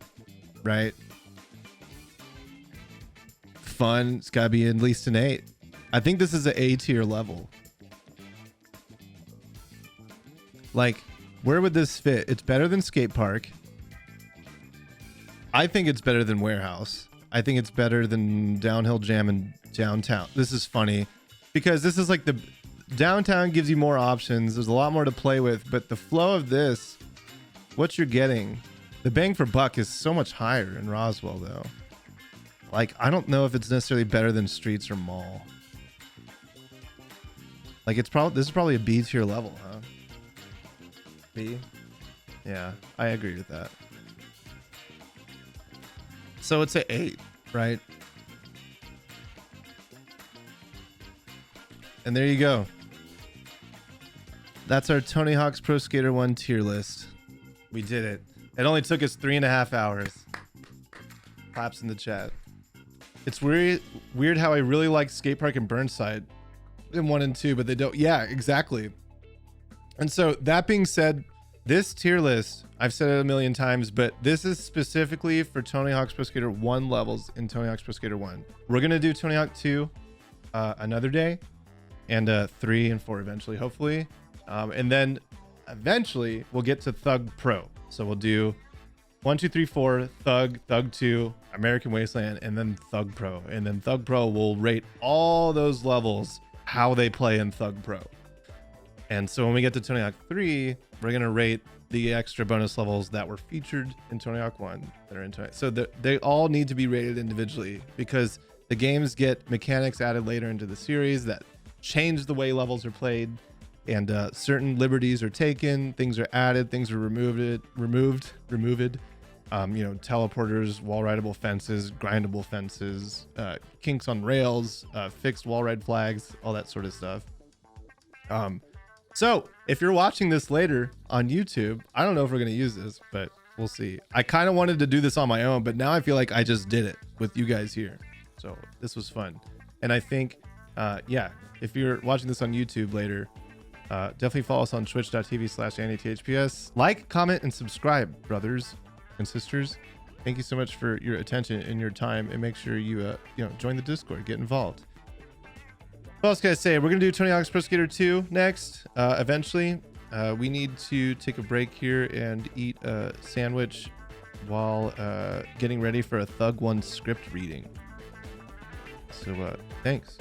right? Fun, it's got to be at least an 8. I think this is an A tier level. Like, where would this fit? It's better than skate park. I think it's better than warehouse. I think it's better than downhill jam and downtown. This is funny because this is like the downtown gives you more options. There's a lot more to play with, but the flow of this, what you're getting, the bang for buck is so much higher in Roswell though. Like, I don't know if it's necessarily better than streets or mall. Like this is probably a B tier level, huh? B? Yeah, I agree with that. So it's an 8, right? And there you go. That's our Tony Hawk's Pro Skater 1 tier list. We did it. It only took us 3.5 hours. Claps in the chat. It's weird how I really like Skate Park and Burnside in 1 and 2, but they don't. Yeah, exactly. And so that being said, this tier list, I've said it a million times, but this is specifically for Tony Hawk's Pro Skater 1 levels in Tony Hawk's Pro Skater 1. We're going to do Tony Hawk 2 another day, and 3 and 4 eventually, hopefully. And then eventually we'll get to Thug Pro. So we'll do 1, 2, 3, 4, Thug 2, American Wasteland, and then Thug Pro. And then Thug Pro will rate all those levels, how they play in Thug Pro. And so when we get to Tony Hawk 3, we're going to rate the extra bonus levels that were featured in Tony Hawk 1 that are in Tony. So they all need to be rated individually because the games get mechanics added later into the series that change the way levels are played, and certain liberties are taken, things are added, things are removed. teleporters, wall rideable fences, grindable fences, kinks on rails, fixed wall ride flags, all that sort of stuff. So if you're watching this later on YouTube, I don't know if we're going to use this, but we'll see. I kind of wanted to do this on my own, but now I feel like I just did it with you guys here. So this was fun. And I think, if you're watching this on YouTube later, definitely follow us on twitch.tv/andyTHPS. Like, comment, and subscribe, brothers and sisters. Thank you so much for your attention and your time, and make sure you join the Discord, get involved. What else can I say? We're gonna do Tony Hawk's Pro Skater 2 next. Eventually, we need to take a break here and eat a sandwich while getting ready for a Thug 1 script reading. So thanks.